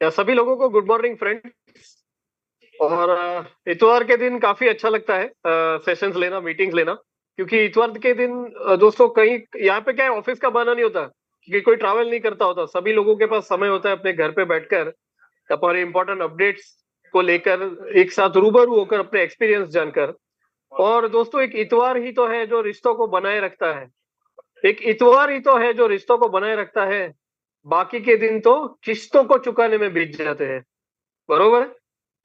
या सभी लोगों को गुड मॉर्निंग फ्रेंड्स। और इतवार के दिन काफी अच्छा लगता है सेशंस लेना, मीटिंग्स लेना, क्योंकि इतवार के दिन दोस्तों कहीं यहाँ पे क्या है, ऑफिस का बहाना नहीं होता, क्योंकि कोई ट्रैवल नहीं करता होता, सभी लोगों के पास समय होता है अपने घर पे बैठकर हमारे इंपॉर्टेंट अपडेट्स को लेकर एक साथ रूबरू होकर अपने एक्सपीरियंस जानकर। और दोस्तों एक इतवार ही तो है जो रिश्तों को बनाए रखता है, एक इतवार ही तो है जो रिश्तों को बनाए रखता है। बाकी के दिन तो किस्तों को चुकाने में बीत जाते हैं, बरोबर है।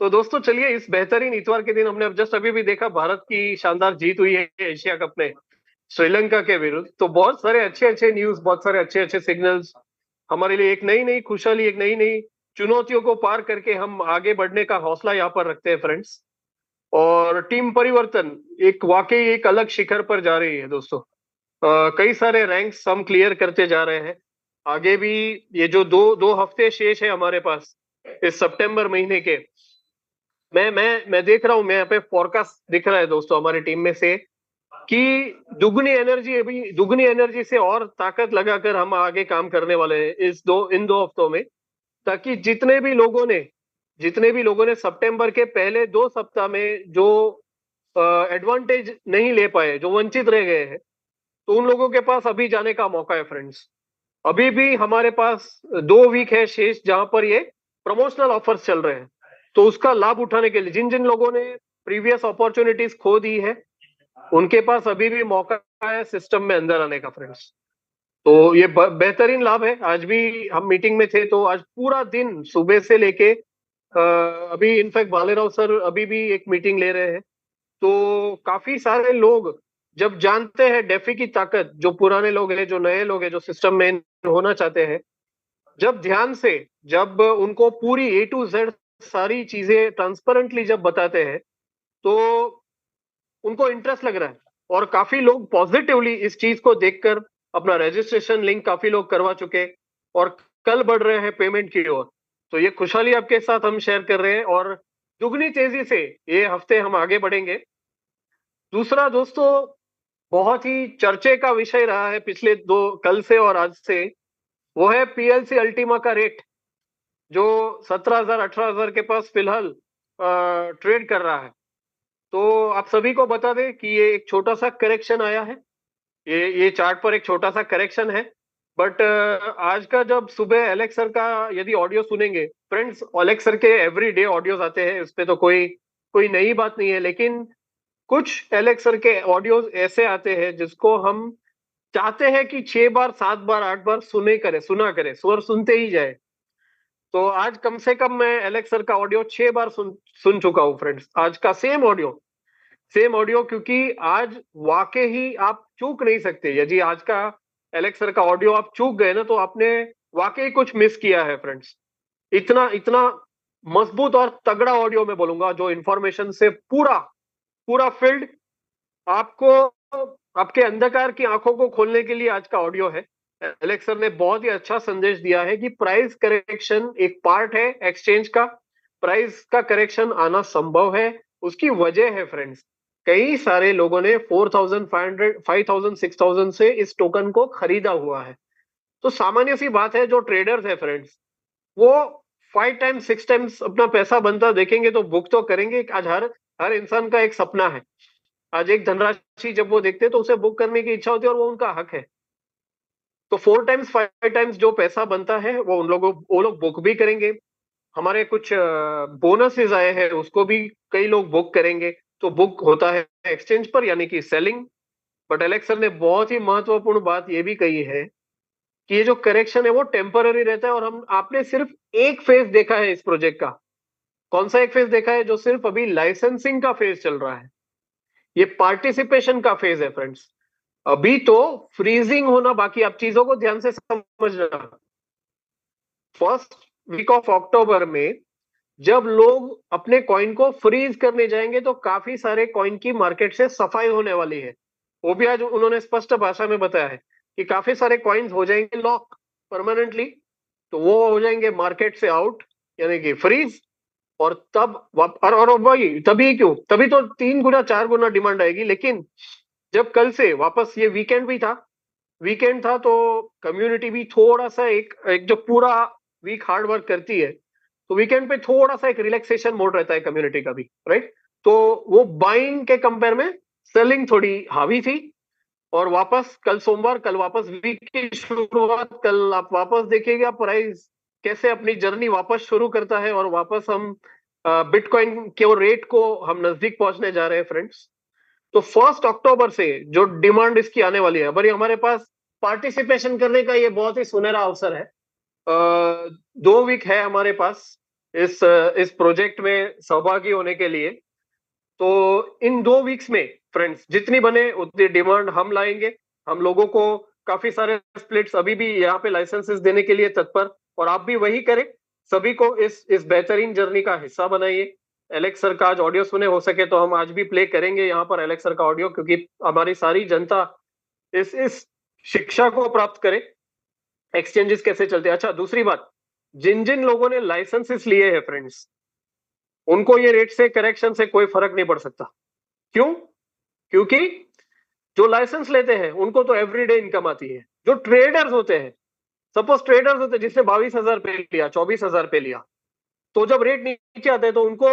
तो दोस्तों चलिए, इस बेहतरीन इतवार के दिन हमने अब जस्ट अभी भी देखा भारत की शानदार जीत हुई है एशिया कप में श्रीलंका के विरुद्ध। तो बहुत सारे अच्छे अच्छे न्यूज, बहुत सारे अच्छे अच्छे सिग्नल्स हमारे लिए, एक नई नई खुशहाली, एक नई नई चुनौतियों को पार करके हम आगे बढ़ने का हौसला यहाँ पर रखते हैं फ्रेंड्स। और टीम परिवर्तन एक वाकई एक अलग शिखर पर जा रही है दोस्तों। कई सारे रैंक्स हम क्लियर करते जा रहे हैं। आगे भी ये जो दो दो हफ्ते शेष है हमारे पास इस सितंबर महीने के, मैं देख रहा हूँ, मैं यहाँ पे फोरकास्ट दिख रहा है दोस्तों हमारी टीम में से कि दुगनी एनर्जी से और ताकत लगाकर हम आगे काम करने वाले हैं इन दो हफ्तों में, ताकि जितने भी लोगों ने सितंबर के पहले 2 सप्ताह में जो एडवांटेज नहीं ले पाए, जो वंचित रह गए हैं, तो उन लोगों के पास अभी जाने का मौका है फ्रेंड्स। अभी भी हमारे पास 2 वीक है शेष जहां पर ये प्रमोशनल ऑफर्स चल रहे हैं। तो उसका लाभ उठाने के लिए जिन जिन लोगों ने प्रीवियस अपॉर्चुनिटीज खो दी है, उनके पास अभी भी मौका है सिस्टम में अंदर आने का फ्रेंड्स। तो ये बेहतरीन लाभ है। आज भी हम मीटिंग में थे तो आज पूरा दिन सुबह से लेके अभी इनफैक्ट भालेराव सर अभी भी एक मीटिंग ले रहे हैं। तो काफी सारे लोग जब जानते हैं डेफी की ताकत, जो पुराने लोग हैं, जो नए लोग हैं, जो सिस्टम में होना चाहते हैं, जब ध्यान से, जब उनको पूरी ए टू जेड सारी चीजें ट्रांसपेरेंटली जब बताते हैं, तो उनको इंटरेस्ट लग रहा है। और काफी लोग पॉजिटिवली इस चीज को देखकर अपना रजिस्ट्रेशन लिंक काफी लोग करवा चुके और कल बढ़ रहे हैं पेमेंट की ओर। तो ये खुशहाली आपके साथ हम शेयर कर रहे हैं और दुगनी तेजी से ये हफ्ते हम आगे बढ़ेंगे। दूसरा दोस्तों, बहुत ही चर्चे का विषय रहा है पिछले दो, कल से और आज से, वो है पीएलसी अल्टीमा का रेट, जो 17,000 18,000 के पास फिलहाल ट्रेड कर रहा है। तो आप सभी को बता दें कि ये एक छोटा सा करेक्शन आया है, ये चार्ट पर एक छोटा सा करेक्शन है। बट आज का जब सुबह एलेक्स सर का यदि ऑडियो सुनेंगे फ्रेंड्स, एलेक्स सर के एवरी डे ऑडियोज आते हैं, इस पे तो कोई कोई नई बात नहीं है, लेकिन कुछ एलेक्स सर के ऑडियोज ऐसे आते हैं जिसको हम चाहते हैं कि 6 बार 7 बार 8 बार सुना करें, स्वर सुनते ही जाए। तो आज कम से कम मैं एलेक्स सर का ऑडियो 6 बार सुन चुका हूँ फ्रेंड्स, आज का सेम ऑडियो, क्योंकि आज वाकई ही आप चूक नहीं सकते। यदि आज का एलेक्स सर का ऑडियो आप चूक गए ना, तो आपने वाकई कुछ मिस किया है फ्रेंड्स। इतना इतना मजबूत और तगड़ा ऑडियो मैं बोलूंगा, जो इंफॉर्मेशन से पूरा पूरा फील्ड आपको, आपके अंधकार की आंखों को खोलने के लिए आज का ऑडियो है। एलेक्स सर ने बहुत ही अच्छा संदेश दिया है कि प्राइस करेक्शन एक पार्ट है एक्सचेंज का, प्राइस का करेक्शन आना संभव है। उसकी वजह है फ्रेंड्स, कई सारे लोगों ने 4,500 5,000 6,000 से इस टोकन को खरीदा हुआ है। तो सामान्य सी बात है, जो ट्रेडर्स है फ्रेंड्स, वो 5 टाइम्स 6 टाइम्स अपना पैसा बनता देखेंगे तो बुक तो करेंगे। आज हर हर इंसान का एक सपना है, आज एक धनराशि जब वो देखते हैं तो उसे बुक करने की इच्छा होती है और वो उनका हक है। तो 4 टाइम्स 5 टाइम्स जो पैसा बनता है वो लोग बुक भी करेंगे। हमारे कुछ बोनसेस आए हैं, उसको भी कई लोग बुक करेंगे। तो बुक होता है एक्सचेंज पर, यानी कि सेलिंग। बट एलेक्स सर ने बहुत ही महत्वपूर्ण बात ये भी कही है कि ये जो करेक्शन है वो टेम्पररी रहता है। और हम आपने सिर्फ एक फेज देखा है इस प्रोजेक्ट का। कौन सा एक फेज देखा है? जो सिर्फ अभी लाइसेंसिंग का फेज चल रहा है, ये पार्टिसिपेशन का फेज है फ्रेंड्स। अभी तो फ्रीजिंग होना बाकी। आप चीजों को ध्यान से समझना, फर्स्ट वीक ऑफ अक्टूबर में जब लोग अपने कॉइन को फ्रीज करने जाएंगे तो काफी सारे कॉइन की मार्केट से सफाई होने वाली है। वो भी आज उन्होंने स्पष्ट भाषा में बताया है कि काफी सारे कॉइन्स हो जाएंगे लॉक परमानेंटली, तो वो हो जाएंगे मार्केट से आउट, यानी कि फ्रीज। और तब और वही तभी क्यों, तभी तो 3 गुना 4 गुना डिमांड आएगी। लेकिन जब कल से वापस, ये वीकेंड था तो कम्युनिटी भी थोड़ा सा एक एक जो पूरा वीक हार्ड वर्क करती है, तो वीकेंड पे थोड़ा सा एक रिलैक्सेशन मोड रहता है कम्युनिटी का भी, राइट। तो वो बाइंग के कंपेयर में सेलिंग थोड़ी हावी थी। और वापस कल सोमवार, कल वापस वीक की शुरुआत, कल आप वापस देखिएगा प्राइस कैसे अपनी जर्नी वापस शुरू करता है, और वापस हम बिटकॉइन के रेट को हम नजदीक पहुंचने जा रहे हैं फ्रेंड्स। तो 1 अक्टूबर से जो डिमांड इसकी आने वाली है, बड़ी हमारे पास पार्टिसिपेशन करने का ये बहुत ही सुनहरा अवसर है। 2 वीक है हमारे पास इस प्रोजेक्ट में सहभागी होने के लिए। तो इन 2 वीक्स में फ्रेंड्स जितनी बने उतनी डिमांड हम लाएंगे। हम लोगों को काफी सारे स्प्लिट्स अभी भी यहाँ पे लाइसेंसेस देने के लिए तत्पर, और आप भी वही करें। सभी को इस बेहतरीन जर्नी का हिस्सा बनाइए। एलेक्स सर का आज ऑडियो सुने, हो सके तो हम आज भी प्ले करेंगे यहाँ पर एलेक्स सर का ऑडियो, क्योंकि हमारी सारी जनता इस शिक्षा को प्राप्त करे एक्सचेंजेस कैसे चलते हैं। अच्छा, दूसरी बात, जिन जिन लोगों ने लाइसेंसेस लिए हैं फ्रेंड्स, उनको ये रेट से करेक्शन से कोई फर्क नहीं पड़ सकता। क्यों? क्योंकि जो लाइसेंस लेते हैं उनको तो एवरीडे इनकम आती है। जो ट्रेडर्स होते हैं, सपोज ट्रेडर्स होते हैं जिसने 22,000 पे लिया, 24,000 पे लिया, तो जब रेट नीचे आते हैं तो उनको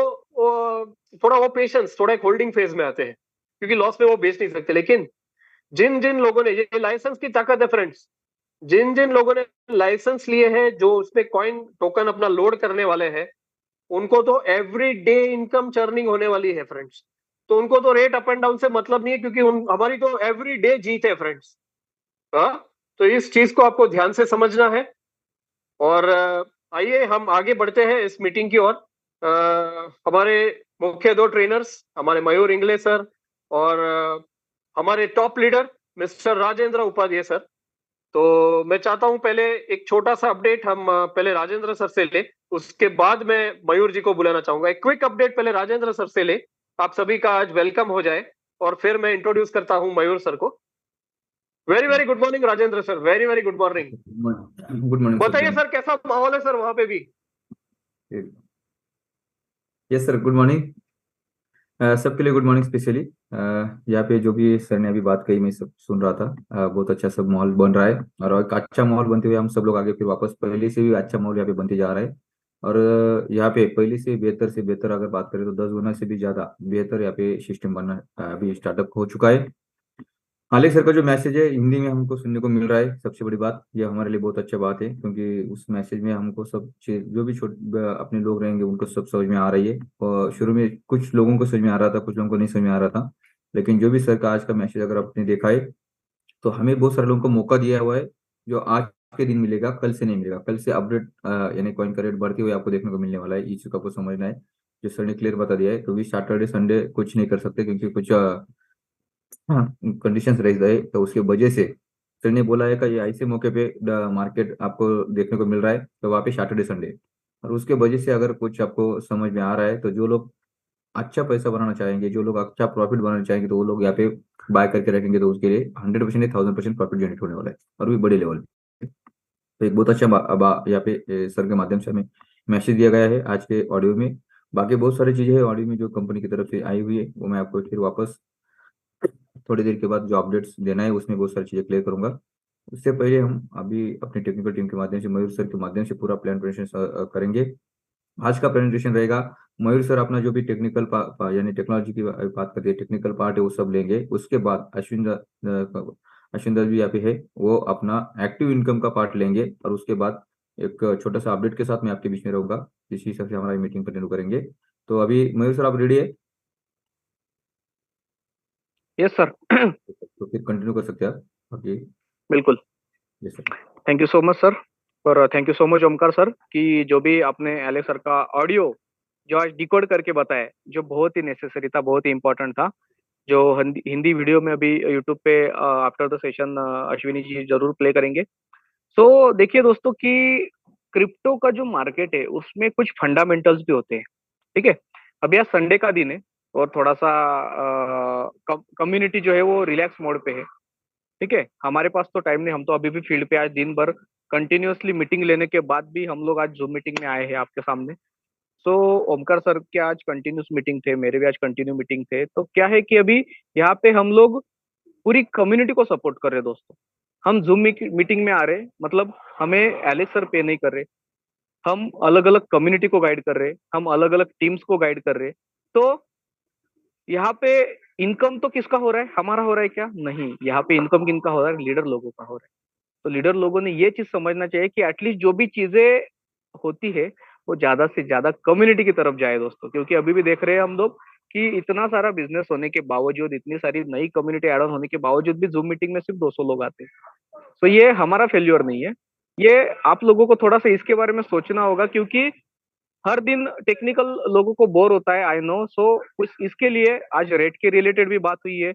थोड़ा वो पेशेंस, थोड़ा एक होल्डिंग फेज में आते हैं, क्योंकि लॉस में वो बेच नहीं सकते। लेकिन जिन जिन लोगों ने, ये लाइसेंस की ताकत है फ्रेंड्स, जिन जिन लोगों ने लाइसेंस लिए हैं, जो उसमें कॉइन टोकन अपना लोड करने वाले हैं, उनको तो एवरी डे इनकम चर्निंग होने वाली है फ्रेंड्स। तो उनको तो रेट अप एंड डाउन से मतलब नहीं है, क्योंकि हमारी तो एवरी डे जीत है फ्रेंड्स। हाँ, तो इस चीज को आपको ध्यान से समझना है। और आइए हम आगे बढ़ते हैं इस मीटिंग की ओर। हमारे मुख्य 2 ट्रेनर्स, हमारे मयूर इंगले सर और हमारे top leader mister Rajendra Upadhyay sir. तो मैं चाहता हूं पहले एक छोटा सा अपडेट हम पहले राजेंद्र सर से ले, उसके बाद मैं मयूर जी को बुलाना चाहूंगा। एक क्विक अपडेट पहले राजेंद्र सर से ले, आप सभी का आज वेलकम हो जाए, और फिर मैं इंट्रोड्यूस करता हूं मयूर सर को। Very very good morning Rajendra sir, very very good morning. Good morning बताइए सर। सर, कैसा माहौल है सर वहां पे भी? Yes sir, good morning. सबके लिए गुड मॉर्निंग स्पेशली। यहाँ पे जो भी सर ने अभी बात कही मैं सब सुन रहा था। बहुत अच्छा सब माहौल बन रहा है, और एक अच्छा माहौल बनते हुए हम सब लोग आगे फिर वापस पहले से भी अच्छा माहौल यहाँ पे बनते जा रहा है। और यहाँ पे पहले से बेहतर अगर बात करें तो 10 गुना से भी ज्यादा बेहतर यहाँ पे सिस्टम बनना अभी स्टार्टअप हो चुका है। आलेख सर का जो मैसेज है हिंदी में हमको सुनने को मिल रहा है, सबसे बड़ी बात यह हमारे लिए बहुत अच्छा बात है, क्योंकि उस मैसेज में हमको सब चीज जो भी अपने लोग रहेंगे उनको सब समझ में आ रही है। और शुरू में कुछ लोगों को समझ में आ रहा था, कुछ लोगों को नहीं समझ में आ रहा था। लेकिन जो भी सर का आज का मैसेज अगर आपने देखा है, तो हमें बहुत सारे लोगों को मौका दिया हुआ है। जो आज के दिन मिलेगा कल से नहीं मिलेगा, कल से अपडेट यानी कॉइन का रेट बढ़ते हुए आपको देखने को मिलने वाला है। इस चीज को आपको समझना है, जो सर ने क्लियर बता दिया है। क्योंकि सैटरडे संडे कुछ नहीं कर सकते, क्योंकि कुछ हाँ कंडीशंस रह गए, तो उसकी वजह से सर ने बोला है कि ये ऐसे मौके पे मार्केट आपको देखने को मिल रहा है, तो वहाँ पे सैटरडे संडे। और उसके वजह से अगर कुछ आपको समझ में आ रहा है, तो जो लोग अच्छा पैसा बनाना चाहेंगे, जो लोग अच्छा प्रॉफिट बनाना चाहेंगे, तो वो लोग यहाँ पे बाय करके रखेंगे, तो उसके लिए 100% 1000% प्रॉफिट जनरेट होने वाला है, और भी बड़े लेवल पे। तो एक बहुत अच्छा यहाँ पे सर के माध्यम से हमें मैसेज दिया गया है आज के ऑडियो में। बाकी बहुत सारी चीजें हैं ऑडियो में जो कंपनी की तरफ से आई हुई है, वो मैं आपको फिर वापस थोड़ी देर के बाद जो अपडेट्स देना है उसमें बहुत सारी चीजें क्लियर करूंगा। उससे पहले हम अभी अपनी टेक्निकल टीम के माध्यम से, मयूर सर के माध्यम से पूरा प्लान प्रेजेंटेशन करेंगे। आज का प्रेजेंटेशन रहेगा, मयूर सर अपना जो भी टेक्निकल यानी टेक्नोलॉजी की बात करते हैं, टेक्निकल पार्ट है वो सब लेंगे। उसके बाद अश्विन दत्त भी यहाँ पे है, वो अपना एक्टिव इनकम का पार्ट लेंगे। और उसके बाद एक छोटा सा अपडेट के साथ मैं आपके बीच में रहूंगा, इसी हिसाब से हमारा मीटिंग कंटिन्यू करेंगे। तो अभी मयूर सर आप रेडी है? Yes sir. तो फिर कंटिन्यू कर सकते हैं आप। ओके। बिल्कुल। Yes sir. Thank you so much sir. और thank you so much Omkar sir कि जो भी आपने एलेक्स सर का ऑडियो जो आज डिकोड करके बताया, जो बहुत ही नेसेसरी था, बहुत ही इंपॉर्टेंट था, जो हिंदी वीडियो में अभी यूट्यूब पे after the session Ashwini ji जरूर प्ले करेंगे। सो देखिए दोस्तों कि क्रिप्टो का जो मार्केट है उसमें कुछ फंडामेंटल्स भी होते हैं। ठीक है, अभी आज संडे का दिन है और थोड़ा सा कम्युनिटी जो है वो रिलैक्स मोड पे है। ठीक है, हमारे पास तो टाइम नहीं, हम तो अभी भी फील्ड पे आज दिन भर कंटिन्यूअसली मीटिंग लेने के बाद भी हम लोग आज जूम मीटिंग में आए हैं आपके सामने। सो ओमकार सर के आज कंटिन्यूस मीटिंग थे, मेरे भी आज कंटिन्यू मीटिंग थे। तो क्या है कि अभी यहाँ पे हम लोग पूरी कम्युनिटी को सपोर्ट कर रहे हैं दोस्तों। हम जूम मीटिंग में आ रहे हैं, मतलब हमें एलेक्स सर पे नहीं कर रहे, हम अलग अलग कम्युनिटी को गाइड कर रहे, हम अलग अलग टीम्स को गाइड कर रहे, तो यहाँ पे इनकम तो किसका हो रहा है? हमारा हो रहा है क्या? नहीं, यहाँ पे इनकम किनका हो रहा है? लीडर लोगों का हो रहा है। तो लीडर लोगों ने ये चीज समझना चाहिए कि एटलीस्ट जो भी चीजें होती है वो ज्यादा से ज्यादा कम्युनिटी की तरफ जाए दोस्तों, क्योंकि अभी भी देख रहे हैं हम लोग कि इतना सारा बिजनेस होने के बावजूद, इतनी सारी नई कम्युनिटी एड ऑन होने के बावजूद भी जूम मीटिंग में सिर्फ 200 लोग आते हैं। तो ये हमारा फेल्योर नहीं है, ये आप लोगों को थोड़ा सा इसके बारे में सोचना होगा, क्योंकि हर दिन टेक्निकल लोगों को बोर होता है, आई नो। सो कुछ इसके लिए आज रेट के रिलेटेड भी बात हुई है,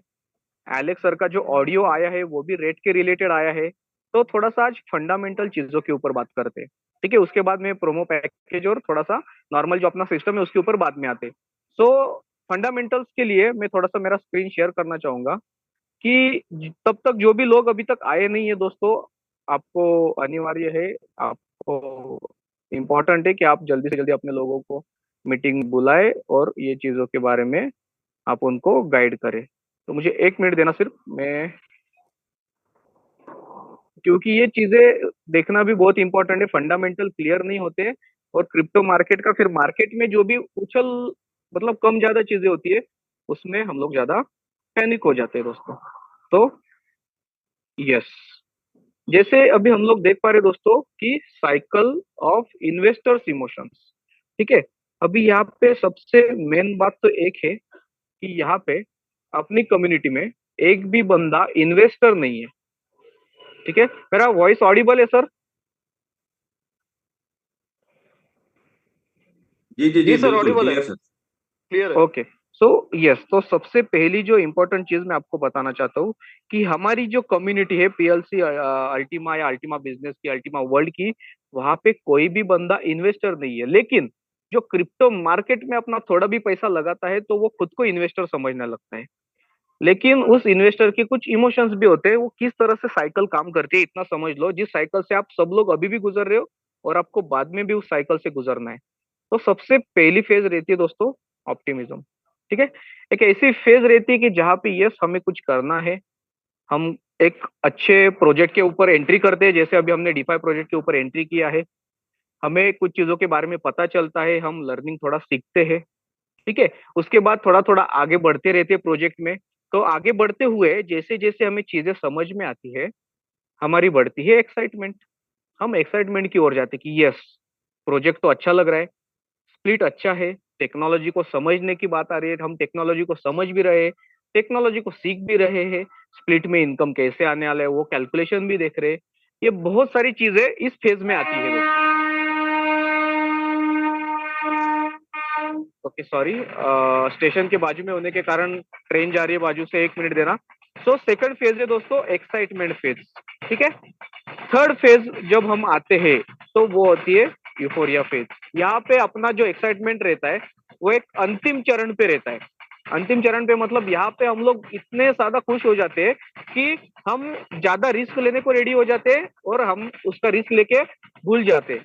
एलेक्स सर का जो ऑडियो आया है वो भी रेट के रिलेटेड आया है। तो थोड़ा सा आज फंडामेंटल चीजों के ऊपर बात करते हैं, ठीक है? उसके बाद में प्रोमो पैकेज और थोड़ा सा नॉर्मल जो अपना सिस्टम है उसके ऊपर बाद में आते हैं। सो फंडामेंटल्स के लिए मैं थोड़ा सा मेरा स्क्रीन शेयर करना चाहूंगा कि तब तक जो भी लोग अभी तक आए नहीं है दोस्तों, आपको अनिवार्य है, आपको इम्पोर्टेंट है कि आप जल्दी से जल्दी अपने लोगों को मीटिंग बुलाए और ये चीजों के बारे में आप उनको गाइड करें। तो मुझे 1 मिनट देना सिर्फ, मैं, क्योंकि ये चीजें देखना भी बहुत इंपॉर्टेंट है, फंडामेंटल क्लियर नहीं होते और क्रिप्टो मार्केट का फिर मार्केट में जो भी उछल, मतलब कम ज्यादा चीजें होती है उसमें हम लोग ज्यादा पैनिक हो जाते हैं दोस्तों। तो यस, जैसे अभी हम लोग देख पा रहे हैं दोस्तों कि साइकिल ऑफ इन्वेस्टर्स इमोशंस, ठीक है? अभी यहाँ पे सबसे मेन बात तो एक है कि यहाँ पे अपनी कम्युनिटी में एक भी बंदा इन्वेस्टर नहीं है, ठीक है? मेरा वॉइस ऑडिबल है सर? जी जी जी जी सर, बिल्कुल ऑडिबल है, क्लियर सर। क्लियर है। ओके, सो यस, तो सबसे पहली जो इम्पोर्टेंट चीज मैं आपको बताना चाहता हूँ कि हमारी जो कम्युनिटी है पीएलसी अल्टीमा या अल्टीमा बिजनेस की, अल्टीमा वर्ल्ड की, वहां पे कोई भी बंदा इन्वेस्टर नहीं है। लेकिन जो क्रिप्टो मार्केट में अपना थोड़ा भी पैसा लगाता है तो वो खुद को इन्वेस्टर समझने लगता है। लेकिन उस इन्वेस्टर के कुछ इमोशंस भी होते हैं, वो किस तरह से साइकिल काम करती है इतना समझ लो, जिस साइकिल से आप सब लोग अभी भी गुजर रहे हो और आपको बाद में भी उस साइकिल से गुजरना है। तो सबसे पहली फेज रहती है दोस्तों ऑप्टिमिज्म, ठीक है? एक ऐसी फेज रहती है कि जहाँ पे यस हमें कुछ करना है, हम एक अच्छे प्रोजेक्ट के ऊपर एंट्री करते हैं, जैसे अभी हमने डीफाई प्रोजेक्ट के ऊपर एंट्री किया है, हमें कुछ चीजों के बारे में पता चलता है, हम लर्निंग थोड़ा सीखते हैं, ठीक है? उसके बाद थोड़ा थोड़ा आगे बढ़ते रहते हैं प्रोजेक्ट में। तो आगे बढ़ते हुए जैसे जैसे हमें चीजें समझ में आती है, हमारी बढ़ती है एक्साइटमेंट, हम एक्साइटमेंट की ओर जाते हैं कि यस, प्रोजेक्ट तो अच्छा लग रहा है, स्प्लिट अच्छा है, टेक्नोलॉजी को समझने की बात आ रही है, हम टेक्नोलॉजी को समझ भी रहे हैं, टेक्नोलॉजी को सीख भी रहे हैं, स्प्लिट में इनकम कैसे आने वाला है वो कैलकुलेशन भी देख रहे हैं। ये बहुत सारी चीजें इस फेज में आती है दोस्तों। ओके सॉरी, स्टेशन के बाजू में होने के कारण ट्रेन जा रही है बाजू से, 1 मिनट देना। सो सेकंड फेज है दोस्तों एक्साइटमेंट फेज, ठीक है? थर्ड फेज जब हम आते हैं तो वो होती है यूफोरिया फेज। यहाँ पे अपना जो एक्साइटमेंट रहता है वो एक अंतिम चरण पे रहता है। अंतिम चरण पे मतलब यहाँ पे हम लोग इतने ज्यादा खुश हो जाते हैं कि हम ज्यादा रिस्क लेने को रेडी हो जाते हैं और हम उसका रिस्क लेके भूल जाते हैं।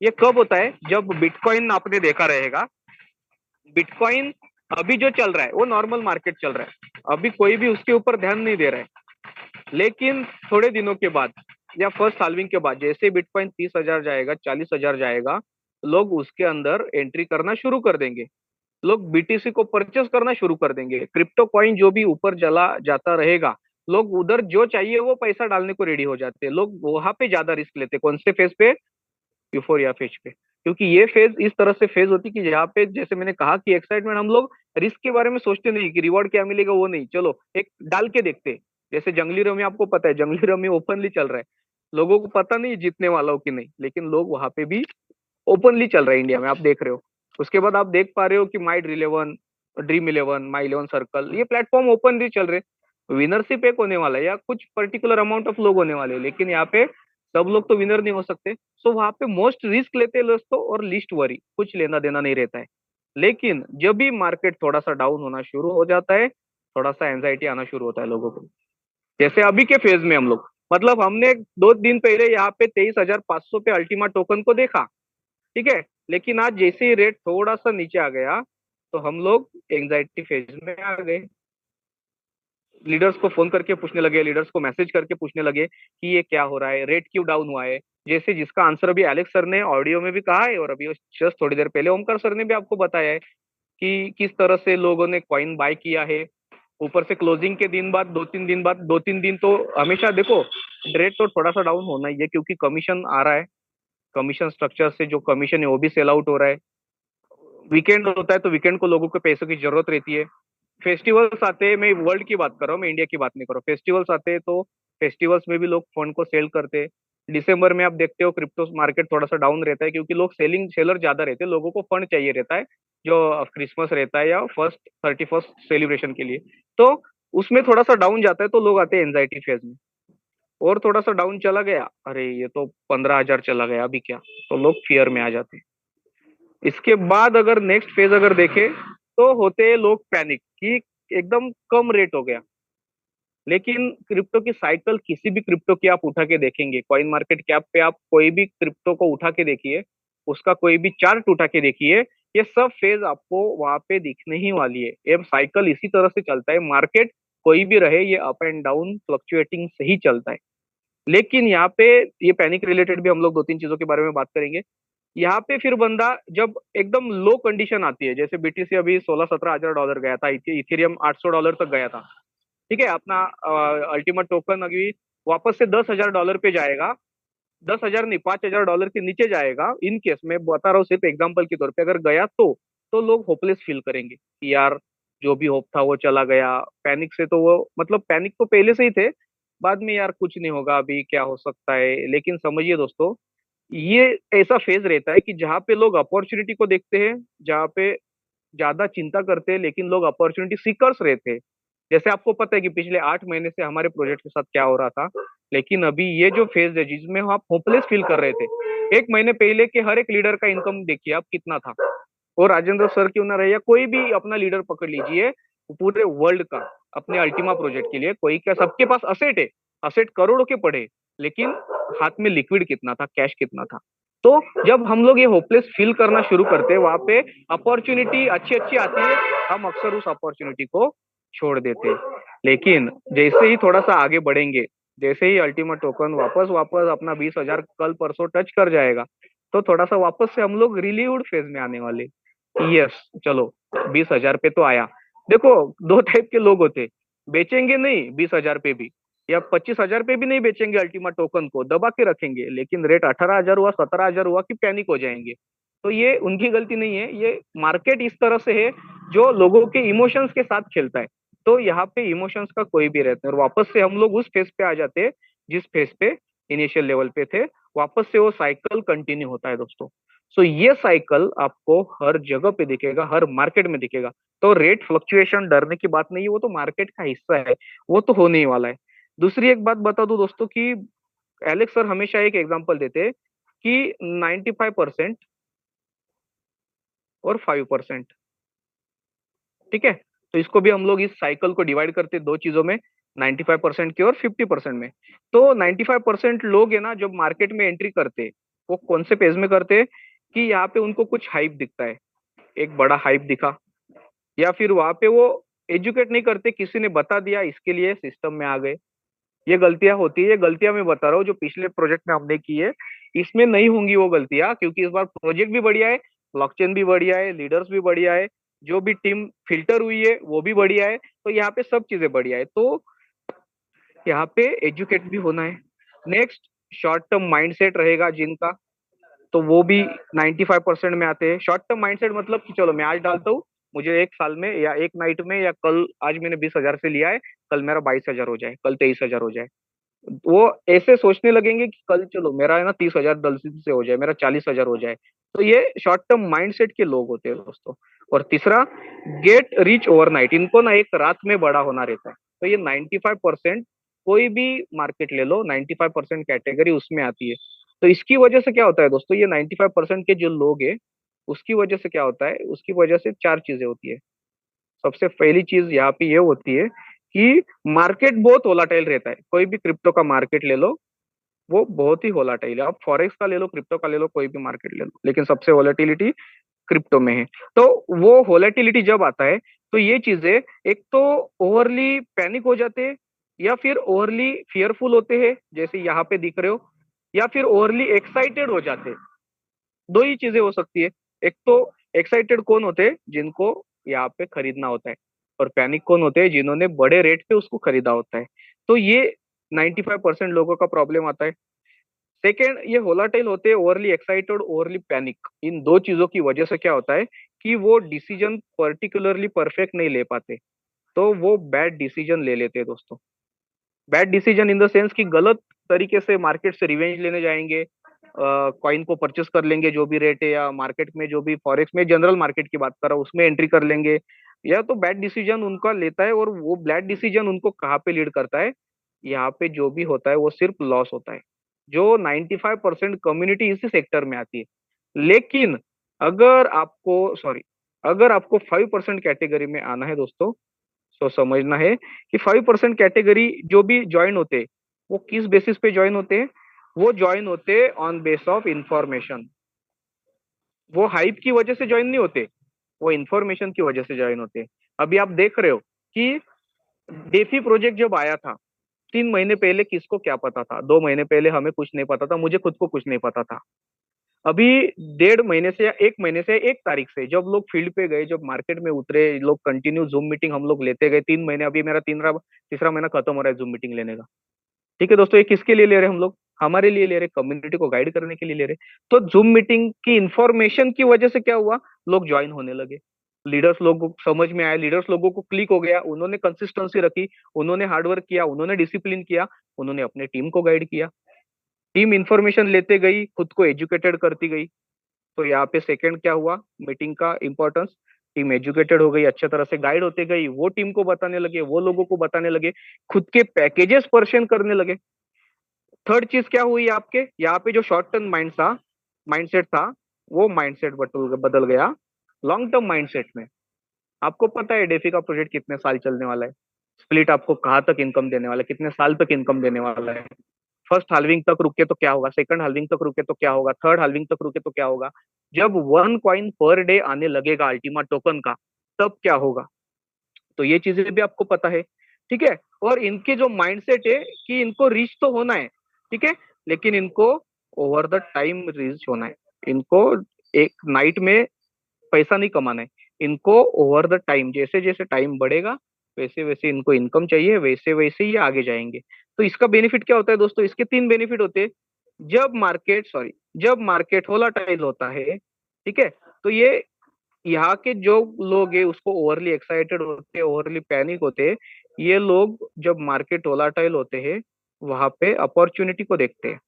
ये कब होता है? जब बिटकॉइन आपने देखा रहेगा, बिटकॉइन अभी जो चल रहा है वो नॉर्मल मार्केट चल रहा है, अभी कोई भी उसके ऊपर ध्यान नहीं दे रहा है। लेकिन थोड़े दिनों के बाद या फर्स्ट हाल्विंग के बाद जैसे बिटकॉइन 30,000 जाएगा, 40,000 जाएगा, लोग उसके अंदर एंट्री करना शुरू कर देंगे, लोग बीटीसी को परचेस करना शुरू कर देंगे। क्रिप्टो कॉइन जो भी ऊपर चला जाता रहेगा, लोग उधर जो चाहिए वो पैसा डालने को रेडी हो जाते हैं, लोग वहां पे ज्यादा रिस्क लेते हैं। कौन से फेज पे? यूफोरिया फेज पे। क्योंकि ये फेज इस तरह से फेज होती है कि जहाँ पे जैसे मैंने कहा कि एक्साइटमेंट, हम लोग रिस्क के बारे में सोचते नहीं कि रिवॉर्ड क्या मिलेगा, वो नहीं, चलो एक डाल के देखते हैं। जैसे जंगली रमी, आपको पता है जंगली रमी ओपनली चल रहा है, लोगों को पता नहीं जीतने वाला हो कि नहीं, लेकिन लोग वहां पे भी ओपनली चल रहा है इंडिया में, आप देख रहे हो। उसके बाद आप देख पा रहे हो कि my dream 11, dream 11, my 11 circle, ये प्लेटफॉर्म ओपनली चल रहे। विनरशिप एक होने वाला है या कुछ पर्टिकुलर अमाउंट ऑफ लोग होने वाले हैं, लेकिन यहाँ पे सब लोग तो विनर नहीं हो सकते। सो वहां पे मोस्ट रिस्क लेते हैं दोस्तों और लिस्ट वरी, कुछ लेना देना नहीं रहता है। लेकिन जब भी मार्केट थोड़ा सा डाउन होना शुरू हो जाता है, थोड़ा सा एंजाइटी आना शुरू होता है लोगों को। जैसे अभी के फेज में हम लोग, मतलब हमने 2 दिन पहले यहाँ पे 23,500 पे अल्टीमा टोकन को देखा, ठीक है? लेकिन आज जैसे ही रेट थोड़ा सा नीचे आ गया तो हम लोग एंजाइटी फेज में आ गए। लीडर्स को फोन करके पूछने लगे, लीडर्स को मैसेज करके पूछने लगे कि ये क्या हो रहा है, रेट क्यों डाउन हुआ है, जैसे जिसका आंसर अभी एलेक्स सर ने ऑडियो में भी कहा है और अभी जस्ट थोड़ी देर पहले ओमकार सर ने भी आपको बताया है कि किस तरह से लोगों ने कॉइन बाय किया है। ऊपर से क्लोजिंग के दिन बाद 2-3 दिन बाद 2-3 दिन तो हमेशा देखो रेट तो थोड़ा सा डाउन होना ही है, क्योंकि कमीशन आ रहा है। कमीशन स्ट्रक्चर से जो कमीशन है वो भी सेल आउट हो रहा है। वीकेंड होता है तो वीकेंड को लोगों को पैसों की जरूरत रहती है। फेस्टिवल्स आते हैं, मैं वर्ल्ड की बात कर रहा हूँ, मैं इंडिया की बात नहीं कर रहा हूँ। फेस्टिवल्स आते हैं तो फेस्टिवल्स में भी लोग फंड को सेल करते हैं। दिसंबर में आप देखते हो क्रिप्टो मार्केट थोड़ा सा डाउन रहता है, क्योंकि लोग सेलर ज्यादा रहते हैं, लोगों को फंड चाहिए रहता है जो क्रिसमस रहता है या 31st सेलिब्रेशन के लिए। तो उसमें थोड़ा सा डाउन जाता है तो लोग आते हैं एंजाइटी फेज में। और थोड़ा सा डाउन चला गया, अरे ये तो 15,000 चला गया, अभी क्या, तो लोग फियर में आ जाते हैं। इसके बाद अगर नेक्स्ट फेज अगर देखें तो होते हैं लोग पैनिक कि एकदम कम रेट हो गया। लेकिन क्रिप्टो की साइकिल किसी भी क्रिप्टो की आप उठा के देखेंगे, कॉइन मार्केट कैप पे आप कोई भी क्रिप्टो को उठा के देखिए, उसका कोई भी चार्ट उठा के देखिए, ये सब फेज आपको वहां पे दिखने ही वाली है। ये साइकिल इसी तरह से चलता है, मार्केट कोई भी रहे ये अप एंड डाउन फ्लक्चुएटिंग से ही चलता है। लेकिन यहाँ पे ये पैनिक रिलेटेड भी हम लोग 2-3 चीजों के बारे में बात करेंगे। यहाँ पे फिर बंदा जब एकदम लो कंडीशन आती है, जैसे बीटीसी अभी 16-17 हजार डॉलर गया था, इथेरियम $800 तक गया था, ठीक है, अपना अल्टीमेट टोकन अभी वापस से $10,000 पे जाएगा। 10,000 नहीं, $5,000 के नीचे जाएगा। इन केस मैं बता रहा हूँ सिर्फ एग्जांपल के तौर पे, अगर गया तो लोग होपलेस फील करेंगे कि यार जो भी होप था वो चला गया। पैनिक से तो वो मतलब पैनिक तो पहले से ही थे, बाद में यार कुछ नहीं होगा, अभी क्या हो सकता है। लेकिन समझिए दोस्तों, ये ऐसा फेज रहता है कि जहाँ पे लोग अपॉर्चुनिटी को देखते हैं, जहाँ पे ज्यादा चिंता करते हैं, लेकिन लोग अपॉर्चुनिटी सीकर्स रहते हैं। जैसे आपको पता है कि पिछले 8 महीने से हमारे प्रोजेक्ट के साथ क्या हो रहा था। लेकिन अभी ये जो फेज है जिसमें आप होपलेस फील कर रहे थे, 1 महीने पहले के हर एक लीडर का इनकम देखिए आप कितना था। और राजेंद्र सर क्यों ना रहे या कोई भी अपना लीडर पकड़ लीजिए पूरे वर्ल्ड का, अपने अल्टीमा प्रोजेक्ट के लिए कोई क्या, सबके पास असेट है, असेट करोड़ों के पड़े, लेकिन हाथ में लिक्विड कितना था, कैश कितना था। तो जब हम लोग ये होपलेस फील करना शुरू करते हैं, वहां पे अपॉर्चुनिटी अच्छी अच्छी आती है, हम अक्सर उस अपॉर्चुनिटी को छोड़ देते हैं। लेकिन जैसे ही थोड़ा सा आगे बढ़ेंगे, जैसे ही अल्टीमेट टोकन वापस वापस अपना 20,000 कल परसों टच कर जाएगा, तो थोड़ा सा वापस से हम लोग रिलीव्ड फेज में आने वाले। यस, चलो 20,000 पे तो आया। देखो, दो टाइप के लोग होते, बेचेंगे नहीं 20,000 पे भी, या 25,000 पे भी नहीं बेचेंगे, अल्टीमा टोकन को दबा के रखेंगे, लेकिन रेट 18,000 हुआ, 17,000 हुआ कि पैनिक हो जाएंगे। तो ये उनकी गलती नहीं है, ये मार्केट इस तरह से है जो लोगों के इमोशंस के साथ खेलता है। तो यहाँ पे इमोशंस का कोई भी रहता है, और वापस से हम लोग उस फेज पे आ जाते हैं जिस फेज पे इनिशियल लेवल पे थे। वापस से वो साइकिल कंटिन्यू होता है दोस्तों। सो ये साइकिल आपको हर जगह पे दिखेगा, हर मार्केट में दिखेगा। तो रेट फ्लक्चुएशन डरने की बात नहीं है, वो तो मार्केट का हिस्सा है, वो तो होने ही वाला है। दूसरी एक बात बता दूं दोस्तों कि एलेक्स सर हमेशा एक एग्जांपल देते हैं कि 95% और 5%, ठीक है। तो इसको भी हम लोग इस साइकिल को डिवाइड करते हैं दो चीजों में, 95% की और 50% में। तो 95% लोग है ना, जब मार्केट में एंट्री करते हैं, वो कौन से पेज में करते हैं कि यहाँ पे उनको कुछ हाइप दिखता है, एक बड़ा हाइप दिखा, या फिर वहां पे वो एजुकेट नहीं करते, किसी ने बता दिया इसके लिए सिस्टम में आ गए। ये गलतियां होती है, ये गलतियां मैं बता रहा हूँ जो पिछले प्रोजेक्ट में हमने की है, इसमें नहीं होंगी वो गलतियां, क्योंकि इस बार प्रोजेक्ट भी बढ़िया है, ब्लॉकचेन भी बढ़िया है, लीडर्स भी बढ़िया है, जो भी टीम फिल्टर हुई है वो भी बढ़िया है। तो यहाँ पे सब चीजें बढ़िया है, तो यहाँ पे एजुकेट भी होना है। नेक्स्ट, शॉर्ट टर्म माइंडसेट रहेगा जिनका, तो वो भी 95% में आते हैं। शॉर्ट टर्म माइंडसेट मतलब कि चलो मैं आज डालता हूँ, मुझे एक साल में या एक नाइट में, या कल, आज मैंने 20,000 से लिया है, कल मेरा 22,000 हो जाए, कल 23,000 हो जाए। वो ऐसे सोचने लगेंगे कि कल चलो मेरा है ना 30,000 जल्दी से हो जाए, मेरा 40,000 हो जाए। तो ये शॉर्ट टर्म माइंडसेट के लोग होते हैं दोस्तों। और तीसरा, गेट रिच ओवरनाइट, इनको ना एक रात में बड़ा होना रहता है। तो ये 95%, कोई भी मार्केट ले लो, 95% कैटेगरी उसमें आती है। तो इसकी वजह से क्या होता है दोस्तों, ये 95% के जो लोग हैं, उसकी वजह से क्या होता है, उसकी वजह से चार चीजें होती है। सबसे पहली चीज यहाँ पे ये होती है कि मार्केट बहुत वोलाटाइल रहता है। कोई भी क्रिप्टो का मार्केट ले लो, वो बहुत ही वोलाटाइल है। आप फॉरेक्स का ले लो, क्रिप्टो का ले लो, कोई भी मार्केट ले लो, लेकिन सबसे वोलेटिलिटी क्रिप्टो में है। तो वो वोलेटिलिटी जब आता है, तो ये चीजें एक तो ओवरली पैनिक हो जाते हैं, या फिर ओवरली फियरफुल होते हैं, जैसे यहाँ पे दिख रहे हो, या फिर ओवरली एक्साइटेड हो जाते हैं। दो ही चीजें हो सकती है। एक तो एक्साइटेड कौन होते हैं, जिनको यहाँ पे खरीदना होता है, और पैनिक कौन होते हैं, जिन्होंने बड़े रेट पे उसको खरीदा होता है। तो ये 95% लोगों का प्रॉब्लम आता है। सेकेंड, ये वोलाटाइल होते हैं, ओवरली एक्साइटेड, ओवरली पैनिक। इन दो चीजों की वजह से क्या होता है कि वो डिसीजन पर्टिकुलरली परफेक्ट नहीं ले पाते, तो वो बैड डिसीजन ले लेते हैं दोस्तों। Bad decision in the sense कि गलत तरीके से मार्केट से रिवेंज लेने जाएंगे, कॉइन को परचेस कर लेंगे जो भी रेट है, या मार्केट में जो भी फॉरेक्स में जनरल मार्केट की बात कर रहा हूँ उसमें एंट्री कर लेंगे। या तो बैड डिसीजन उनका लेता है, और वो बैड डिसीजन उनको कहाँ पे लीड करता है, यहाँ पे जो भी होता है वो सिर्फ लॉस होता है। जो 95% कम्युनिटी इसी सेक्टर में आती है। लेकिन अगर आपको 5% कैटेगरी में आना है दोस्तों, तो समझना है कि 5% कैटेगरी जो भी ज्वाइन होते हैं, वो किस बेसिस पे ज्वाइन होते हैं, वो ज्वाइन होते हैं ऑन बेस ऑफ इंफॉर्मेशन। वो हाइप की वजह से ज्वाइन नहीं होते, वो इंफॉर्मेशन की वजह से ज्वाइन होते हैं। अभी आप देख रहे हो कि डेफी प्रोजेक्ट जब आया था, 3 महीने पहले किसको क्या पता था, 2 महीने पहले हमें कुछ नहीं पता था, मुझे खुद को कुछ नहीं पता था। अभी 1.5 महीने से या 1 महीने से, 1 तारीख से जब लोग फील्ड पे गए, जब मार्केट में उतरे, लोग कंटिन्यू जूम मीटिंग हम लोग लेते गए 3 महीने। अभी मेरा तीसरा महीना खत्म हो रहा है जूम मीटिंग लेने का। ठीक है दोस्तों, ये किसके लिए ले रहे हैं हम लोग, हमारे लिए ले रहे, कम्युनिटी को गाइड करने के लिए ले रहे। तो जूम मीटिंग की इंफॉर्मेशन की वजह से क्या हुआ, लोग ज्वाइन होने लगे। लीडर्स लोगों को समझ में आया, लीडर्स लोगों को क्लिक हो गया, उन्होंने कंसिस्टेंसी रखी, उन्होंने हार्डवर्क किया, उन्होंने डिसिप्लिन किया, उन्होंने अपने टीम को गाइड किया। टीम इंफॉर्मेशन लेते गई, खुद को एजुकेटेड करती गई। तो यहाँ पे सेकंड क्या हुआ, मीटिंग का इंपॉर्टेंस। टीम एजुकेटेड हो गई, अच्छे तरह से गाइड होते गई, वो टीम को बताने लगे, वो लोगों को बताने लगे, खुद के पैकेजेस परचेज करने लगे। थर्ड चीज क्या हुई आपके यहाँ पे, जो शॉर्ट टर्म माइंडसेट था, वो माइंडसेट बदल गया लॉन्ग टर्म माइंडसेट में। आपको पता है डेफी का प्रोजेक्ट कितने साल चलने वाला है, स्प्लिट आपको कहाँ तक इनकम देने वाला है, कितने साल तक इनकम देने वाला है। फर्स्ट हाल्विंग तक रुके तो क्या होगा, सेकंड हाल्विंग तक रुके तो क्या होगा, थर्ड हाल्विंग तक रुके तो क्या होगा, जब 1 कॉइन पर डे आने लगेगा अल्टीमा टोकन का, तब क्या होगा। तो ये चीजें भी आपको पता है। ठीक है, और इनके जो माइंडसेट है कि इनको रीच तो होना है, ठीक है, लेकिन इनको ओवर द टाइम रीच होना है। इनको एक नाइट में पैसा नहीं कमाना है, इनको ओवर द टाइम, जैसे जैसे टाइम बढ़ेगा वैसे वैसे इनको इनकम चाहिए, वैसे वैसे ही आगे जाएंगे। तो इसका बेनिफिट क्या होता है दोस्तों, इसके 3 बेनिफिट होते हैं। जब मार्केट वोलाटाइल होता है, ठीक है, तो ये यहाँ के जो लोग हैं उसको ओवरली एक्साइटेड होते हैं, ओवरली पैनिक होते हैं। ये लोग जब मार्केट वोलाटाइल होते हैं, वहां पे अपॉर्चुनिटी को देखते हैं।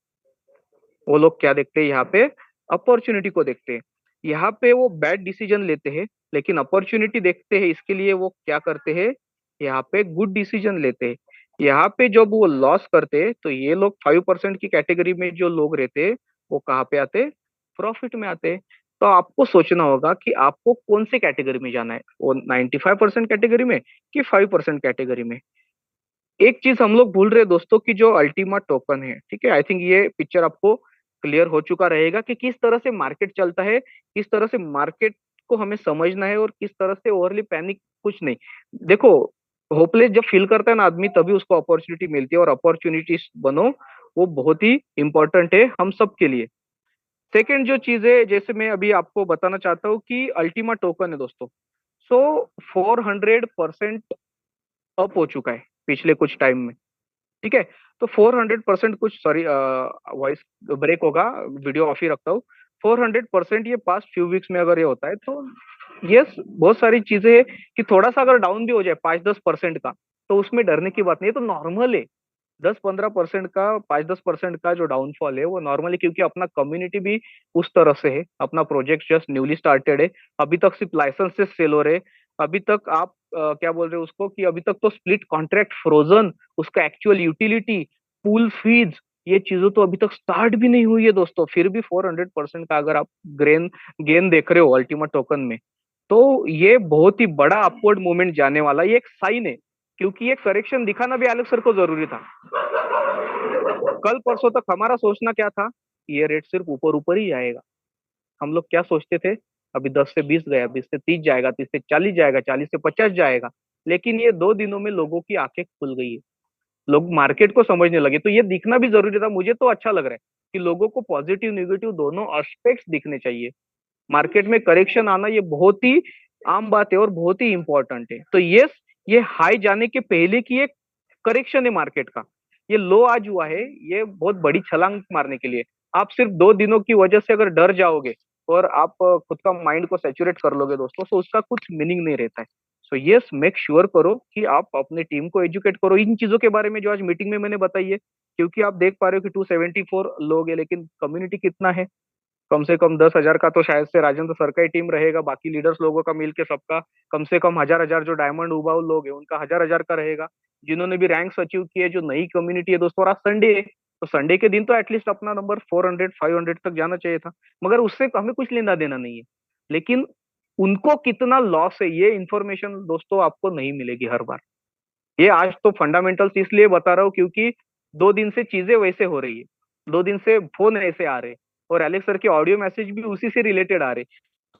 वो लोग क्या देखते हैं यहाँ पे, अपॉर्चुनिटी को देखते हैं। यहाँ पे वो बैड डिसीजन लेते हैं, लेकिन अपॉर्चुनिटी देखते हैं, इसके लिए वो क्या करते हैं, यहाँ पे गुड डिसीजन लेते हैं। यहाँ पे जब वो लॉस करते हैं, तो ये लोग 5% की कैटेगरी में जो लोग रहते हैं, वो कहाँ पे आते हैं, प्रॉफिट में आते हैं। तो आपको सोचना होगा कि आपको कौन से कैटेगरी में जाना है, वो 95% कैटेगरी में कि 5% कैटेगरी में। एक चीज हम लोग भूल रहे हैं दोस्तों, कि जो अल्टीमा टोकन है, ठीक है, आई थिंक ये पिक्चर आपको क्लियर हो चुका रहेगा कि किस तरह से मार्केट चलता है, किस तरह से मार्केट को हमें समझना है, और किस तरह से ओवरली पैनिक कुछ नहीं। देखो, होपलेस जब फील करता है ना आदमी, तभी उसको अपॉर्चुनिटी मिलती है, और अपॉर्चुनिटी बनो, वो बहुत ही इंपॉर्टेंट है हम सब के लिए। सेकेंड जो चीज है, जैसे मैं अभी आपको बताना चाहता हूँ कि अल्टीमा टोकन है दोस्तों, सो 400% अप हो चुका है पिछले कुछ टाइम में। ठीक है, तो 400% कुछ, सॉरी वॉइस ब्रेक होगा, वीडियो ऑफ ही रखता हूँ। 400% ये पास्ट फ्यू वीक्स में अगर ये होता है, तो यस, बहुत सारी चीजें है कि थोड़ा सा अगर डाउन भी हो जाए 5-10% का, तो उसमें डरने की बात नहीं है, तो नॉर्मल है। 10-15% का, 5-10% का जो डाउनफॉल है वो नॉर्मल है, क्योंकि अपना कम्युनिटी भी उस तरह से है, अपना प्रोजेक्ट जस्ट न्यूली स्टार्टेड है, अभी तक सिर्फ लाइसेंस से सेल हो रहे। अभी तक आप क्या बोल रहे हो उसको, कि अभी तक तो स्प्लिट कॉन्ट्रैक्ट फ्रोजन, उसका एक्चुअल यूटिलिटी, पूल फीस, ये चीजें तो अभी तक स्टार्ट भी नहीं हुई है दोस्तों। फिर भी 400% का अगर आप गेन देख रहे हो अल्टीमा टोकन में, तो ये बहुत ही बड़ा अपवर्ड मूवमेंट जाने वाला, ये एक साइन है। क्योंकि एक करेक्शन दिखाना भी एलेक्स सर को जरूरी था। कल परसों तक हमारा सोचना क्या था, ये रेट सिर्फ ऊपर ऊपर ही जाएगा। हम लोग क्या सोचते थे, अभी 10 से 20 गया, 20 से 30 जाएगा, 30 से 40 जाएगा, 40 से 50 जाएगा। लेकिन ये 2 दिनों में लोगों की आंखें खुल गई है। लोग मार्केट को समझने लगे, तो ये दिखना भी जरूरी था। मुझे तो अच्छा लग रहा है कि लोगों को पॉजिटिव नेगेटिव दोनों एस्पेक्ट्स दिखने चाहिए। मार्केट में करेक्शन आना ये बहुत ही आम बात है और बहुत ही इंपॉर्टेंट है। तो ये हाई जाने के पहले की एक करेक्शन है मार्केट का। ये लो आज हुआ है, ये बहुत बड़ी छलांग मारने के लिए। आप सिर्फ 2 दिनों की वजह से अगर डर जाओगे और आप खुद का माइंड को सैचुरेट कर लोगे दोस्तों, तो उसका कुछ मीनिंग नहीं रहता है। सो यस, मेक श्योर करो कि आप अपने टीम को एजुकेट करो इन चीजों के बारे में जो आज मीटिंग में मैंने बताई है। क्योंकि आप देख पा रहे हो कि 274 लोग है, लेकिन कम्युनिटी कितना है? कम से कम 10,000 का तो शायद से राजेंद्र सर का ही टीम रहेगा, बाकी लीडर्स लोगों का मिलके सबका कम से कम 1,000 जो डायमंड उबाऊ लोग हैं उनका 1,000 का रहेगा, जिन्होंने भी रैंक्स अचीव किए। जो नई कम्युनिटी है दोस्तों, और आज संडे है, तो संडे के दिन तो एटलीस्ट अपना नंबर 400 500 तक जाना चाहिए था, मगर उससे हमें कुछ लेना देना नहीं है। लेकिन उनको कितना लॉस है ये इन्फॉर्मेशन दोस्तों आपको नहीं मिलेगी हर बार। ये आज तो फंडामेंटल्स इसलिए बता रहा हूँ क्योंकि 2 दिन से चीजें वैसे हो रही है, 2 दिन से फोन ऐसे आ रहे, और एलेक्स सर के ऑडियो मैसेज भी उसी से रिलेटेड आ रहे।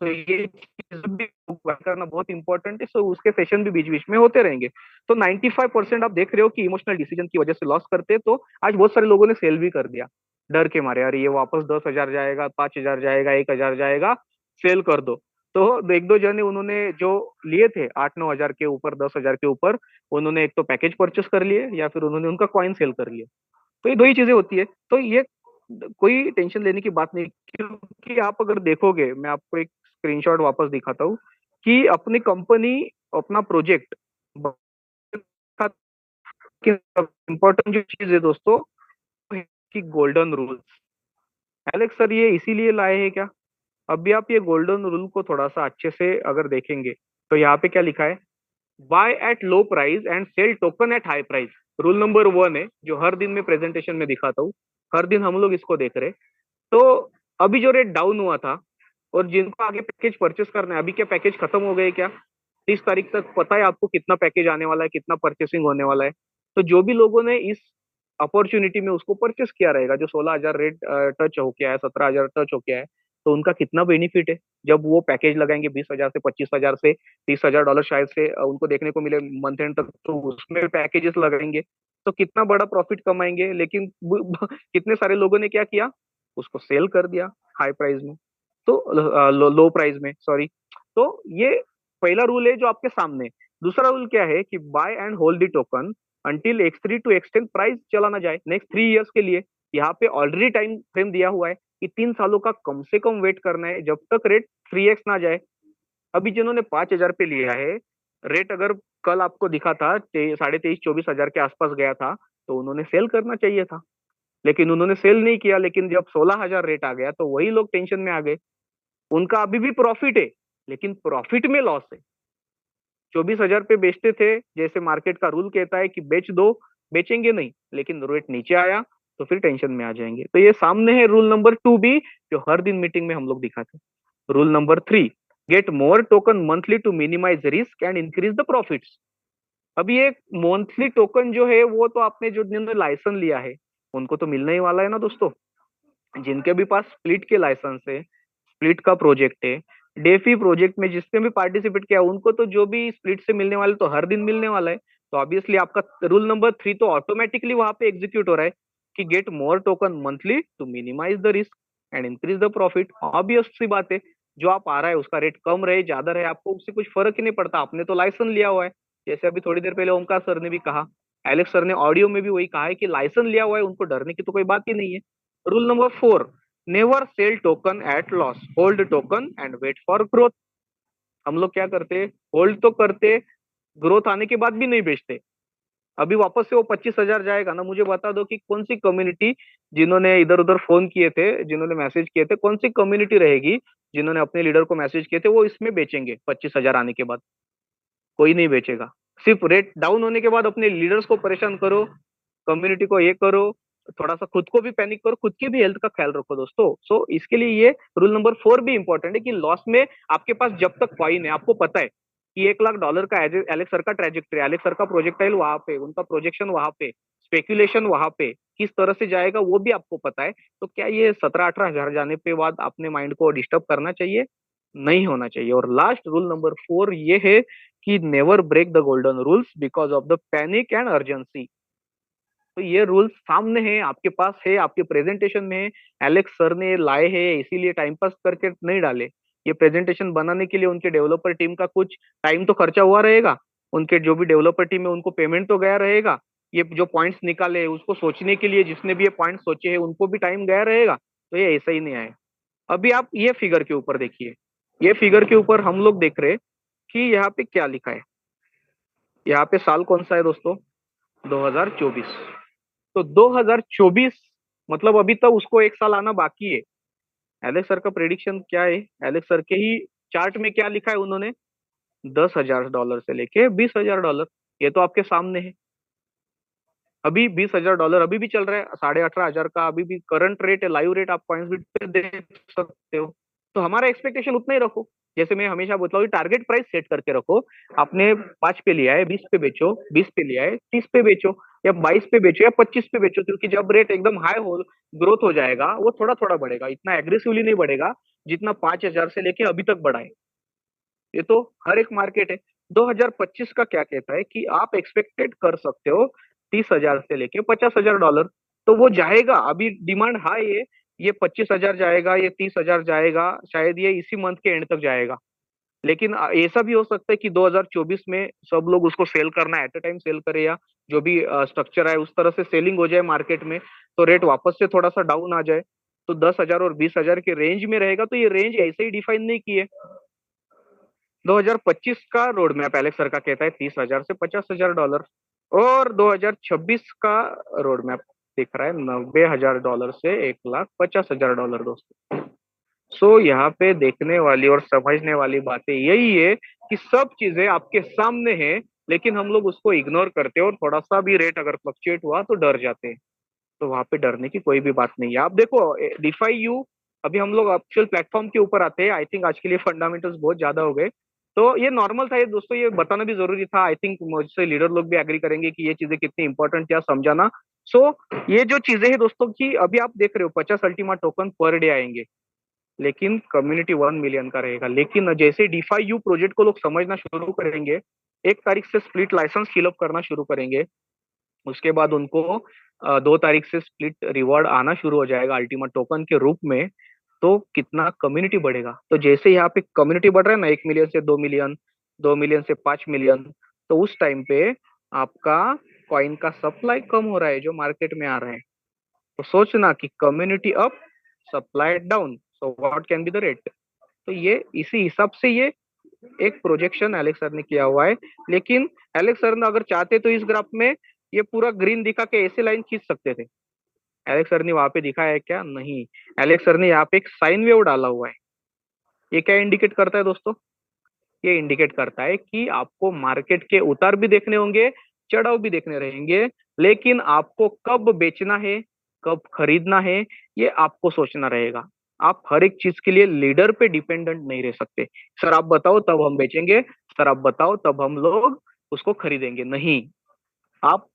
तो ये चीज भी बात करना बहुत इंपॉर्टेंट है। सो उसके सेशन भी बीच बीच में होते रहेंगे। तो 95% आप देख रहे हो कि इमोशनल डिसीजन की वजह से लॉस करते हैं। तो आज बहुत सारे लोगों ने सेल भी कर दिया डर के मारे, अरे ये वापस 10,000 जाएगा, 5,000 जाएगा, 1,000 जाएगा, सेल कर दो। तो एक दो जने उन्होंने जो लिए थे 8-9 हजार के ऊपर, 10,000 के ऊपर, उन्होंने एक तो पैकेज परचेस कर लिए या फिर उन्होंने उनका कॉइन सेल कर लिया। तो ये दो ही चीजें होती है। तो ये कोई टेंशन लेने की बात नहीं, क्योंकि आप अगर देखोगे, मैं आपको एक स्क्रीनशॉट वापस दिखाता हूँ कि अपनी कंपनी, अपना प्रोजेक्ट, इंपॉर्टेंट जो चीज है दोस्तों कि गोल्डन रूल्स। एलेक्स सर ये इसीलिए लाए हैं क्या? अभी आप ये गोल्डन रूल को थोड़ा सा अच्छे से अगर देखेंगे तो यहाँ पे क्या लिखा है, buy at low price and sell token at high price. Rule number 1 है जो हर दिन में प्रेजेंटेशन में दिखाता हूँ, हर दिन हम लोग इसको देख रहे हैं। तो अभी जो रेट डाउन हुआ था और जिनको आगे पैकेज परचेस करना है, अभी क्या पैकेज खत्म हो गए क्या? 30 तारीख तक पता है आपको कितना पैकेज आने वाला है, कितना परचेसिंग होने वाला है। तो जो भी लोगों ने इस अपॉर्चुनिटी में उसको परचेस किया रहेगा, जो 16,000 रेट टच हो गया है, 17,000 टच हो गया है, तो उनका कितना बेनिफिट है जब वो पैकेज लगाएंगे 20,000 से, 25,000 से, $30,000 शायद से उनको देखने को मिले मंथ एंड तक, तो उसमें पैकेजेस लगाएंगे तो कितना बड़ा प्रॉफिट कमाएंगे। लेकिन कितने सारे लोगों ने क्या किया, उसको सेल कर दिया हाई प्राइस में, तो लो प्राइस में, सॉरी। तो ये पहला रूल है जो आपके सामने है। दूसरा रूल क्या है कि buy and hold the token until X3 to extend price चला ना जाए नेक्स्ट 3 इयर्स के लिए। यहाँ पे ऑलरेडी टाइम फ्रेम दिया हुआ है कि 3 सालों का कम से कम वेट करना है जब तक रेट 3x ना जाए। अभी जिन्होंने 5,000 पे लिया है, रेट अगर कल आपको दिखा था 23,500-24,000 के आसपास गया था, तो उन्होंने सेल करना चाहिए था, लेकिन उन्होंने सेल नहीं किया। लेकिन जब 16,000 रेट आ गया तो वही लोग टेंशन में आ गए। उनका अभी भी प्रॉफिट है, लेकिन प्रॉफिट में लॉस है। 24,000 पे बेचते थे, जैसे मार्केट का रूल कहता है कि बेच दो, बेचेंगे नहीं, लेकिन रेट नीचे आया तो फिर टेंशन में आ जाएंगे। तो ये सामने है रूल नंबर 2 भी, जो हर दिन मीटिंग में हम लोग दिखाते हैं। Rule number 3, get more token monthly to minimize risk and increase the profits. अभी एक मंथली टोकन जो है वो तो आपने जो जिन्होंने लाइसेंस लिया है उनको तो मिलने ही वाला है ना दोस्तों। जिनके भी पास स्प्लिट के लाइसेंस है, स्प्लिट का प्रोजेक्ट है, डेफी प्रोजेक्ट में जिसने भी पार्टिसिपेट किया, उनको तो जो भी स्प्लिट से मिलने वाले तो हर दिन मिलने वाला है। तो ऑब्वियसली आपका रूल नंबर 3 तो ऑटोमेटिकली वहां पे एग्जीक्यूट हो रहा है कि get more token monthly to minimise the risk and increase the profit. Obvious सी बात है, जो आप आ रहा है उसका रेट कम रहे ज्यादा रहे, आपको उससे कुछ फर्क ही नहीं पड़ता, आपने तो लाइसेंस लिया हुआ है। जैसे अभी थोड़ी देर पहले ओमकार सर ने भी कहा, एलेक्स सर ने ऑडियो में भी वही कहा है कि लाइसेंस लिया हुआ है, उनको डरने की तो कोई बात ही नहीं है। Rule number 4, never sell token at loss, hold token and wait for growth. हम लोग क्या करते, होल्ड तो करते, ग्रोथ आने के बाद भी नहीं बेचते। अभी वापस से वो 25,000 जाएगा ना, मुझे बता दो कि कौन सी कम्युनिटी, जिन्होंने इधर उधर फोन किए थे, जिन्होंने मैसेज किए थे, कौन सी कम्युनिटी रहेगी जिन्होंने अपने लीडर को मैसेज किए थे वो इसमें बेचेंगे 25,000 आने के बाद? कोई नहीं बेचेगा। सिर्फ रेट डाउन होने के बाद अपने लीडर्स को परेशान करो, कम्युनिटी को ये करो, थोड़ा सा खुद को भी पैनिक करो, खुद की भी हेल्थ का ख्याल रखो दोस्तों। सो इसके लिए ये रूल नंबर 4 भी इंपॉर्टेंट है कि लॉस में आपके पास जब तक कॉइन है, आपको पता है कि $1,00,000 का एलेक्स सर का ट्रेजेक्टरी, एलेक्स सर का प्रोजेक्टाइल वहां पे, उनका प्रोजेक्शन वहां पे, स्पेक्यूलेशन वहां पे किस तरह से जाएगा वो भी आपको पता है। तो क्या ये 17-18 हजार जाने पे बाद अपने माइंड को डिस्टर्ब करना चाहिए? नहीं होना चाहिए। और लास्ट रूल नंबर 4 ये है कि never break the golden rules because of the panic and urgency. तो ये रूल्स सामने है, आपके पास है, आपके प्रेजेंटेशन में है। एलेक्स सर ने लाए हैं, इसीलिए टाइम पास करके नहीं डाले। ये प्रेजेंटेशन बनाने के लिए उनके डेवलपर टीम का कुछ टाइम तो खर्चा हुआ रहेगा, उनके जो भी डेवलपर टीम है उनको पेमेंट तो गया रहेगा। ये जो पॉइंट्स निकाले उसको सोचने के लिए जिसने भी ये पॉइंट सोचे हैं उनको भी टाइम गया रहेगा। तो ये ऐसा ही नहीं आए। अभी आप ये फिगर के ऊपर देखिए, ये फिगर के ऊपर हम लोग देख रहे हैं कि यहाँ पे क्या लिखा है। यहाँ पे साल कौन सा है दोस्तों? 2024। तो 2024 मतलब अभी तक उसको एक साल आना बाकी है। एलेक्स सर का प्रेडिक्शन क्या है? एलेक्स सर के ही चार्ट में क्या लिखा है उन्होंने? $10,000 से लेके $20,000। ये तो आपके सामने है। अभी $20,000 अभी भी चल रहा है, 18,500 का अभी भी करंट रेट है, लाइव रेट आप पॉइंट्स बिट पे देख सकते हो। तो हमारा एक्सपेक्टेशन उतना ही रखो। जैसे मैं हमेशा बोलता हूँ, टारगेट प्राइस सेट करके रखो। आपने 5 पे लिया है, 20 पे बेचो, 20 पे लिया है 30 पे बेचो, या 22 पे बेचो या 25 पे बेचो, क्योंकि जब रेट एकदम हाई हो, ग्रोथ हो जाएगा, वो थोड़ा थोड़ा बढ़ेगा, इतना एग्रेसिवली नहीं बढ़ेगा जितना 5,000 से लेके अभी तक बढ़ा है। ये तो हर एक मार्केट है। 2025 का क्या कहता है कि आप एक्सपेक्टेड कर सकते हो 30,000 से लेके $50,000। तो वो जाएगा, अभी डिमांड हाई है। ये 25,000 जाएगा, ये 30,000 जाएगा, शायद ये इसी मंथ के एंड तक जाएगा। लेकिन ऐसा भी हो सकता है कि 2024 में सब लोग उसको सेल करना एट अ टाइम सेल करे, या जो भी स्ट्रक्चर है उस तरह से सेलिंग हो जाए मार्केट में, तो रेट वापस से थोड़ा सा डाउन आ जाए। तो 10,000 और 20,000 के रेंज में रहेगा। तो ये रेंज ऐसे ही डिफाइन नहीं की है। 2025 का रोड मैप एलेक्स सर का कहता है 30,000 से $50,000, और 2026 का रोड मैप दिख रहा है $90,000 से $1,50,000 दोस्तों। सो यहाँ पे देखने वाली और समझने वाली बातें यही है कि सब चीजें आपके सामने हैं, लेकिन हम लोग उसको इग्नोर करते हैं, और थोड़ा सा भी रेट अगर फ्लक्चुएट हुआ तो डर जाते हैं। तो वहां पे डरने की कोई भी बात नहीं है। आप देखो डिफाई यू, अभी हम लोग एक्चुअल प्लेटफॉर्म के ऊपर आते हैं। आई थिंक आज के लिए फंडामेंटल्स बहुत ज्यादा हो गए, तो ये नॉर्मल था ये दोस्तों, ये बताना भी जरूरी था। आई थिंक मुझसे लीडर लोग भी एग्री करेंगे कि ये चीजें कितनी इंपॉर्टेंट है समझाना। सो ये जो चीजें हैं दोस्तों की, अभी आप देख रहे हो 50 अल्टीमा टोकन पर डे आएंगे, लेकिन कम्युनिटी 1 मिलियन का रहेगा। लेकिन जैसे डिफाई यू प्रोजेक्ट को लोग समझना शुरू करेंगे, 1 तारीख से स्प्लिट लाइसेंस फिलअप करना शुरू करेंगे, उसके बाद उनको 2 तारीख से स्प्लिट रिवॉर्ड आना शुरू हो जाएगा अल्टीमेट टोकन के रूप में, तो कितना कम्युनिटी बढ़ेगा। तो जैसे यहाँ पे कम्युनिटी बढ़ रहा है ना, 1 मिलियन से 2 मिलियन, 2 मिलियन से 5 मिलियन, तो उस टाइम पे आपका कॉइन का सप्लाई कम हो रहा है जो मार्केट में आ रहा है। तो सोचना कि community up, supply down, so what can be the rate. तो ये इसी हिसाब से ये एक प्रोजेक्शन एलेक्स सर ने किया हुआ है। लेकिन एलेक्स सर ने अगर चाहते तो इस ग्राफ में ये पूरा ग्रीन दिखा के ऐसे लाइन खींच सकते थे। एलेक्स सर ने वहां पे दिखाया है क्या? नहीं। एलेक्स सर ने यहाँ पे एक साइन वेव डाला हुआ है। ये क्या इंडिकेट करता है दोस्तों? ये इंडिकेट करता है कि आपको मार्केट के उतार भी देखने होंगे, चढ़ाव भी देखने रहेंगे, लेकिन आपको कब बेचना है, कब खरीदना है, ये आपको सोचना रहेगा। आप हर एक चीज के लिए लीडर पे डिपेंडेंट नहीं रह सकते। सर आप बताओ तब हम बेचेंगे, सर आप बताओ तब हम लोग उसको खरीदेंगे, नहीं। आप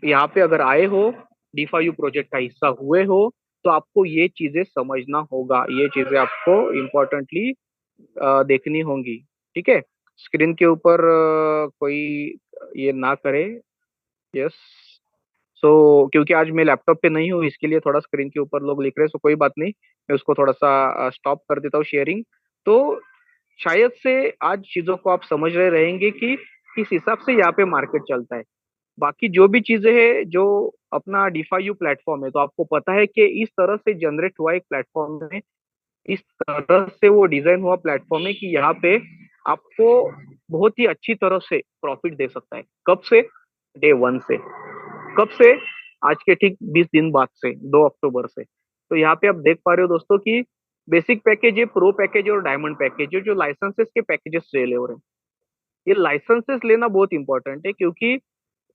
यहाँ पे अगर आए हो, डीफायू प्रोजेक्ट का हिस्सा हुए हो, तो आपको ये चीजें समझना होगा, ये चीजें आपको इम्पोर्टेंटली देखनी होंगी। ठीक है, स्क्रीन के ऊपर कोई ये ना करे। यस। सो क्योंकि आज मैं लैपटॉप पे नहीं हूँ, इसके लिए थोड़ा स्क्रीन के ऊपर लोग लिख रहे हैं, सो कोई बात नहीं, मैं उसको थोड़ा सा स्टॉप कर देता हूँ शेयरिंग। तो शायद से आज चीजों को आप समझ रहे रहेंगे कि किस हिसाब से यहाँ पे मार्केट चलता है। बाकी जो भी चीजें हैं, जो अपना डीफायू प्लेटफॉर्म है, तो आपको पता है कि इस तरह से जनरेट हुआ एक प्लेटफॉर्म है, इस तरह से वो डिजाइन हुआ प्लेटफॉर्म है कि यहाँ पे आपको बहुत ही अच्छी तरह से प्रॉफिट दे सकता है। कब से? डे वन से। कब से? आज के ठीक 20 दिन बाद से, 2 अक्टूबर से। तो यहाँ पे आप देख पा रहे हो दोस्तों कि बेसिक पैकेज है, प्रो पैकेज और डायमंड पैकेज है, जो लाइसेंसेस के पैकेजेस सेल हो रहे हैं। ये लाइसेंसेस लेना बहुत इंपॉर्टेंट है, क्योंकि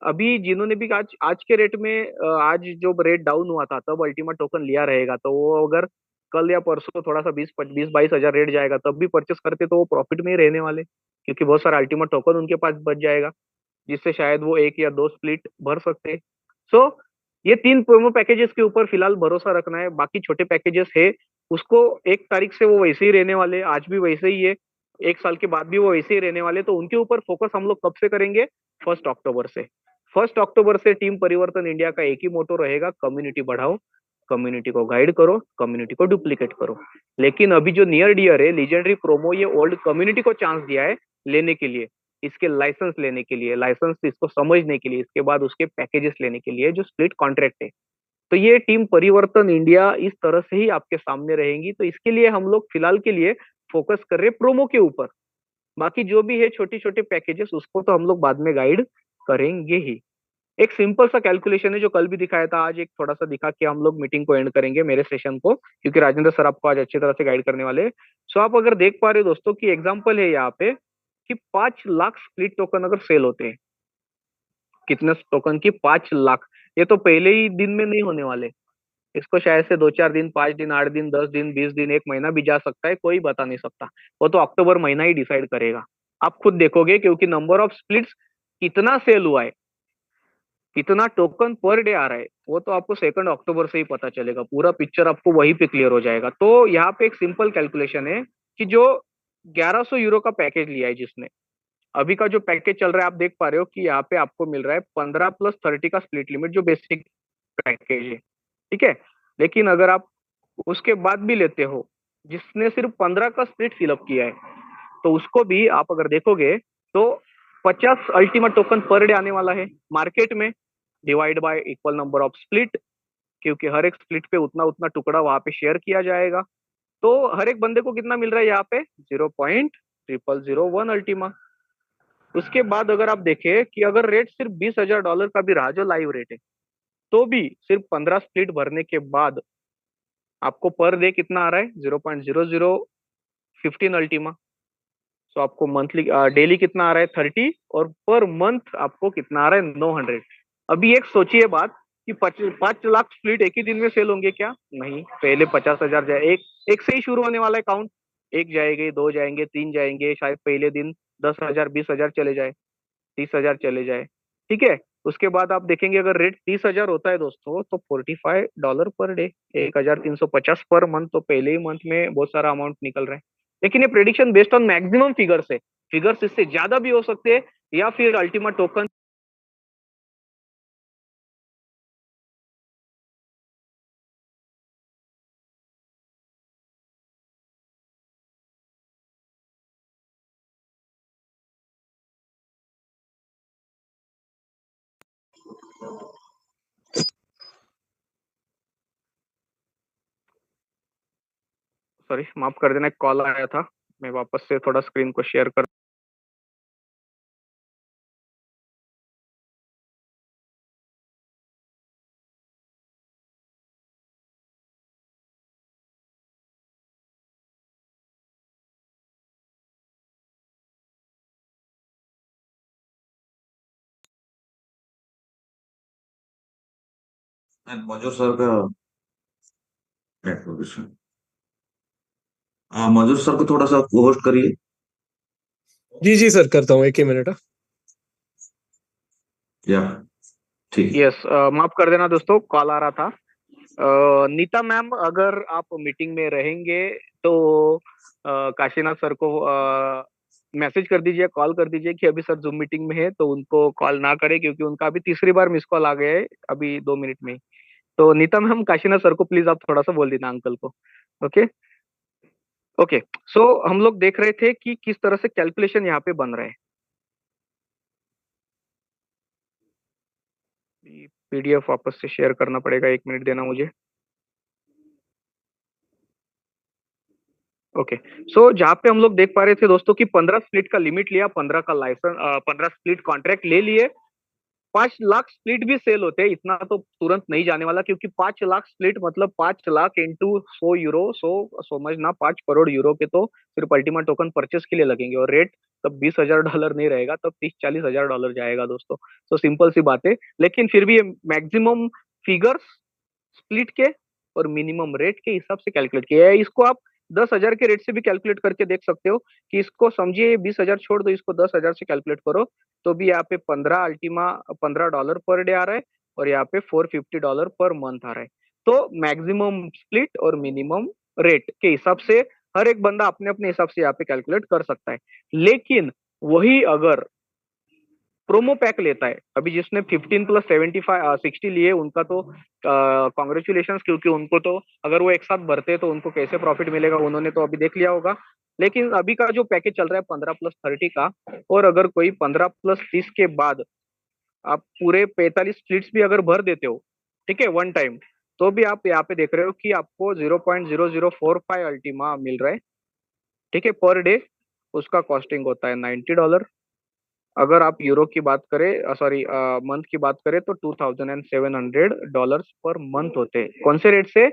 अभी जिन्होंने भी आज आज के रेट में आज जो रेट डाउन हुआ था तब अल्टीमेट टोकन लिया रहेगा, तो वो अगर कल या परसों थोड़ा सा 20-22 हजार रेट जाएगा तब भी परचेस करते, तो वो प्रॉफिट में ही रहने वाले, क्योंकि बहुत सारा अल्टीमेट टोकन उनके पास बच जाएगा, जिससे शायद वो 1 या 2 स्प्लिट भर सकते हैं। सो ये 3 प्रोमो पैकेजेस के ऊपर फिलहाल भरोसा रखना है। बाकी छोटे पैकेजेस है, उसको 1 तारीख से वो वैसे ही रहने वाले, आज भी वैसे ही है, 1 साल के बाद भी वो वैसे ही रहने वाले। तो उनके ऊपर फोकस हम लोग कब से करेंगे? 1 अक्टूबर से। 1 अक्टूबर से टीम परिवर्तन इंडिया का एक ही मोटो रहेगा, कम्युनिटी बढ़ाओ, कम्युनिटी को गाइड करो, कम्युनिटी को डुप्लीकेट करो। लेकिन अभी जो नियर डियर है लीजेंडरी प्रोमो, ये ओल्ड कम्युनिटी को चांस दिया है लेने के लिए, इसके लाइसेंस लेने के लिए, लाइसेंस इसको समझने के लिए, इसके बाद उसके पैकेजेस लेने के लिए जो स्प्लिट कॉन्ट्रैक्ट है। तो ये टीम परिवर्तन इंडिया इस तरह से ही आपके सामने रहेंगी। तो इसके लिए हम लोग फिलहाल के लिए फोकस कर रहे हैं प्रोमो के ऊपर। बाकी जो भी है छोटे छोटे पैकेजेस, उसको तो हम लोग बाद में गाइड करेंगे ही। एक सिंपल सा कैलकुलेशन है जो कल भी दिखाया था, आज एक थोड़ा सा दिखा के हम लोग मीटिंग को एंड करेंगे, मेरे सेशन को, क्योंकि राजेंद्र सर आपको आज अच्छी तरह से गाइड करने वाले हैं। सो आप अगर देख पा रहे हो दोस्तों कि एग्जांपल है यहाँ पे कि 5 लाख स्प्लिट टोकन अगर सेल होते हैं, कितने टोकन की? 5 लाख। ये तो पहले ही दिन में नहीं होने वाले, इसको शायद से 2-4 दिन, 5 दिन, 8 दिन, 10 दिन, 20 दिन, 1 महीना भी जा सकता है, कोई बता नहीं सकता। वो तो अक्टूबर महीना ही डिसाइड करेगा। आप खुद देखोगे, क्योंकि नंबर ऑफ स्प्लिट्स कितना सेल हुआ है, कितना टोकन पर डे आ रहा है, वो तो आपको 2 अक्टूबर से ही पता चलेगा। पूरा पिक्चर आपको वहीं पे क्लियर हो जाएगा। तो यहाँ पे एक सिंपल कैलकुलेशन है कि जो 1100 यूरो का पैकेज लिया है जिसने, अभी का जो पैकेज चल रहा है आप देख पा रहे हो कि यहाँ पे आपको मिल रहा है 15+30 का स्प्लिट लिमिट, जो बेसिक पैकेज है, ठीक है। लेकिन अगर आप उसके बाद भी लेते हो, जिसने सिर्फ 15 का स्प्लिट फिलअप किया है, तो उसको भी आप अगर देखोगे तो 50 अल्टीमेट टोकन पर डे आने वाला है मार्केट में, divide y equal number of split, क्योंकि हर एक स्प्लिट पे उतना उतना टुकड़ा वहां पे शेयर किया जाएगा। तो हर एक बंदे को कितना मिल रहा है यहाँ पे? 0.0001 अल्टीमा। उसके बाद अगर आप देखें कि अगर रेट सिर्फ $20,000 का भी रहा, जो लाइव रेट है, तो भी सिर्फ 15 स्प्लिट भरने के बाद आपको पर डे कितना आ रहा है? 0.0015 अल्टीमा। सो आपको मंथली डेली कितना आ रहा है? 30, और पर मंथ आपको कितना आ रहा है? 900। अभी एक सोचिए बात कि 5 लाख स्प्लिट एक ही दिन में सेल होंगे क्या? नहीं, पहले 50,000 जाए, एक से ही शुरू होने वाला है काउंट। एक जाएंगे, 2 जाएंगे, 3 जाएंगे, शायद पहले दिन 10,000, 20,000 चले जाए, 30,000 चले जाए, ठीक है। उसके बाद आप देखेंगे अगर रेट 30,000 होता है दोस्तों, तो $45 पर डे, 1,350 पर मंथ, तो पहले ही मंथ में बहुत सारा अमाउंट निकल रहा है। लेकिन ये prediction based on maximum figures है, फिगर्स इससे ज्यादा भी हो सकते हैं, या फिर अल्टीमेट टोकन। सॉरी, माफ कर देना, एक कॉल आया था, मैं वापस से थोड़ा स्क्रीन को शेयर कर। मजूर सर का नेटवर्क। हाँ, मजूर सर को थोड़ा सा होस्ट करिए। जी जी सर, करता हूँ, एक ही मिनट। या ठीक। यस, माफ कर देना दोस्तों, कॉल आ रहा था। नीता मैम, अगर आप मीटिंग में रहेंगे तो काशीनाथ सर को मैसेज कर दीजिए, कॉल कर दीजिए कि अभी सर जूम मीटिंग में है, तो उनको कॉल ना करे, क्योंकि उनका अभी तीसरी बार मिस कॉल आ गया है अभी 2 मिनट में ही। तो नीता मैम, काशीनाथ सर को प्लीज आप थोड़ा सा बोल देना, अंकल को। Okay okay. सो हम लोग देख रहे थे कि किस तरह से कैलकुलेशन यहाँ पे बन रहा है। पीडीएफ वापस से शेयर करना पड़ेगा, 1 मिनट देना मुझे। ओके। सो जहाँ पे हम लोग देख पा रहे थे दोस्तों कि 15 स्प्लिट का लिमिट लिया, 15 का लाइसेंस, 15 स्प्लिट कॉन्ट्रैक्ट ले लिए। 5 लाख स्प्लिट भी सेल होते हैं, इतना तो तुरंत नहीं जाने वाला, क्योंकि 5 लाख स्प्लिट मतलब 5 लाख इंटू 100 यूरो, 100 समझना 5 करोड़ यूरो के तो सिर्फ अल्टीमेट टोकन परचेस के लिए लगेंगे, और रेट तब $20,000 नहीं रहेगा, तब $30-40 हजार जाएगा दोस्तों। तो सिंपल सी बात है, लेकिन फिर भी ये मैक्सिमम फिगर्स स्प्लिट के और मिनिमम रेट के हिसाब से कैलकुलेट किया है। इसको आप 10,000 के रेट से भी कैलकुलेट करके देख सकते हो, कि इसको समझिए 20,000 छोड़ दो, इसको 10,000 से कैलकुलेट करो, तो भी यहाँ पे 15 अल्टीमा $15 पर डे आ रहा है, और यहाँ पे $450 पर मंथ आ रहा है। तो मैक्सिमम स्प्लिट और मिनिमम रेट के हिसाब से हर एक बंदा अपने अपने हिसाब से यहाँ पे कैलकुलेट कर सकता है। लेकिन वही अगर प्रोमो पैक लेता है। अभी जिसने 15 प्लस 75 60 लिए उनका तो कॉन्ग्रेचुलेशन, क्योंकि उनको तो अगर वो एक साथ भरते तो उनको कैसे प्रॉफिट मिलेगा उन्होंने तो अभी देख लिया होगा। लेकिन अभी का जो पैकेज चल रहा है 15 प्लस 30 का, और अगर कोई 15 प्लस 30 के बाद आप पूरे 45 स्प्लिट्स भी अगर भर देते हो, ठीक है, वन टाइम, तो भी आप यहाँ पे देख रहे हो कि आपको 0.0045 अल्टीमा मिल रहा है, ठीक है, पर डे। उसका कॉस्टिंग होता है $90। अगर आप यूरो की बात करें, सॉरी मंथ की बात करें, तो $2,700 पर मंथ होते हैं। कौन से रेट से?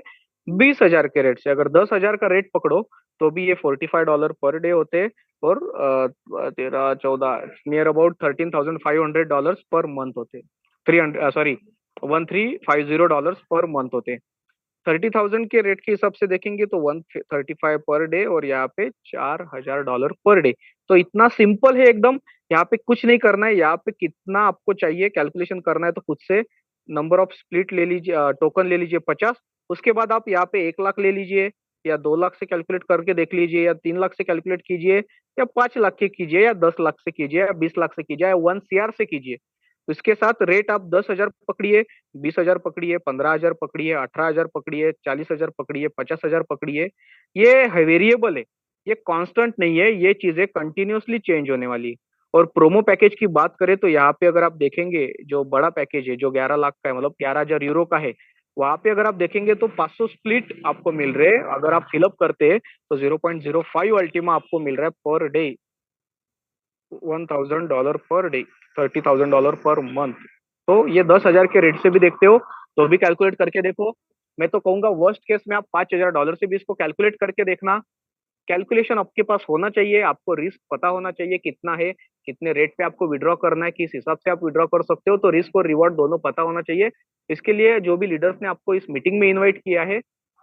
20,000 के रेट से। अगर 10,000 का रेट पकड़ो तो भी ये $45 पर डे होते हैं, और 13 14 नियर अबाउट $13,500 पर मंथ होते हैं। 300 सॉरी $1,350 पर मंथ होते हैं। 30,000 के रेट के हिसाब से देखेंगे तो 135 पर डे, और यहाँ पे $4,000 पर डे। तो इतना सिंपल है एकदम। यहाँ पे कुछ नहीं करना है। यहाँ पे कितना आपको चाहिए कैलकुलेशन करना है तो खुद से नंबर ऑफ स्प्लिट ले लीजिए, टोकन ले लीजिए 50। उसके बाद आप यहाँ पे 1 लाख ले लीजिए, या 2 लाख से कैलकुलेट करके देख लीजिए, या 3 लाख से कैलकुलेट कीजिए, या 5 लाख के कीजिए, या 10 लाख से कीजिए, या 20 लाख से कीजिए, या 1 CR से कीजिए। इसके साथ रेट आप 10,000 पकड़िए, 20,000 पकड़िए, 15,000 पकड़िए, 18,000 पकड़िए, 40,000 पकड़िए, 50,000 पकड़िए। ये वेरिएबल है, ये कांस्टेंट नहीं है, ये चीजें कंटिन्यूअसली चेंज होने वाली है। और प्रोमो पैकेज की बात करें तो यहाँ पे अगर आप देखेंगे जो बड़ा पैकेज है, जो 11 लाख का है, मतलब 11,000 यूरो का है, वहां पे अगर आप देखेंगे तो 500 स्प्लिट आपको मिल रहे हैं। अगर आप फिलअप करते हैं तो 0.05 अल्टीमा आपको मिल रहा है per day, $1,000 per day, $30,000 per month. तो ये 10,000 के रेट से भी देखते हो तो भी कैलकुलेट करके देखो। मैं तो कहूंगा वर्स्ट केस में आप $5,000 से भी इसको कैलकुलेट करके देखना। कैलकुलेशन आपके पास होना चाहिए, आपको रिस्क पता होना चाहिए कितना है, कितने रेट पे आपको विड्रॉ करना है, किस हिसाब से आप विड्रॉ कर सकते हो। तो रिस्क और रिवॉर्ड दोनों पता होना चाहिए। इसके लिए जो भी लीडर्स ने आपको इस मीटिंग में इनवाइट किया है,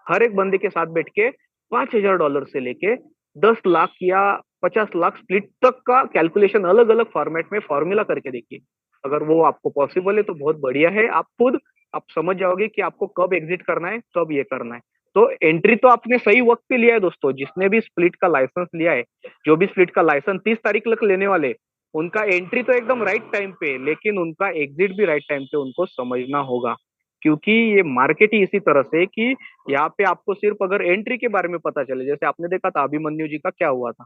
हर एक बंदे के साथ बैठ के $5,000 से लेके 10 लाख या 50 लाख स्प्लिट तक का कैलकुलेशन अलग अलग फॉर्मेट में फॉर्मूला करके देखिए। अगर वो आपको पॉसिबल है तो बहुत बढ़िया है। आप समझ जाओगे कि आपको कब एग्जिट करना है, कब ये करना है। तो एंट्री तो आपने सही वक्त पे लिया है दोस्तों। जिसने भी स्प्लिट का लाइसेंस लिया है, जो भी स्प्लिट का लाइसेंस 30 तारीख तक लेने वाले, उनका एंट्री तो एकदम राइट टाइम पे, लेकिन उनका एग्जिट भी राइट टाइम पे उनको समझना होगा। क्योंकि ये मार्केट ही इसी तरह से कि यहाँ पे आपको सिर्फ अगर एंट्री के बारे में पता चले, जैसे आपने देखा था अभिमन्यु जी का क्या हुआ था।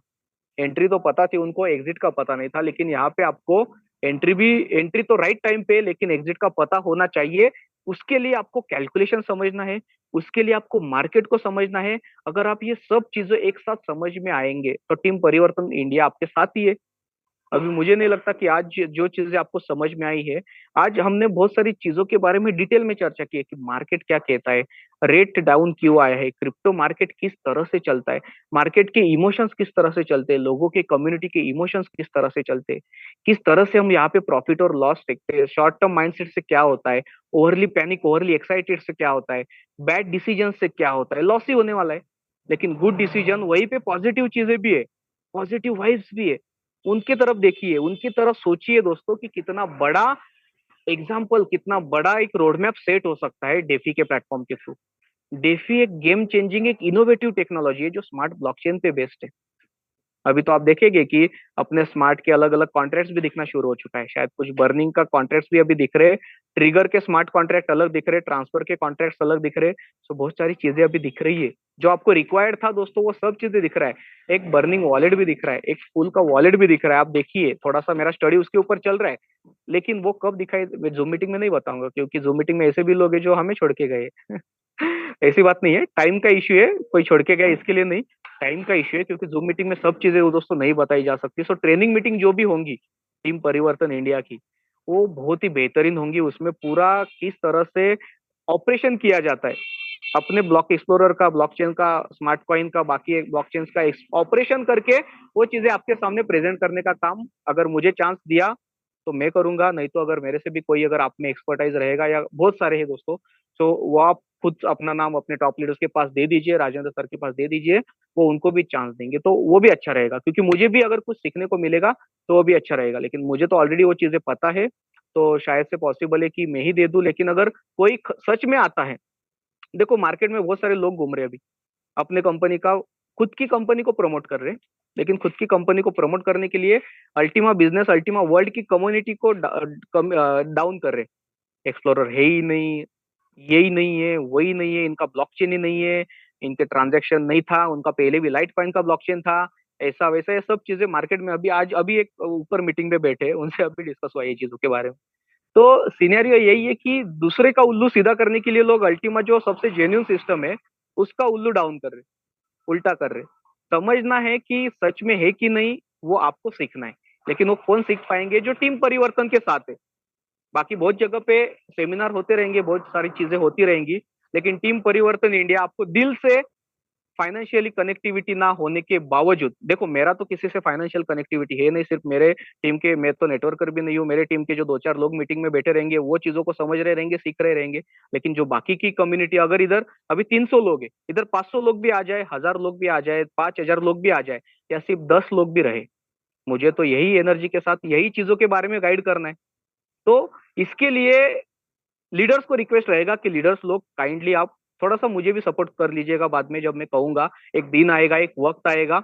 एंट्री तो पता थी उनको, एग्जिट का पता नहीं था। लेकिन यहाँ पे आपको एंट्री तो राइट टाइम पे, लेकिन एग्जिट का पता होना चाहिए। उसके लिए आपको कैलकुलेशन समझना है, उसके लिए आपको मार्केट को समझना है। अगर आप ये सब चीजें एक साथ समझ में आएंगे तो टीम परिवर्तन इंडिया आपके साथ ही है। अभी मुझे नहीं लगता कि आज जो चीजें आपको समझ में आई है, आज हमने बहुत सारी चीजों के बारे में डिटेल में चर्चा की है कि मार्केट क्या कहता है, रेट डाउन क्यों आया है, क्रिप्टो मार्केट किस तरह से चलता है, मार्केट के इमोशंस किस तरह से चलते हैं, लोगों के कम्युनिटी के इमोशंस किस तरह से चलते हैं, किस तरह से हम यहाँ पे प्रॉफिट और लॉस देखते हैं, शॉर्ट टर्म माइंडसेट से क्या होता है, ओवरली पैनिक ओवरली एक्साइटेड से क्या होता है, बैड डिसीजन से क्या होता है। लॉस ही होने वाला है, लेकिन गुड डिसीजन वहीं पे पॉजिटिव चीजें भी है, पॉजिटिव वाइब्स भी है। उनकी तरफ देखिए, उनकी तरफ सोचिए दोस्तों कि कितना बड़ा एग्जाम्पल, कितना बड़ा एक रोड मैप सेट हो सकता है डेफी के प्लेटफॉर्म के थ्रू। डेफी एक गेम चेंजिंग, एक इनोवेटिव टेक्नोलॉजी है जो स्मार्ट ब्लॉकचेन पे बेस्ड है। अभी तो आप देखेंगे कि अपने स्मार्ट के अलग अलग कॉन्ट्रैक्ट्स भी दिखना शुरू हो चुका है। शायद कुछ बर्निंग का कॉन्ट्रैक्ट्स भी अभी दिख रहे हैं, ट्रिगर के स्मार्ट कॉन्ट्रैक्ट अलग दिख रहे हैं, ट्रांसफर के कॉन्ट्रैक्ट्स अलग दिख रहे हैं। तो बहुत सारी चीजें अभी दिख रही है। जो आपको रिक्वायर्ड था दोस्तों वो सब चीजें दिख रहा है। एक बर्निंग वॉलेट भी दिख रहा है, एक फुल का वॉलेट भी दिख रहा है। आप देखिए, थोड़ा सा मेरा स्टडी उसके ऊपर चल रहा है, लेकिन वो कब दिखाई मैं जूम मीटिंग में नहीं बताऊंगा, क्योंकि जूम मीटिंग में ऐसे भी लोग हैं जो हमें छोड़ के गए। ऐसी बात नहीं है, टाइम का इश्यू है, कोई छोड़ के गया इसके लिए नहीं, टाइम का इश्यू है। क्योंकि जूम मीटिंग में सब चीजें वो दोस्तों नहीं बताई जा सकती। सो ट्रेनिंग मीटिंग जो भी होंगी टीम परिवर्तन इंडिया की, वो बहुत ही बेहतरीन होंगी। उसमें पूरा किस तरह से ऑपरेशन किया जाता है, अपने ब्लॉक एक्सप्लोरर का, ब्लॉकचेन का, स्मार्ट कॉइन का, बाकी ब्लॉकचेन का ऑपरेशन करके वो चीजें आपके सामने प्रेजेंट करने का काम अगर मुझे चांस दिया तो मैं करूंगा। नहीं तो अगर मेरे से भी कोई अगर आप में एक्सपर्टाइज रहेगा, या बहुत सारे हैं दोस्तों, तो वो आप खुद अपना नाम अपने टॉप लीडर्स के पास दे दीजिए, राजेंद्र सर के पास दे दीजिए, वो उनको भी चांस देंगे तो वो भी अच्छा रहेगा। क्योंकि मुझे भी अगर कुछ सीखने को मिलेगा तो वो भी अच्छा रहेगा। लेकिन मुझे तो ऑलरेडी वो चीजें पता है, तो शायद से पॉसिबल है कि मैं ही दे दूं। लेकिन अगर कोई सच में आता है, देखो मार्केट में बहुत सारे लोग घूम रहे हैं अभी, अपने कंपनी का, खुद की कंपनी को प्रमोट कर रहे हैं, लेकिन खुद की कंपनी को प्रमोट करने के लिए अल्टीमा बिजनेस, अल्टीमा वर्ल्ड की कम्युनिटी को डाउन कर रहे। एक्सप्लोरर है ही नहीं, यही नहीं है, वही नहीं है, इनका ब्लॉकचेन ही नहीं है, इनके ट्रांजैक्शन नहीं था, उनका पहले भी लाइट कॉइन का ब्लॉकचेन था, ऐसा वैसा, ये सब चीजें मार्केट में अभी आज अभी एक ऊपर मीटिंग में बैठे उनसे अभी डिस्कस हुआ ये चीजों के बारे में। तो सिनेरियो यही है कि दूसरे का उल्लू सीधा करने के लिए लोग अल्टीमा जो सबसे जेन्युइन सिस्टम है उसका उल्लू डाउन कर रहे, उल्टा कर रहे। समझना है कि सच में है कि नहीं, वो आपको सीखना है, लेकिन वो कौन सीख पाएंगे? जो टीम परिवर्तन के साथ है। बाकी बहुत जगह पे सेमिनार होते रहेंगे, बहुत सारी चीजें होती रहेंगी, लेकिन टीम परिवर्तन इंडिया आपको दिल से फाइनेंशियली कनेक्टिविटी ना होने के बावजूद, देखो मेरा तो किसी से फाइनेंशियल कनेक्टिविटी है नहीं, सिर्फ मेरे टीम के, मैं तो नेटवर्कर भी नहीं हूँ, मेरे टीम के जो 2-4 लोग मीटिंग में बैठे रहेंगे वो चीजों को समझ रहे रहेंगे, सीख रहे रहेंगे। लेकिन जो बाकी की कम्युनिटी, अगर इधर अभी 300 लोग है, इधर 500 लोग भी आ जाए, 1000 लोग भी आ जाए, 5000 लोग भी आ जाए, या सिर्फ 10 लोग भी रहे, मुझे तो यही एनर्जी के साथ यही चीजों के बारे में गाइड करना है। तो इसके लिए लीडर्स को रिक्वेस्ट रहेगा कि लीडर्स लोग काइंडली आप थोड़ा सा मुझे भी सपोर्ट कर लीजिएगा, बाद में जब मैं कहूंगा, एक दिन आएगा, एक वक्त आएगा,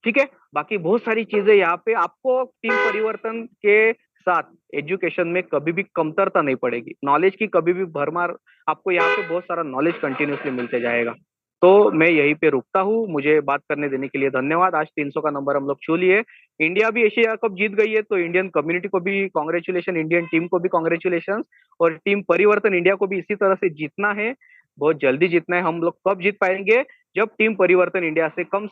ठीक है। बाकी बहुत सारी चीजें यहाँ पे आपको टीम परिवर्तन के साथ एजुकेशन में कभी भी कमतरता नहीं पड़ेगी, नॉलेज की कभी भी भरमार, आपको यहाँ पे बहुत सारा नॉलेज कंटिन्यूसली मिलते जाएगा। तो मैं यहीं पे रुकता हूँ, मुझे बात करने देने के लिए धन्यवाद। आज 300 का नंबर हम लोग छू लिए, इंडिया भी एशिया कप जीत गई है, तो इंडियन कम्युनिटी को भी कॉन्ग्रेचुलेशन, इंडियन टीम को भी कॉन्ग्रेचुलेशन, और टीम परिवर्तन इंडिया को भी इसी तरह से जीतना है, बहुत जल्दी जीतना है। हम लोग कब जीत पाएंगे? जब टीम परिवर्तन इंडिया से कम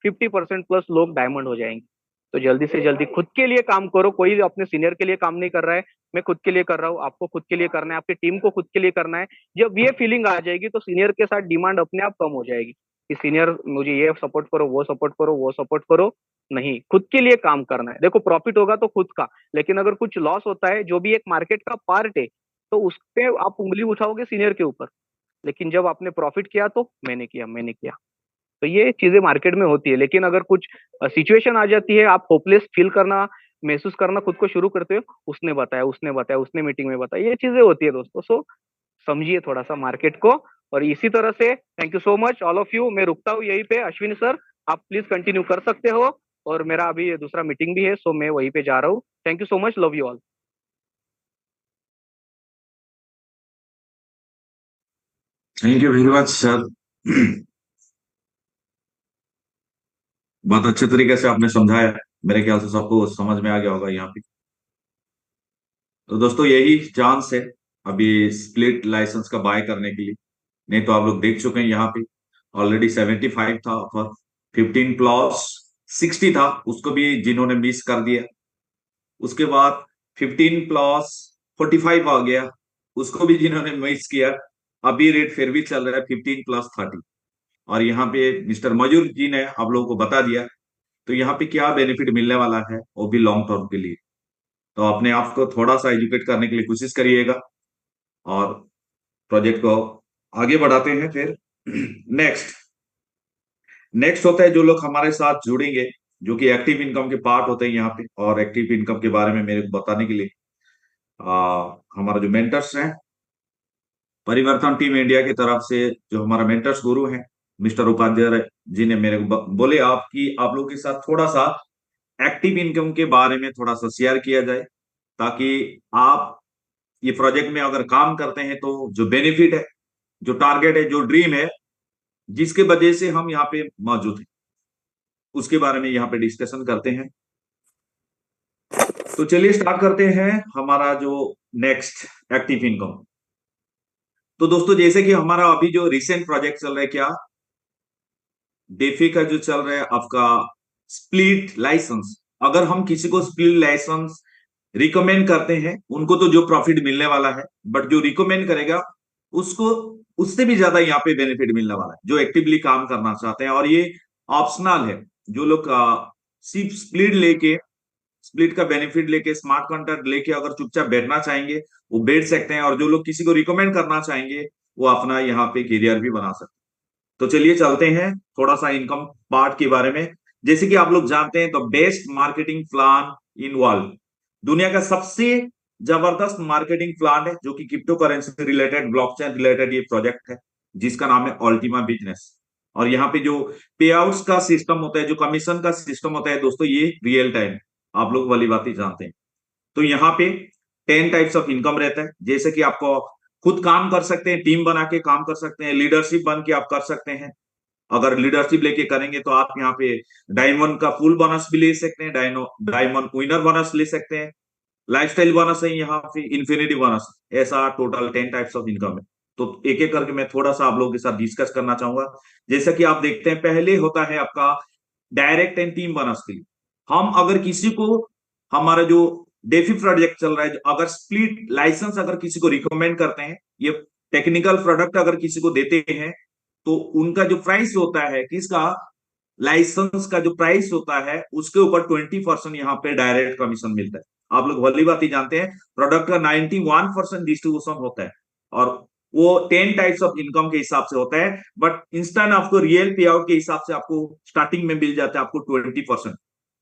50% प्लस लोग डायमंड हो जाएंगे। तो जल्दी से जल्दी खुद के लिए काम करो, कोई अपने सीनियर के लिए काम नहीं कर रहा है, मैं खुद के लिए कर रहा हूँ, आपको खुद के लिए करना है, आपकी टीम को खुद के लिए करना है। जब ये फीलिंग आ जाएगी तो सीनियर के साथ डिमांड अपने आप कम हो जाएगी कि सीनियर मुझे ये सपोर्ट करो, वो सपोर्ट करो, वो सपोर्ट करो। नहीं, खुद के लिए काम करना है। देखो प्रॉफिट होगा तो खुद का, लेकिन अगर कुछ लॉस होता है, जो भी एक मार्केट का पार्ट है, तो उस पे आप उंगली उठाओगे सीनियर के ऊपर। लेकिन जब आपने प्रॉफिट किया तो मैंने किया, मैंने किया। तो ये चीजें मार्केट में होती है, लेकिन अगर कुछ सिचुएशन आ जाती है, आप होपलेस फील करना, महसूस करना खुद को शुरू करते हो, उसने बताया, उसने बताया, उसने मीटिंग में बताया, ये चीजें होती है दोस्तों। सो समझिए थोड़ा सा मार्केट को। और इसी तरह से thank you so much all of you. मैं रुकता हूँ यहीं पे। अश्विनी सर, आप प्लीज कंटिन्यू कर सकते हो, और मेरा अभी दूसरा मीटिंग भी है, सो मैं वहीं पे जा रहा हूँ। Thank you so much, love you all. Thank you very much sir. बहुत अच्छे तरीके से आपने समझाया, मेरे ख्याल से सबको समझ में आ गया होगा यहाँ पे। तो दोस्तों यही चांस है अभी स्प्लिट लाइसेंस का बाय करने के लिए। नहीं तो आप लोग देख चुके हैं यहाँ पे ऑलरेडी 75 था ऑफर, 15 प्लस 60 था, उसको भी जिन्होंने मिस कर दिया। उसके बाद 15 प्लस 45 आ गया, उसको भी जिन्होंने मिस किया। अभी रेट फिर भी चल रहा है 15 प्लस 30। और यहाँ पे मिस्टर मयूर जी ने आप लोगों को बता दिया। तो यहाँ पे क्या बेनिफिट मिलने वाला है वो भी लॉन्ग टर्म के लिए। तो अपने आप को थोड़ा सा एजुकेट करने के लिए कोशिश करिएगा, और प्रोजेक्ट को आगे बढ़ाते हैं। फिर नेक्स्ट नेक्स्ट होता है जो लोग हमारे साथ जुड़ेंगे, जो कि एक्टिव इनकम के पार्ट होते हैं यहाँ पे। और एक्टिव इनकम के बारे में मेरे को बताने के लिए हमारा जो मेंटर्स हैं परिवर्तन टीम इंडिया की तरफ से, जो हमारा मेंटर्स गुरु हैं मिस्टर उपाध्याय जी ने मेरे को बोले आप लोगों के साथ थोड़ा सा एक्टिव इनकम के बारे में थोड़ा सा शेयर किया जाए, ताकि आप ये प्रोजेक्ट में अगर काम करते हैं तो जो बेनिफिट है, जो टारगेट है, जो ड्रीम है, जिसके वजह से हम यहाँ पे मौजूद हैं, उसके बारे में यहाँ पे डिस्कशन करते हैं। तो चलिए स्टार्ट करते हैं हमारा जो नेक्स्ट एक्टिव इनकम। तो दोस्तों जैसे कि हमारा अभी जो रिसेंट प्रोजेक्ट चल रहा है, क्या डेफी का जो चल रहा है आपका स्प्लिट लाइसेंस। अगर हम किसी को स्प्लिट लाइसेंस रिकमेंड करते हैं, उनको तो जो प्रॉफिट मिलने वाला है, बट जो रिकमेंड करेगा उसको उससे भी ज्यादा यहाँ पे बेनिफिट मिलने वाला है, जो एक्टिवली काम करना चाहते हैं। और ये ऑप्शनल है। जो लोग सिर्फ स्प्लिट का बेनिफिट लेके, स्मार्ट कॉन्ट्रैक्ट लेके अगर चुपचाप बैठना चाहेंगे वो बैठ सकते हैं, और जो लोग किसी को रिकमेंड करना चाहेंगे वो अपना यहाँ पे करियर भी बना सकते हैं। तो चलिए चलते हैं थोड़ा सा इनकम पार्ट के बारे में। जैसे कि आप लोग जानते हैं, the best marketing plan in world, दुनिया का सबसे जबरदस्त मार्केटिंग प्लान है, जो कि crypto currency related, blockchain related ये प्रोजेक्ट है, जिसका नाम है अल्टीमा बिजनेस। और यहाँ पे जो पे आउट्स का सिस्टम होता है, जो कमीशन का सिस्टम होता है दोस्तों, ये रियल टाइम, आप लोग वाली बात ही जानते हैं। तो यहाँ पे 10 टाइप्स ऑफ इनकम रहता है, जैसे कि आपको खुद काम कर सकते हैं, टीम बना के काम कर सकते हैं, लीडरशिप बन के आप कर सकते हैं। अगर लीडरशिप लेके करेंगे तो आप यहाँ पे डायमंड का फुल बोनस भी ले सकते हैं, डायमंड विनर बोनस ले सकते हैं, लाइफस्टाइल बोनस है यहाँ पे, इन्फिनिटी बोनस, ऐसा टोटल 10 टाइप्स ऑफ इनकम है। तो एक एक करके मैं थोड़ा सा आप लोगों के साथ डिस्कस करना चाहूंगा। जैसा कि आप देखते हैं, पहले होता है आपका डायरेक्ट एंड टीम बोनस के लिए। हम अगर किसी को, हमारा जो डेफी प्रोजेक्ट चल रहा है, अगर स्प्लिट लाइसेंस अगर किसी को रिकमेंड करते हैं, ये टेक्निकल प्रोडक्ट अगर किसी को देते हैं, तो उनका जो प्राइस होता है, किसका, लाइसेंस का जो प्राइस होता है, उसके ऊपर 20% यहाँ पे डायरेक्ट कमीशन मिलता है। आप लोग भली बात ही जानते हैं, प्रोडक्ट का 91% डिस्ट्रीब्यूशन होता है और वो 10 टाइप्स ऑफ इनकम के हिसाब से होता है, बट इंस्टेंट आपको रियल पे आउट के हिसाब से आपको स्टार्टिंग में मिल जाता है आपको 20%।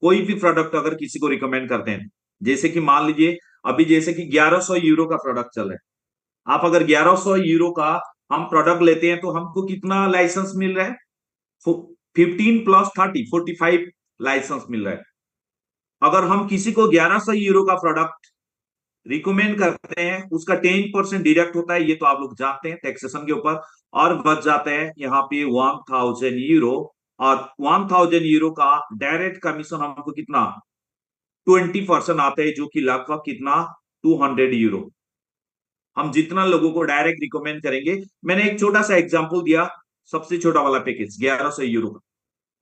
कोई भी प्रोडक्ट अगर किसी को रिकमेंड करते हैं, जैसे कि मान लीजिए अभी जैसे कि 1100 यूरो का प्रोडक्ट चल रहा है, आप अगर 1100 यूरो का हम प्रोडक्ट लेते हैं तो हमको कितना लाइसेंस मिल रहा है, 15 प्लस 30 45 लाइसेंस मिल रहा है। अगर हम किसी को 1100 यूरो का प्रोडक्ट रिकमेंड करते हैं, उसका 10% डिडक्ट होता है, ये तो आप लोग जानते हैं टैक्सेशन के ऊपर, और बच जाता है यहाँ पे 1000 यूरो। और 1000 यूरो का डायरेक्ट कमीशन हमको कितना, 20% आता है, जो कि लगभग कितना, 200 यूरो। हम जितना लोगों को डायरेक्ट रिकमेंड करेंगे, मैंने एक छोटा सा एग्जांपल दिया, सबसे छोटा वाला पैकेज 1100 यूरो का,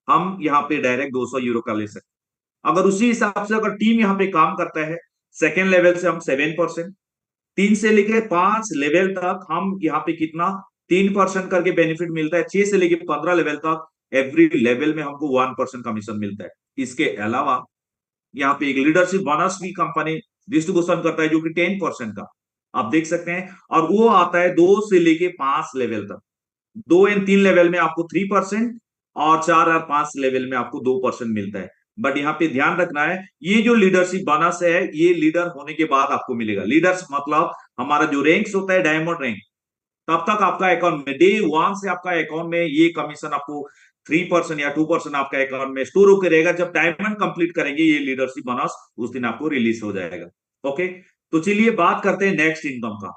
हम यहाँ पे डायरेक्ट 200 यूरो का ले सकते हैं। अगर उसी हिसाब से अगर टीम यहाँ पे काम करता है, सेकेंड लेवल से हम 7%, 3 से लेके 5 लेवल तक हम यहाँ पे कितना, 3% करके बेनिफिट मिलता है। 6 से लेके 15 लेवल तक एवरी लेवल में हमको 1% कमीशन मिलता है। इसके अलावा यहाँ पे एक लीडरशिप बोनस भी कंपनी डिस्ट्रीब्यूशन करता है, जो कि 10% का आप देख सकते हैं, और वो आता है 2 से लेके 5 लेवल तक। 2 एंड 3 लेवल में आपको 3% और 4 और 5 लेवल में आपको 2% मिलता है। बट यहाँ पे ध्यान रखना है, ये जो लीडरशिप बोनस है, ये लीडर होने के बाद आपको मिलेगा। लीडर्स मतलब हमारा जो रैंक्स होता है, डायमंड रैंक, तब तक आपका अकाउंट में डे 1 से आपका अकाउंट में ये कमीशन आपको 3% या 2% आपका अकाउंट में स्टोर होकर रहेगा। जब डायमंड कंप्लीट करेंगे ये लीडरशिप बोनस, उस दिन आपको रिलीज हो जाएगा। ओके, तो चलिए बात करते हैं नेक्स्ट इनकम का।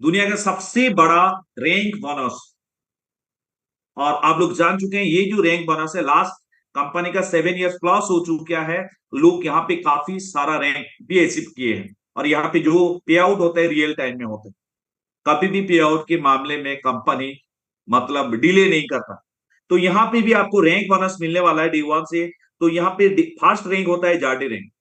दुनिया का सबसे बड़ा रैंक बोनस, और आप लोग जान चुके हैं ये जो रैंक बोनस है, लास्ट कंपनी का 7 इयर्स प्लस हो चुका है, लोग यहाँ पे काफी सारा रैंक भी अचीव किए हैं। और यहाँ पे जो पे आउट होता है रियल टाइम में होता है, कभी भी पे आउट के मामले में कंपनी मतलब डिले नहीं करता। तो यहाँ पे भी आपको रैंक बोनस मिलने वाला है डे 1 से। तो यहाँ पे फर्स्ट रैंक होता है जार्डे रैंक,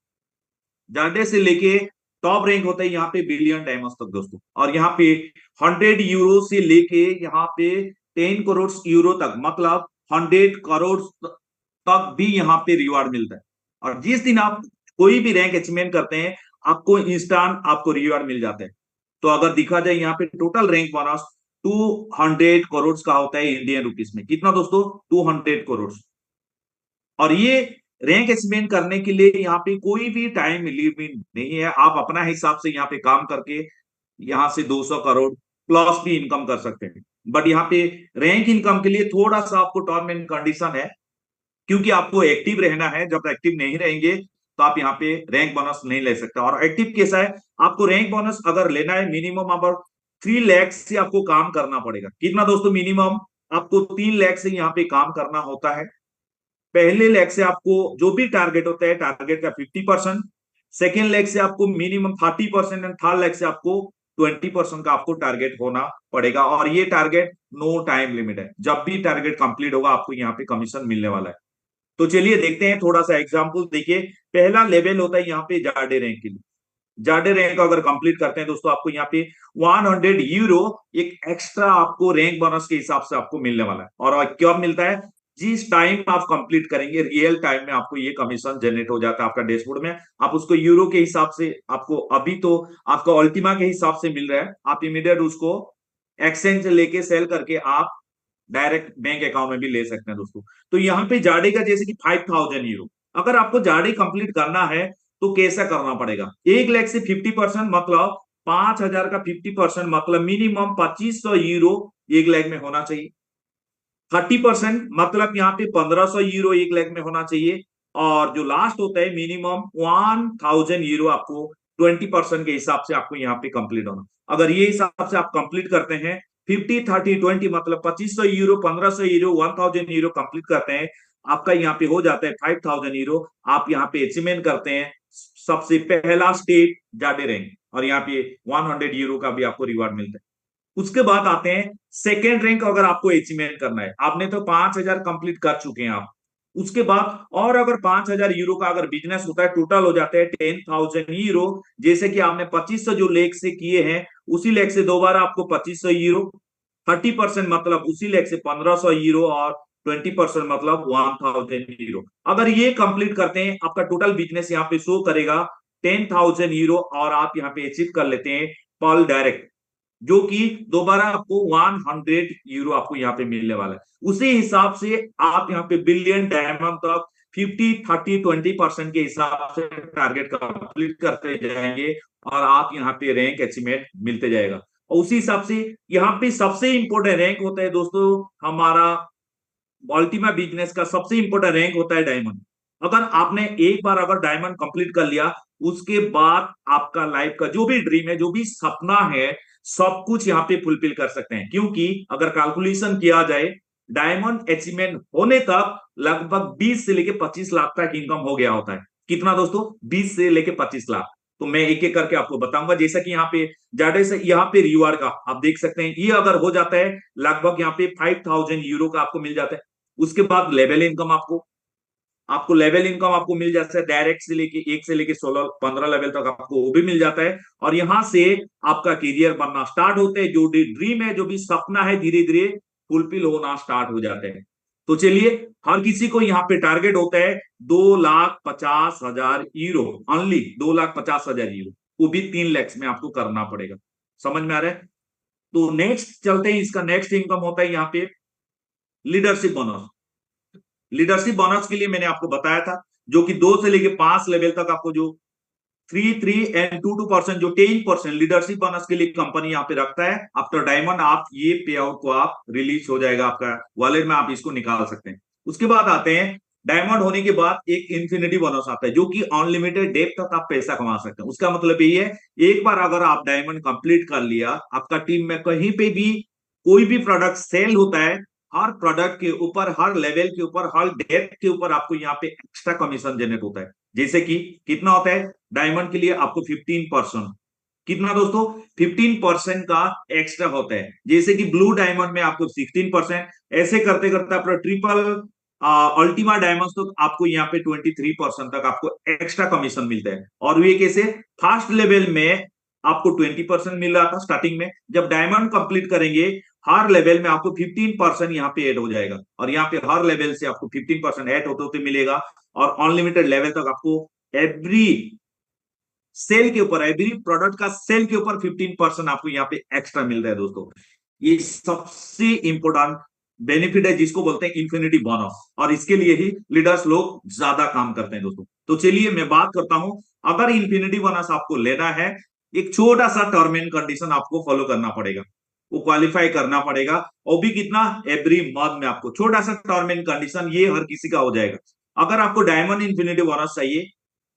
जार्डे से लेके टॉप रैंक होता है यहाँ पे बिलियन डायमंड्स तक दोस्तों। और यहाँ पे 100 यूरो से लेके यहाँ पे 10 करोड़ यूरो तक, मतलब 100 करोड़ तक भी यहाँ पे रिवार्ड मिलता है। और जिस दिन आप कोई भी रैंक अचीवमेंट करते हैं, आपको इंस्टेंट आपको रिवार्ड मिल जाता है। तो अगर देखा जाए यहाँ पे टोटल रैंक बोनस 200 करोड़ का होता है इंडियन रुपीस में। कितना दोस्तों, 200 करोड़। और ये रैंक अचीवमेंट करने के लिए यहाँ पे कोई भी टाइम लिमिट नहीं है, आप अपना हिसाब से यहाँ पे काम करके यहाँ से 200 करोड़ प्लस भी इनकम कर सकते हैं। बट यहाँ पे रैंक इनकम के लिए थोड़ा सा आपको टर्म एंड कंडीशन है, क्योंकि आपको एक्टिव रहना है। जब एक्टिव नहीं रहेंगे तो आप यहाँ पे रैंक बोनस नहीं ले सकते। और एक्टिव कैसा है, आपको रैंक बोनस अगर लेना है, मिनिमम अबाउट 3 लाख से आपको काम करना पड़ेगा। कितना दोस्तों, मिनिमम आपको 3 लाख से यहाँ पे काम करना होता है। पहले लेग से आपको जो भी टारगेट होता है, टारगेट का 50%, सेकेंड लेग से आपको मिनिमम 30% एंड थर्ड लेग से आपको 20% का आपको टारगेट होना पड़ेगा। और ये टारगेट नो टाइम लिमिट है, जब भी टारगेट कंप्लीट होगा आपको यहाँ पे कमीशन मिलने वाला है। तो चलिए देखते हैं थोड़ा सा एग्जाम्पल। देखिए पहला लेवल होता है यहाँ पे जार्डे रैंक के लिए। जार्डे रैंक अगर कंप्लीट करते हैं दोस्तों, आपको यहाँ पे 100 यूरो एक एक्स्ट्रा आपको रैंक बोनस के हिसाब से आपको मिलने वाला है। और कब मिलता है, जिस टाइम आप कंप्लीट करेंगे रियल टाइम में आपको ये कमीशन जनरेट हो जाता है आपका डैशबोर्ड में। आप उसको यूरो के हिसाब से, आपको अभी तो आपको अल्टीमा के हिसाब से मिल रहा है, आप इमीडिएट उसको एक्सचेंज लेके सेल करके आप डायरेक्ट बैंक अकाउंट में भी ले सकते हैं दोस्तों। तो यहाँ पे जार्डे का जैसे कि 5000 यूरो, अगर आपको जार्डे कंप्लीट करना है तो कैसा करना पड़ेगा, 1 लाख से 50% मतलब 5000 का 50% मतलब मिनिमम 2500 यूरो 1 लाख में होना चाहिए। 30% मतलब यहाँ पे 1500 यूरो एक लेग में होना चाहिए। और जो लास्ट होता है मिनिमम 1000 यूरो आपको 20% के हिसाब से आपको यहाँ पे कंप्लीट होना। अगर ये हिसाब से आप कंप्लीट करते हैं 50 30 20 मतलब 2500 यूरो 1500 यूरो 1000 यूरो कंप्लीट करते हैं, आपका यहाँ पे हो जाता है 5000 यूरो। आप यहाँ पे अचीवमेंट करते हैं सबसे पहला स्टेट जाडे रैंक, और यहाँ पे 100 यूरो का भी आपको रिवार्ड मिलता है। उसके बाद आते हैं सेकेंड रैंक। अगर आपको अचीवमेंट करना है, आपने तो 5000 कंप्लीट कर चुके हैं आप, उसके बाद और अगर 5000 यूरो का अगर बिजनेस होता है, टोटल हो जाता है 10,000 यूरो। जैसे कि आपने 2500 जो लेग से किए हैं, उसी लेग से दोबारा आपको 2500 यूरो, 30% मतलब उसी लेग से 1500 यूरो, और 20% मतलब 1000 यूरो। अगर ये कंप्लीट करते हैं, आपका टोटल बिजनेस यहाँ पे शो करेगा 10,000 यूरो, और आप यहाँ पे अचीव कर लेते हैं पर्ल डायरेक्ट, जो कि दोबारा आपको 100 यूरो आपको यहाँ पे मिलने वाला है। उसी हिसाब से आप यहाँ पे बिलियन डायमंड तक 50 30 20% के हिसाब से टारगेट कंप्लीट करते जाएंगे, और आप यहाँ पे रैंक अचीवमेंट मिलते जाएगा। और उसी हिसाब से यहाँ पे सबसे इंपॉर्टेंट रैंक होता है दोस्तों, हमारा अल्टीमा बिजनेस का सबसे इंपॉर्टेंट रैंक होता है डायमंड। अगर आपने एक बार अगर डायमंड कंप्लीट कर लिया, उसके बाद आपका लाइफ का जो भी ड्रीम है, जो भी सपना है, सब कुछ यहाँ पे फुलफिल कर सकते हैं। क्योंकि अगर कैलकुलेशन किया जाए, डायमंड अचीवमेंट होने तक लगभग 20 से लेके 25 लाख तक इनकम हो गया होता है। कितना दोस्तों? 20 से लेके 25 लाख। तो मैं एक एक करके आपको बताऊंगा। जैसा कि यहाँ पे जाडे से यहाँ पे रिवार्ड का आप देख सकते हैं, ये अगर हो जाता है लगभग यहाँ पे 5000 यूरो का आपको मिल जाता है। उसके बाद लेवल इनकम आपको लेवल इनकम आपको मिल जाता है डायरेक्ट से लेके 1 से लेके 16 15 लेवल तक आपको वो भी मिल जाता है। और यहां से आपका करियर बनना स्टार्ट होते हैं, जो ड्रीम है, जो भी सपना है, धीरे धीरे फुलफिल होना स्टार्ट हो जाते हैं। तो चलिए, हर किसी को यहाँ पे टारगेट होता है 2,50,000 यूरो, ओनली 2,50,000 यूरो, वो भी 3 लैक्स में आपको करना पड़ेगा। समझ में आ रहा है? तो नेक्स्ट चलते हैं, इसका नेक्स्ट इनकम होता है यहाँ पे लीडरशिप बोनस। लीडरशिप बोनस के लिए मैंने आपको बताया था, जो कि 2 से लेके 5 लेवल तक आपको जो 3 एंड 2% जो 10% लीडरशिप बोनस के लिए कंपनी यहाँ पे रखता है। आफ्टर डायमंड आप ये पे आउट को आप रिलीज हो जाएगा आपका वॉलेट में, आप इसको निकाल सकते हैं। उसके बाद आते हैं डायमंड होने के बाद एक इंफिनिटी बोनस आता है, जो कि अनलिमिटेड डेप तक आप पैसा कमा सकते हैं। उसका मतलब यही है, एक बार अगर आप डायमंड कंप्लीट कर लिया, आपका टीम में कहीं पे भी कोई भी प्रोडक्ट सेल होता है, हर प्रोडक्ट के ऊपर, हर लेवल के ऊपर, हर डेप्थ के ऊपर आपको यहाँ पे एक्स्ट्रा कमीशन जनरेट होता है। जैसे कि कितना होता है डायमंड के लिए? आपको 15%। कितना दोस्तों? 15% का एक्स्ट्रा होता है। जैसे कि ब्लू डायमंड में आपको 16%, ऐसे करते करते अपना ट्रिपल अल्टीमा डायमंड तो आपको यहाँ पे 23% तक आपको एक्स्ट्रा कमीशन मिलता है। और ये कैसे? फर्स्ट लेवल में आपको 20% मिल रहा था स्टार्टिंग में, जब डायमंड कंप्लीट करेंगे हर लेवल में आपको 15% यहाँ पे ऐड हो जाएगा, और यहाँ पे हर लेवल से आपको 15% ऐड होते होते मिलेगा। और अनलिमिटेड लेवल तक आपको एवरी सेल के ऊपर, एवरी प्रोडक्ट का सेल के ऊपर 15% आपको यहाँ पे एक्स्ट्रा मिल रहा है दोस्तों। ये सबसे इंपॉर्टेंट बेनिफिट है, जिसको बोलते हैं इंफिनिटी बोनस, और इसके लिए ही लीडर्स लोग ज्यादा काम करते हैं दोस्तों। तो चलिए मैं बात करता हूं, अगर इंफिनिटी बोनस आपको लेना है, एक छोटा सा टर्म एंड कंडीशन आपको फॉलो करना पड़ेगा, वो क्वालिफाई करना पड़ेगा। और भी कितना? एवरी मंथ में आपको छोटा सा टर्म एंड कंडीशन, ये हर किसी का हो जाएगा। अगर आपको डायमंड इंफिनिटी बोनस चाहिए,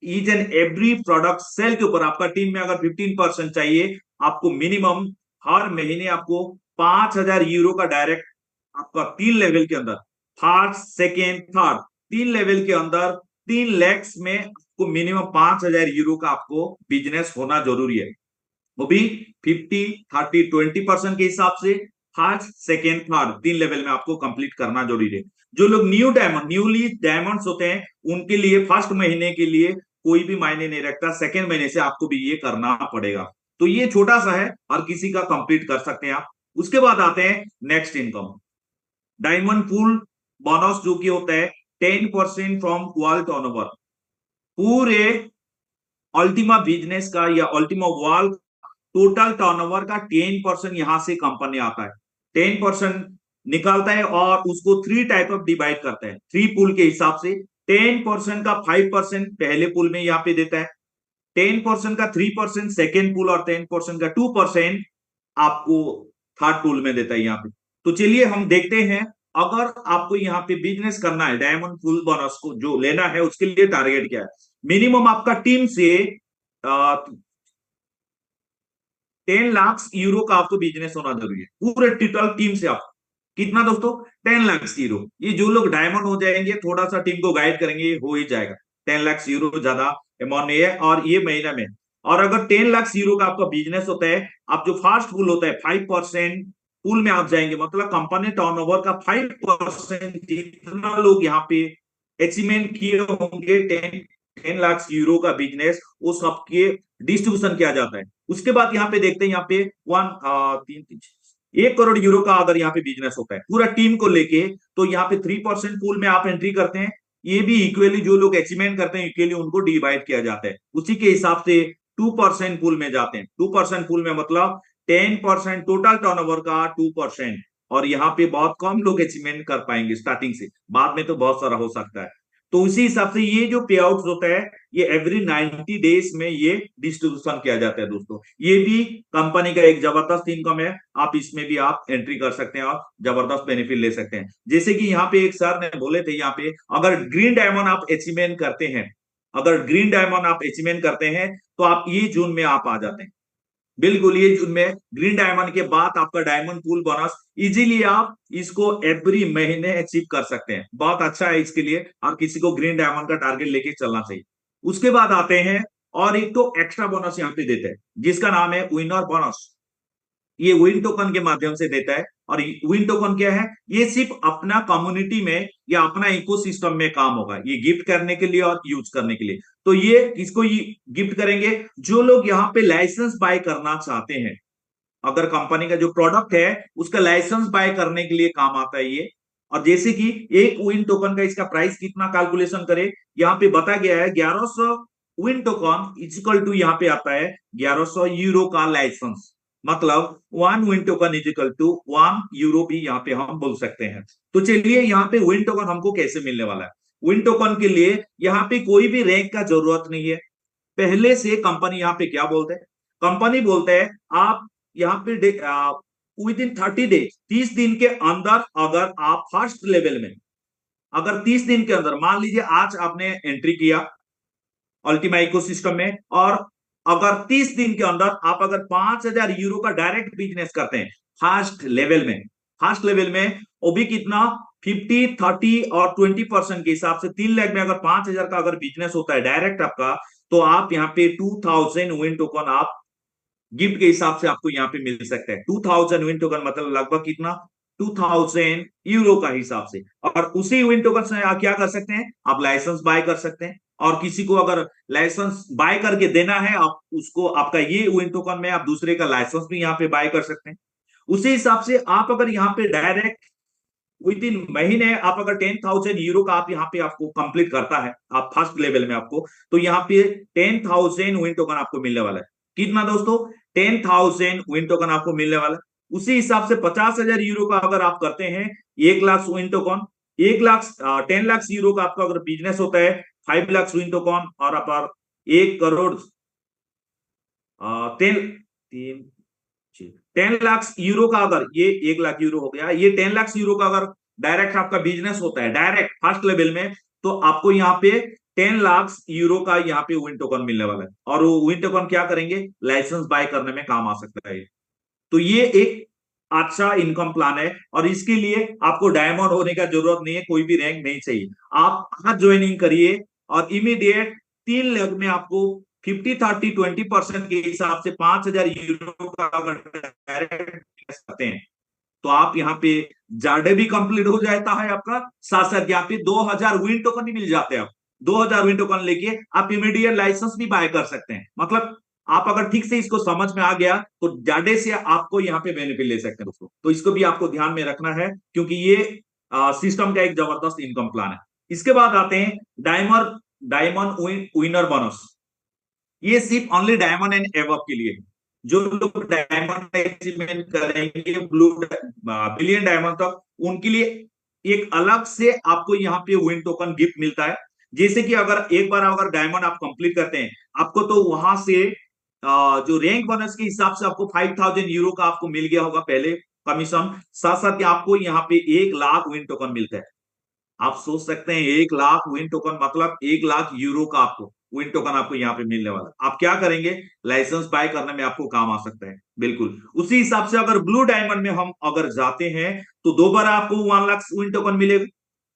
each and every product sell के ऊपर आपका टीम में अगर 15% चाहिए, आपको मिनिमम हर महीने आपको 5,000 यूरो का डायरेक्ट आपका 3 लेवल के अंदर, फर्स्ट सेकेंड थर्ड 3 लेवल के अंदर 3 लैक्स में आपको मिनिमम 5,000 यूरो का आपको बिजनेस होना जरूरी है। वो भी 50 30 20% के हिसाब से फर्स्ट सेकेंड थर्ड 3 लेवल में आपको कंप्लीट करना जरूरी है। जो लोग न्यूली डायमंड्स होते हैं, उनके लिए फर्स्ट महीने के लिए कोई भी मायने नहीं रखता, सेकेंड महीने से आपको भी ये करना पड़ेगा। तो ये छोटा सा है, हर किसी का कंप्लीट कर सकते हैं आप। उसके बाद आते हैं next income, diamond pool bonus, जो कि होता है 10% फ्रॉम वर्ल्ड टर्नओवर। पूरे अल्टीमा बिजनेस का या अल्टीमा वर्ल्ड टोटल टर्नओवर का 10% यहां से कंपनी आता है, 10% निकालता है, और उसको 3 टाइप ऑफ डिवाइड करता है 3 पूल के हिसाब से। 10% का 5% पहले पूल में यहाँ पे देता है, 10% का 3% सेकेंड पूल, और 10% का 2% आपको थर्ड पूल में देता है यहाँ पे। तो चलिए हम देखते हैं अगर आपको यहाँ पे बिजनेस करना है, डायमंड फुल बोनस को जो लेना है उसके लिए टारगेट क्या है? मिनिमम आपका टीम से 10 लाख यूरो का आपको बिजनेस होना जरूरी है, पूरे टोटल टीम से। आप कितना दोस्तों? 10 लाख यूरो। ये जो लोग डायमंड हो जाएंगे, थोड़ा सा टीम को गाइड करेंगे, हो ही जाएगा। 10 लाख यूरो ज्यादा अमाउंट नहीं है, और ये महीना में। और अगर 10 लाख यूरो का आपका बिजनेस होता है, आप जो फास्ट पूल होता है 5% पूल में आप जाएंगे, मतलब कंपनी टर्नओवर का 5% जितना लोग यहाँ पे अचीवमेंट किए होंगे 10 लाख यूरो का बिजनेस, वो सबके डिस्ट्रीब्यूशन किया जाता है। उसके बाद यहाँ पे देखते हैं, यहाँ पे 1 करोड़ यूरो का अगर यहाँ पे बिजनेस होता है पूरा टीम को लेके, तो यहाँ पे 3% पूल में आप एंट्री करते हैं। ये भी इक्वली जो लोग अचीवमेंट करते हैं इक्वली उनको डिवाइड किया जाता है। उसी के हिसाब से 2% पूल में जाते हैं। 2% पूल में मतलब 10% टोटल टर्नओवर का 2%। और यहाँ पे बहुत कम लोग अचीवमेंट कर पाएंगे स्टार्टिंग से, बाद में तो बहुत सारा हो सकता है। तो उसी हिसाब से ये जो पे आउट होता है, ये एवरी 90 डेज में ये डिस्ट्रीब्यूशन किया जाता है दोस्तों। ये भी कंपनी का एक जबरदस्त इनकम है, आप इसमें भी आप एंट्री कर सकते हैं और जबरदस्त बेनिफिट ले सकते हैं। जैसे कि यहाँ पे एक सर ने बोले थे, यहाँ पे अगर ग्रीन डायमंड आप अचीवमेंट करते हैं, अगर ग्रीन डायमंड आप अचीवमेंट करते हैं, तो आप ये जून में आप आ जाते हैं। बिल्कुल ये जून में ग्रीन डायमंड के बाद आपका डायमंड पूल बोनस इजीली आप इसको एवरी महीने अचीव कर सकते हैं। बहुत अच्छा है इसके लिए, और किसी को ग्रीन डायमंड का टारगेट लेके चलना चाहिए। उसके बाद आते हैं, और एक तो एक्स्ट्रा बोनस यहाँ पे देते हैं जिसका नाम है विनर बोनस। ये विन टोकन के माध्यम से देता है। और विन टोकन क्या है? ये सिर्फ अपना कम्युनिटी में या अपना इकोसिस्टम में काम होगा, ये गिफ्ट करने के लिए और यूज करने के लिए। तो ये किसको ये गिफ्ट करेंगे? जो लोग यहाँ पे लाइसेंस बाय करना चाहते हैं, अगर कंपनी का जो प्रोडक्ट है उसका लाइसेंस बाय करने के लिए काम आता है ये। और जैसे कि एक विन टोकन का इसका प्राइस कितना कैलकुलेशन करे, यहाँ पे बता गया है 1100 विन टोकन इक्वल टू यहाँ पे आता है 1100 यूरो का लाइसेंस। मतलब 1 win token equal to 1 euro भी यहाँ पे हम बोल सकते हैं। तो चलिए यहाँ पे विन टोकन हमको कैसे मिलने वाला है। विन टोकन के लिए यहाँ पे कोई भी रैंक का जरूरत नहीं है। पहले से कंपनी यहाँ पे क्या बोलते हैं? कंपनी बोलते हैं आप यहाँ पे विद इन 30 डेज, 30 दिन के अंदर अगर आप फर्स्ट लेवल में, अगर 30 दिन के अंदर, मान लीजिए आज आपने एंट्री किया अल्टीमा इकोसिस्टम में, और अगर 30 दिन के अंदर आप अगर 5,000 यूरो का डायरेक्ट बिजनेस करते हैं फर्स्ट लेवल में, फर्स्ट लेवल में वो भी कितना 50, 30 और 20% के हिसाब से 3 लाख में अगर 5,000 का अगर बिजनेस होता है डायरेक्ट आपका, तो आप यहाँ पे 2000 विन टोकन आप गिफ्ट के हिसाब से आपको यहाँ पे मिल सकता है। 2000 विन टोकन मतलब लगभग कितना 2000 यूरो का हिसाब से। और उसी विन टोकन से आप क्या कर सकते हैं? आप लाइसेंस बाय कर सकते हैं, और किसी को अगर लाइसेंस बाय करके देना है आप उसको, आपका ये विन टोकन में आप दूसरे का लाइसेंस भी यहाँ पे बाय कर सकते हैं। उसी हिसाब से आप अगर यहाँ पे डायरेक्ट विद इन महीने आप अगर 10,000 यूरो का आप यहाँ पे आपको कंप्लीट करता है आप फर्स्ट लेवल में आपको, तो यहाँ पे 10,000 विन टोकन आपको मिलने वाला है। कितना दोस्तों? 10,000 विन टोकन आपको मिलने वाला है। उसी हिसाब से 50,000 यूरो का अगर आप करते हैं 1 lakh win token, 10 lakh euro का आपका अगर बिजनेस होता है 5 लाख विन टोकन, और आप 1 करोड़ 10 लाख यूरो का अगर, ये 1 लाख यूरो हो गया, ये 10 लाख यूरो का अगर डायरेक्ट आपका बिजनेस होता है डायरेक्ट फर्स्ट लेवल में, तो आपको यहाँ पे 10 लाख यूरो का यहाँ पे विन टोकन मिलने वाला है। और वो विन टोकन क्या करेंगे? लाइसेंस बाय करने में काम आ सकता है। तो ये एक अच्छा इनकम प्लान है, और इसके लिए आपको डायमंड होने का जरूरत नहीं है, कोई भी रैंक नहीं चाहिए। आप आज ज्वाइनिंग करिए और इमीडिएट 3 लाख में आपको 50, 30, 20% के हिसाब से 5,000 यूरो का अगर डायरेक्ट करते हैं, तो आप यहाँ पे जार्डे भी कंप्लीट हो जाता है आपका, साथ साथ यहाँ पे 2,000 विन टोकन भी मिल जाते हैं। आप 2,000 विन टोकन लेके आप इमीडिएट लाइसेंस भी बाय कर सकते हैं। मतलब आप अगर ठीक से इसको समझ में आ गया तो जार्डे से आपको यहाँ पे बेनिफिट ले सकते हैं दोस्तों। तो इसको भी आपको ध्यान में रखना है, क्योंकि ये सिस्टम का एक जबरदस्त इनकम प्लान है। इसके बाद आते हैं डायमंड विनर बोनस। ये सिर्फ ओनली डायमंड एंड एबव के लिए, जो लोग डायमंड अचीवमेंट करेंगे बिलियन डायमंड तक, उनके लिए एक अलग से आपको यहाँ पे विन टोकन गिफ्ट मिलता है। जैसे कि अगर एक बार अगर डायमंड आप कंप्लीट करते हैं, आपको तो वहां से जो रैंक बोनस के हिसाब से आपको 5,000 यूरो का आपको मिल गया होगा पहले, कमीशन, साथ साथ आपको यहाँ पे 1 लाख विन टोकन मिलता है। आप सोच सकते हैं 1 लाख विन टोकन मतलब 1 लाख यूरो का आपको विन टोकन आपको यहाँ पे मिलने वाला है। आप क्या करेंगे, लाइसेंस बाय करने में आपको काम आ सकता है। बिल्कुल उसी हिसाब से अगर ब्लू डायमंड में हम अगर जाते हैं तो दोबारा आपको 1 लाख विन टोकन मिलेगा।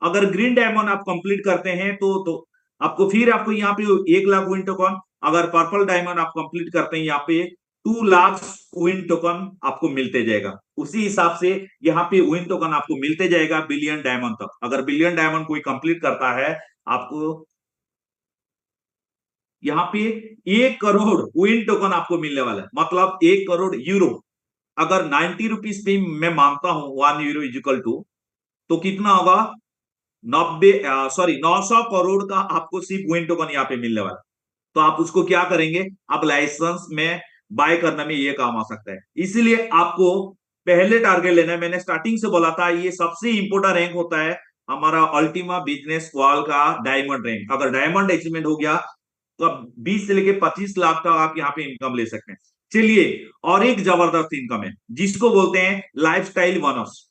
अगर ग्रीन डायमंड आप कंप्लीट करते हैं तो आपको फिर आपको यहाँ पे 1 लाख विन टोकन, अगर पर्पल डायमंड आप कंप्लीट करते हैं यहाँ पे 2 लाख विन टोकन आपको मिलते जाएगा। उसी हिसाब से यहाँ पे विन टोकन आपको मिलते जाएगा बिलियन डायमंड तक। अगर बिलियन डायमंड कोई कंप्लीट करता है आपको यहाँ पे 1 करोड़ विन टोकन आपको मिलने वाला है, मतलब 1 करोड़ यूरो। अगर 90 रुपीज पे मैं मानता हूं 1 यूरो इजिकल टू, तो कितना होगा 900 करोड़ का आपको सिर्फ विन टोकन यहाँ पे मिलने वाला है। तो आप उसको क्या करेंगे, आप लाइसेंस में बाय करने में ये काम आ सकता है। इसीलिए आपको पहले टारगेट लेना है। मैंने स्टार्टिंग से बोला था ये सबसे इंपोर्टेंट रैंक होता है हमारा अल्टीमा बिजनेस स्क्वाल का डायमंड रैंक। अगर डायमंड अचीवमेंट हो गया तो अब 20 से लेके 25 लाख तक आप यहाँ पे इनकम ले सकते हैं। चलिए, और एक जबरदस्त इनकम है जिसको बोलते हैं लाइफस्टाइल बोनस।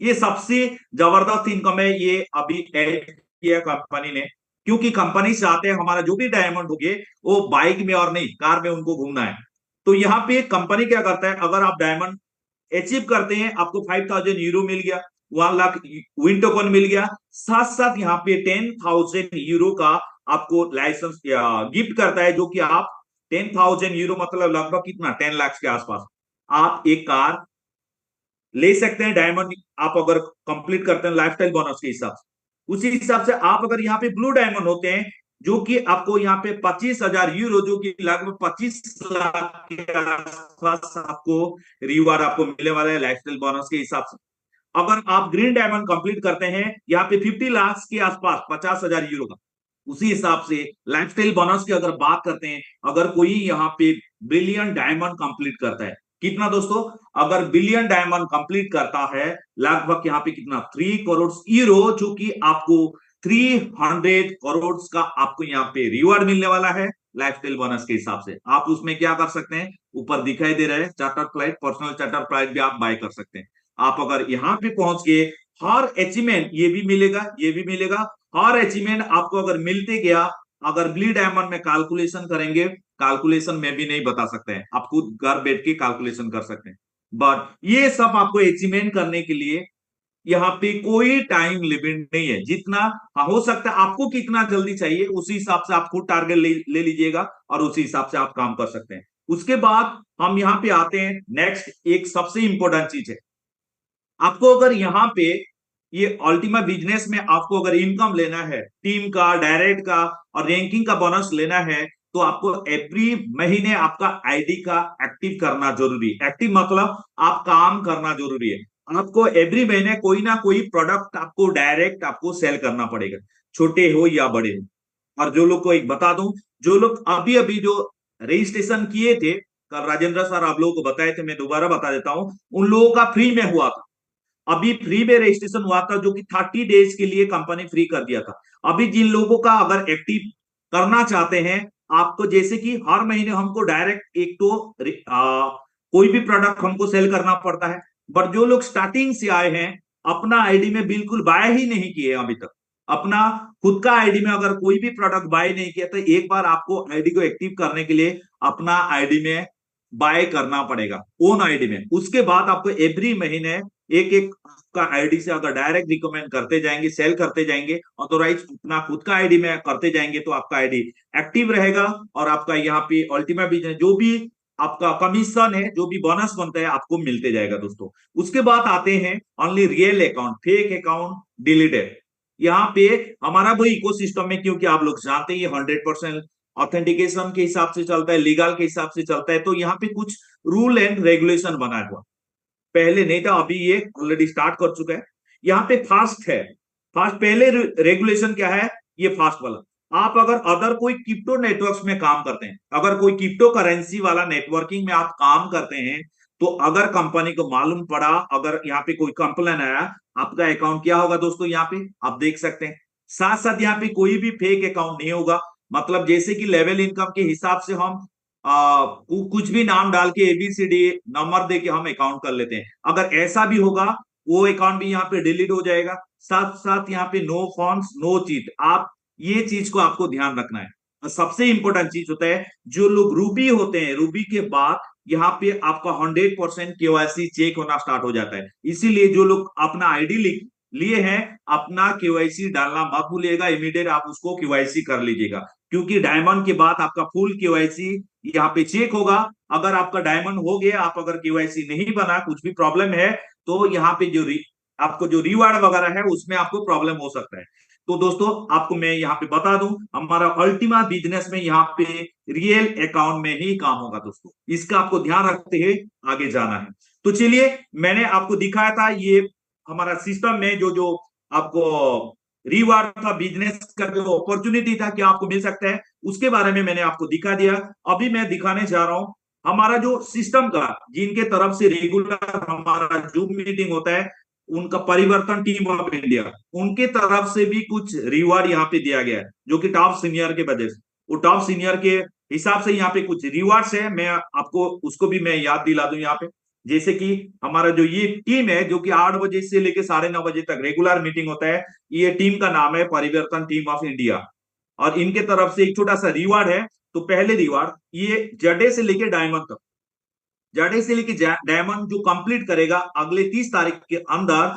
ये सबसे जबरदस्त इनकम है, ये अभी ऐड किया कंपनी ने, क्योंकि कंपनी चाहते हैं हमारा जो भी डायमंड हो गए वो बाइक में और नहीं कार में उनको घूमना है। तो यहाँ पे कंपनी क्या करता है, अगर आप डायमंड अचीव करते हैं आपको 5000 यूरो मिल गया, 1 लाख विन टोकन मिल गया, साथ साथ यहाँ पे 10,000 यूरो का आपको लाइसेंस गिफ्ट करता है, जो कि आप 10,000 यूरो मतलब लगभग कितना 10 लाख के आसपास आप एक कार ले सकते हैं डायमंड आप अगर कंप्लीट करते हैं लाइफस्टाइल बोनस के हिसाब से। उसी हिसाब से आप अगर यहाँ पे ब्लू डायमंड होते हैं जो कि आपको यहाँ पे 25,000 यूरो जो कि लगभग 25 लाख के आसपास आपको रिवार्ड आपको मिलने वाला है लाइफस्टाइल बोनस के हिसाब से। अगर आप ग्रीन डायमंड कंप्लीट करते हैं यहाँ पे 50 लाख के आसपास 50,000 यूरो का। उसी हिसाब से लाइफस्टाइल बोनस की अगर बात करते हैं, अगर कोई यहाँ पे बिलियन डायमंड कंप्लीट करता है, कितना दोस्तों, अगर बिलियन डायमंड कंप्लीट करता है लगभग यहाँ पे कितना 3 करोड़ यूरो, जो कि आपको 300 करोड़ का आपको यहाँ पे रिवॉर्ड मिलने वाला है लाइफस्टाइल बोनस के हिसाब से। आप उसमें क्या कर सकते हैं, ऊपर दिखाई दे रहा है charter flight, personal charter flight भी आप बाय कर सकते हैं। आप अगर यहाँ पे पहुंच के हर अचीवमेंट ये भी मिलेगा, ये भी मिलेगा, हर अचीवमेंट आपको अगर मिलते गया, अगर ब्लू डायमंड में कैलकुलेशन करेंगे, कैलकुलेशन में भी नहीं बता सकते हैं, आप खुद घर बैठ के कैलकुलेशन कर सकते हैं। बट ये सब आपको अचीवमेंट करने के लिए यहाँ पे कोई टाइम लिमिट नहीं है। जितना हो सकता है आपको कितना जल्दी चाहिए उसी हिसाब से आप खुद टारगेट ले लीजिएगा और उसी हिसाब से आप काम कर सकते हैं। उसके बाद हम यहाँ पे आते हैं नेक्स्ट, एक सबसे इंपॉर्टेंट चीज है, आपको अगर यहाँ पे ये अल्टीमा बिजनेस में आपको अगर इनकम लेना है, टीम का, डायरेक्ट का और रैंकिंग का बोनस लेना है, तो आपको एवरी महीने आपका आईडी का एक्टिव करना जरूरी है। एक्टिव मतलब आप काम करना जरूरी है। आपको एवरी महीने कोई ना कोई प्रोडक्ट आपको डायरेक्ट आपको सेल करना पड़ेगा, छोटे हो या बड़े हो। और जो लोग को एक बता दूं, जो लोग अभी अभी जो रजिस्ट्रेशन किए थे, कल राजेंद्र सर आप लोगों को बताए थे, मैं दोबारा बता देता हूं, उन लोगों का फ्री में हुआ था। अभी फ्री में रजिस्ट्रेशन हुआ था, जो कि 30 डेज के लिए कंपनी फ्री कर दिया था। अभी जिन लोगों का अगर एक्टिव करना चाहते हैं, आपको जैसे कि हर महीने हमको डायरेक्ट एक तो कोई भी प्रोडक्ट हमको सेल करना पड़ता है, बट जो लोग स्टार्टिंग से आए हैं अपना आईडी में बिल्कुल बाय ही नहीं किए अभी तक, अपना खुद का आईडी में अगर कोई भी प्रोडक्ट बाय नहीं किया, तो एक बार आपको आईडी को एक्टिव करने के लिए अपना आईडी में बाय करना पड़ेगा, ओन आईडी में। उसके बाद आपको एवरी महीने एक एक का आईडी से अगर डायरेक्ट रिकमेंड करते जाएंगे, सेल करते जाएंगे, ऑथोराइज अपना खुद का आईडी में करते जाएंगे, तो आपका आईडी एक्टिव रहेगा और आपका यहाँ पे अल्टीमा बिजनेस जो भी आपका कमीशन है, जो भी बोनस बनता है, आपको मिलते जाएगा दोस्तों। उसके बाद आते हैं only real account, fake account deleted. यहाँ पे हमारा वो इकोसिस्टम में, क्योंकि आप लोग जानते हैं 100% ऑथेंटिकेशन के हिसाब से चलता है, लीगल के हिसाब से चलता है, तो यहाँ पे कुछ रूल एंड रेगुलेशन बनाया हुआ, पहले नहीं था, अभी ये ऑलरेडी स्टार्ट कर चुका है। यहाँ पे फास्ट है, फास्ट पहले रेगुलेशन क्या है, ये फास्ट वाला। आप अगर अदर कोई क्रिप्टो नेटवर्क्स में काम करते हैं, अगर कोई क्रिप्टो करेंसी वाला नेटवर्किंग में आप काम करते हैं, तो अगर कंपनी को मालूम पड़ा, अगर यहाँ पे कोई कंप्लेन आया, आपका अकाउंट क्या होगा दोस्तों, यहाँ पे आप देख सकते हैं। साथ साथ यहाँ पे कोई भी फेक अकाउंट नहीं होगा, मतलब जैसे कि लेवल इनकम के हिसाब से हम कुछ भी नाम डाल के ABCD नंबर दे के हम अकाउंट कर लेते हैं। अगर ऐसा भी होगा वो अकाउंट भी यहाँ पे डिलीट हो जाएगा। साथ साथ यहाँ पे नो फॉर्म्स नो चीट, आप ये चीज को आपको ध्यान रखना है। और सबसे इंपॉर्टेंट चीज होता है, जो लोग रूबी होते हैं, रूबी के बाद यहाँ पे आपका 100% KYC चेक होना स्टार्ट हो जाता है। इसीलिए जो लोग अपना आईडी लिए हैं, अपना KYC डालना मत भूलिएगा, इमीडिएट आप उसको KYC कर लीजिएगा, क्योंकि डायमंड के बाद आपका फुल KYC यहाँ पे चेक होगा। अगर आपका डायमंड हो गया, आप अगर KYC नहीं बना, कुछ भी प्रॉब्लम है, तो यहाँ पे जो आपको जो रिवार्ड वगैरह है उसमें आपको प्रॉब्लम हो सकता है। तो दोस्तों आपको मैं यहाँ पे बता दूं, हमारा अल्टीमा बिजनेस में यहाँ पे रियल अकाउंट में ही काम होगा दोस्तों, इसका आपको ध्यान रखते हुए आगे जाना है। तो चलिए, मैंने आपको दिखाया था ये हमारा सिस्टम में जो जो आपको रिवार्ड था, बिजनेस का जो अपॉर्चुनिटी था क्या आपको मिल सकता है, उसके बारे में मैंने आपको दिखा दिया। अभी मैं दिखाने जा रहा हूं हमारा जो सिस्टम का, जिनके तरफ से रेगुलर हमारा जूम मीटिंग होता है, उनका परिवर्तन टीम ऑफ इंडिया, उनके तरफ से भी कुछ रिवार्ड यहाँ पे दिया गया है, जो कि टॉप सीनियर के वजह से, वो टॉप सीनियर के हिसाब से यहाँ पे कुछ रिवार्ड्स है। मैं आपको उसको भी मैं याद दिला दूं यहाँ पे। जैसे कि हमारा जो ये टीम है, जो कि 8 बजे से लेकर 9:30 बजे तक रेगुलर मीटिंग होता है, ये टीम का नाम है परिवर्तन टीम ऑफ इंडिया। और इनके तरफ से एक छोटा सा रिवार्ड है। तो पहले रिवार्ड, ये जडे से लेके डायमंड तक, जडे से लेके डायमंड जो कंप्लीट करेगा अगले 30 तारीख के अंदर,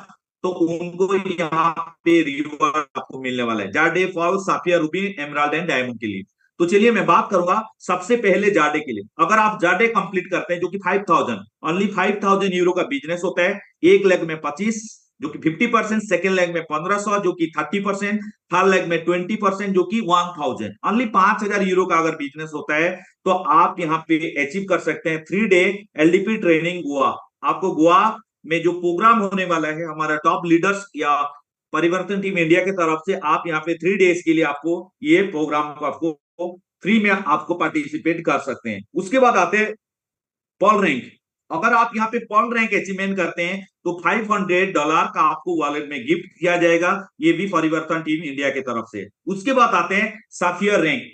तो उनको यहाँ पे रिवार्ड आपको मिलने वाला है, jade fall sapphire ruby emerald and diamond के लिए। तो चलिए मैं बात करूंगा सबसे पहले जाडे के लिए। अगर आप जाडे कंप्लीट करते हैं, जो कि 5000 ओनली 5000 यूरो का बिजनेस होता है, एक लेग में 25 जो कि 50%, सेकेंड लेग में 1500 जो कि 30%, थर्ड लेग में 20% जो कि 1000, ओनली 5000 यूरो का अगर बिजनेस होता है, तो आप यहाँ पे अचीव कर सकते हैं 3 डे LDP ट्रेनिंग गोवा। आपको गोवा में जो प्रोग्राम होने वाला है हमारा टॉप लीडर्स या परिवर्तन टीम इंडिया की तरफ से, आप यहाँ पे 3 डेज के लिए आपको ये प्रोग्राम को आपको फ्री में आपको पार्टिसिपेट कर सकते हैं। उसके बाद आते हैं पॉल रैंक। अगर आप यहाँ पे पॉल रैंक अचीवमेंट करते हैं, तो $500 का आपको वॉलेट में गिफ्ट किया जाएगा, ये भी परिवर्तन टीम इंडिया की तरफ से। उसके बाद आते हैं साफियर रैंक,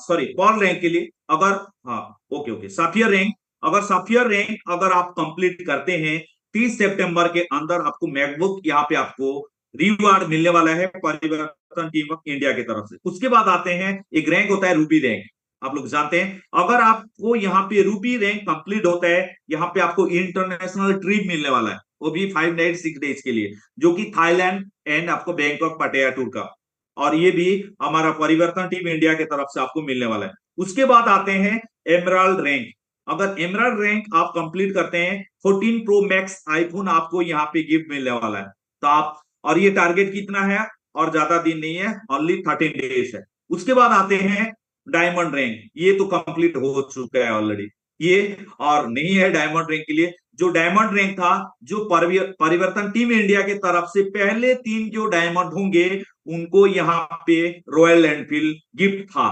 सॉरी पॉल रैंक के लिए। अगर हाँ ओके साफियर रैंक, अगर साफियर रैंक अगर आप कंप्लीट करते हैं 30 सितंबर के अंदर, आपको मैकबुक यहाँ पे आपको रिवार्ड मिलने वाला है परिवर्तन टीम ऑफ इंडिया की तरफ से। उसके बाद आते हैं एक रैंक होता है रूबी रैंक, आप लोग जानते हैं। अगर आपको यहाँ पे रूबी रैंक कंप्लीट होता है, यहाँ पे आपको इंटरनेशनल ट्रिप मिलने वाला है, वो भी 5 नाइट 6 डेज के लिए, जो कि थाईलैंड एंड आपको बैंकॉक पटाया टूर का, और ये भी हमारा परिवर्तन टीम इंडिया की तरफ से आपको मिलने वाला है। उसके बाद आते हैं एमराल्ड रैंक। अगर एमराल्ड रैंक आप कंप्लीट करते हैं, 14 प्रो मैक्स आईफोन आपको यहाँ पे गिफ्ट मिलने वाला है। तो आप, और ये टारगेट कितना है, और ज्यादा दिन नहीं है, ओनली 13 डेज है। उसके बाद आते हैं डायमंड रैंक, ये तो कंप्लीट हो चुका है ऑलरेडी ये, और नहीं है डायमंड रैंक के लिए। जो डायमंड रैंक था, जो परिवर्तन टीम इंडिया की तरफ से पहले 3 जो डायमंड होंगे, उनको यहाँ पे रॉयल एनफील्ड गिफ्ट था।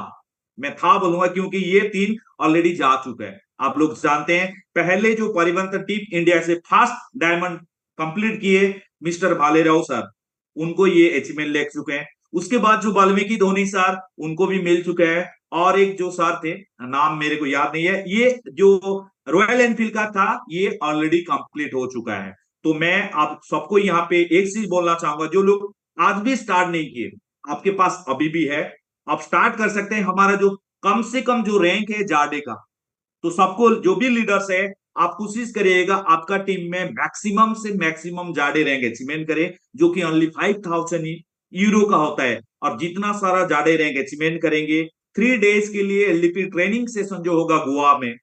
मैं था बोलूंगा क्योंकि ये 3 ऑलरेडी जा चुका है। आप लोग जानते हैं, पहले जो परिवर्तन टीम इंडिया से फर्स्ट डायमंड कंप्लीट किए मिस्टर भालेराव सर, उनको ये अचीवमेंट ले चुके हैं। उसके बाद जो वाल्मीकि धोनी सर, उनको भी मिल चुका है। और एक जो सर थे, नाम मेरे को याद नहीं है, ये जो रॉयल एनफील्ड का था, ये ऑलरेडी कंप्लीट हो चुका है। तो मैं आप सबको यहाँ पे एक चीज बोलना चाहूंगा, जो लोग आज भी स्टार्ट नहीं किए, आपके पास अभी भी है, आप स्टार्ट कर सकते हैं। हमारा जो कम से कम जो रैंक है जाडे का, तो सबको जो भी लीडर्स है, आप कोशिश करिएगा आपका टीम में मैक्सिमम से मैक्सिमम जाडे रैंक अचीवमेंट करे, जो कि ओनली 5000 यूरो का होता है। और जितना सारा जाडे रैंक अचीवमेंट करेंगे, 3 डेज के लिए LDP ट्रेनिंग सेशन जो होगा गोवा में,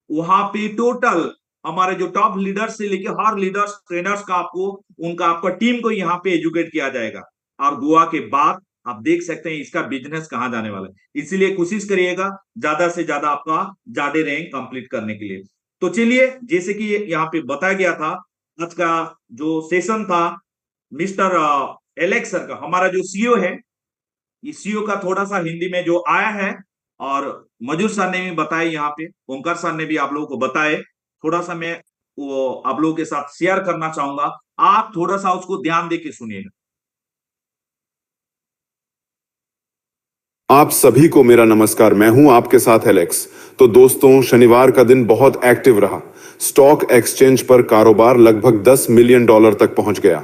वहां पे टोटल हमारे जो टॉप लीडर्स से लेके हर लीडर्स ट्रेनर्स का आपको, उनका आपका टीम को यहाँ पे एजुकेट किया जाएगा। और गोवा के बाद आप देख सकते हैं इसका बिजनेस कहाँ जाने वाला है। इसीलिए कोशिश करिएगा ज्यादा से ज्यादा आपका जाडे रैंक कंप्लीट करने के लिए। तो चलिए, जैसे कि यहाँ पे बताया गया था, आज का जो सेशन था मिस्टर एलेक्स सर का, हमारा जो CEO है, इस CEO का थोड़ा सा हिंदी में जो आया है, और मजूर सर ने भी बताया, यहाँ पे ओंकार सर ने भी आप लोगों को बताए, थोड़ा सा मैं वो आप लोगों के साथ शेयर करना चाहूंगा, आप थोड़ा सा उसको ध्यान दे के सुनिएगा। आप सभी को मेरा नमस्कार। मैं हूं आपके साथ एलेक्स। तो दोस्तों, शनिवार का दिन बहुत एक्टिव रहा। स्टॉक एक्सचेंज पर कारोबार लगभग $10 मिलियन तक पहुंच गया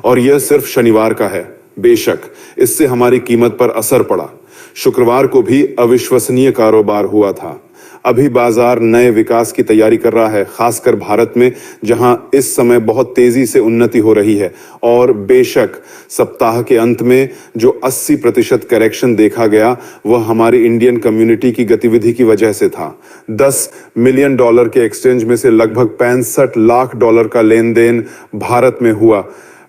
और यह सिर्फ शनिवार का है। बेशक इससे हमारी कीमत पर असर पड़ा। शुक्रवार को भी अविश्वसनीय कारोबार हुआ था। अभी बाजार नए विकास की तैयारी कर रहा है, खासकर भारत में, जहां इस समय बहुत तेजी से उन्नति हो रही है। और बेशक सप्ताह के अंत में जो 80% करेक्शन देखा गया वह हमारी इंडियन कम्युनिटी की गतिविधि की वजह से था। $10 मिलियन के एक्सचेंज में से लगभग $65 लाख का लेन देन भारत में हुआ।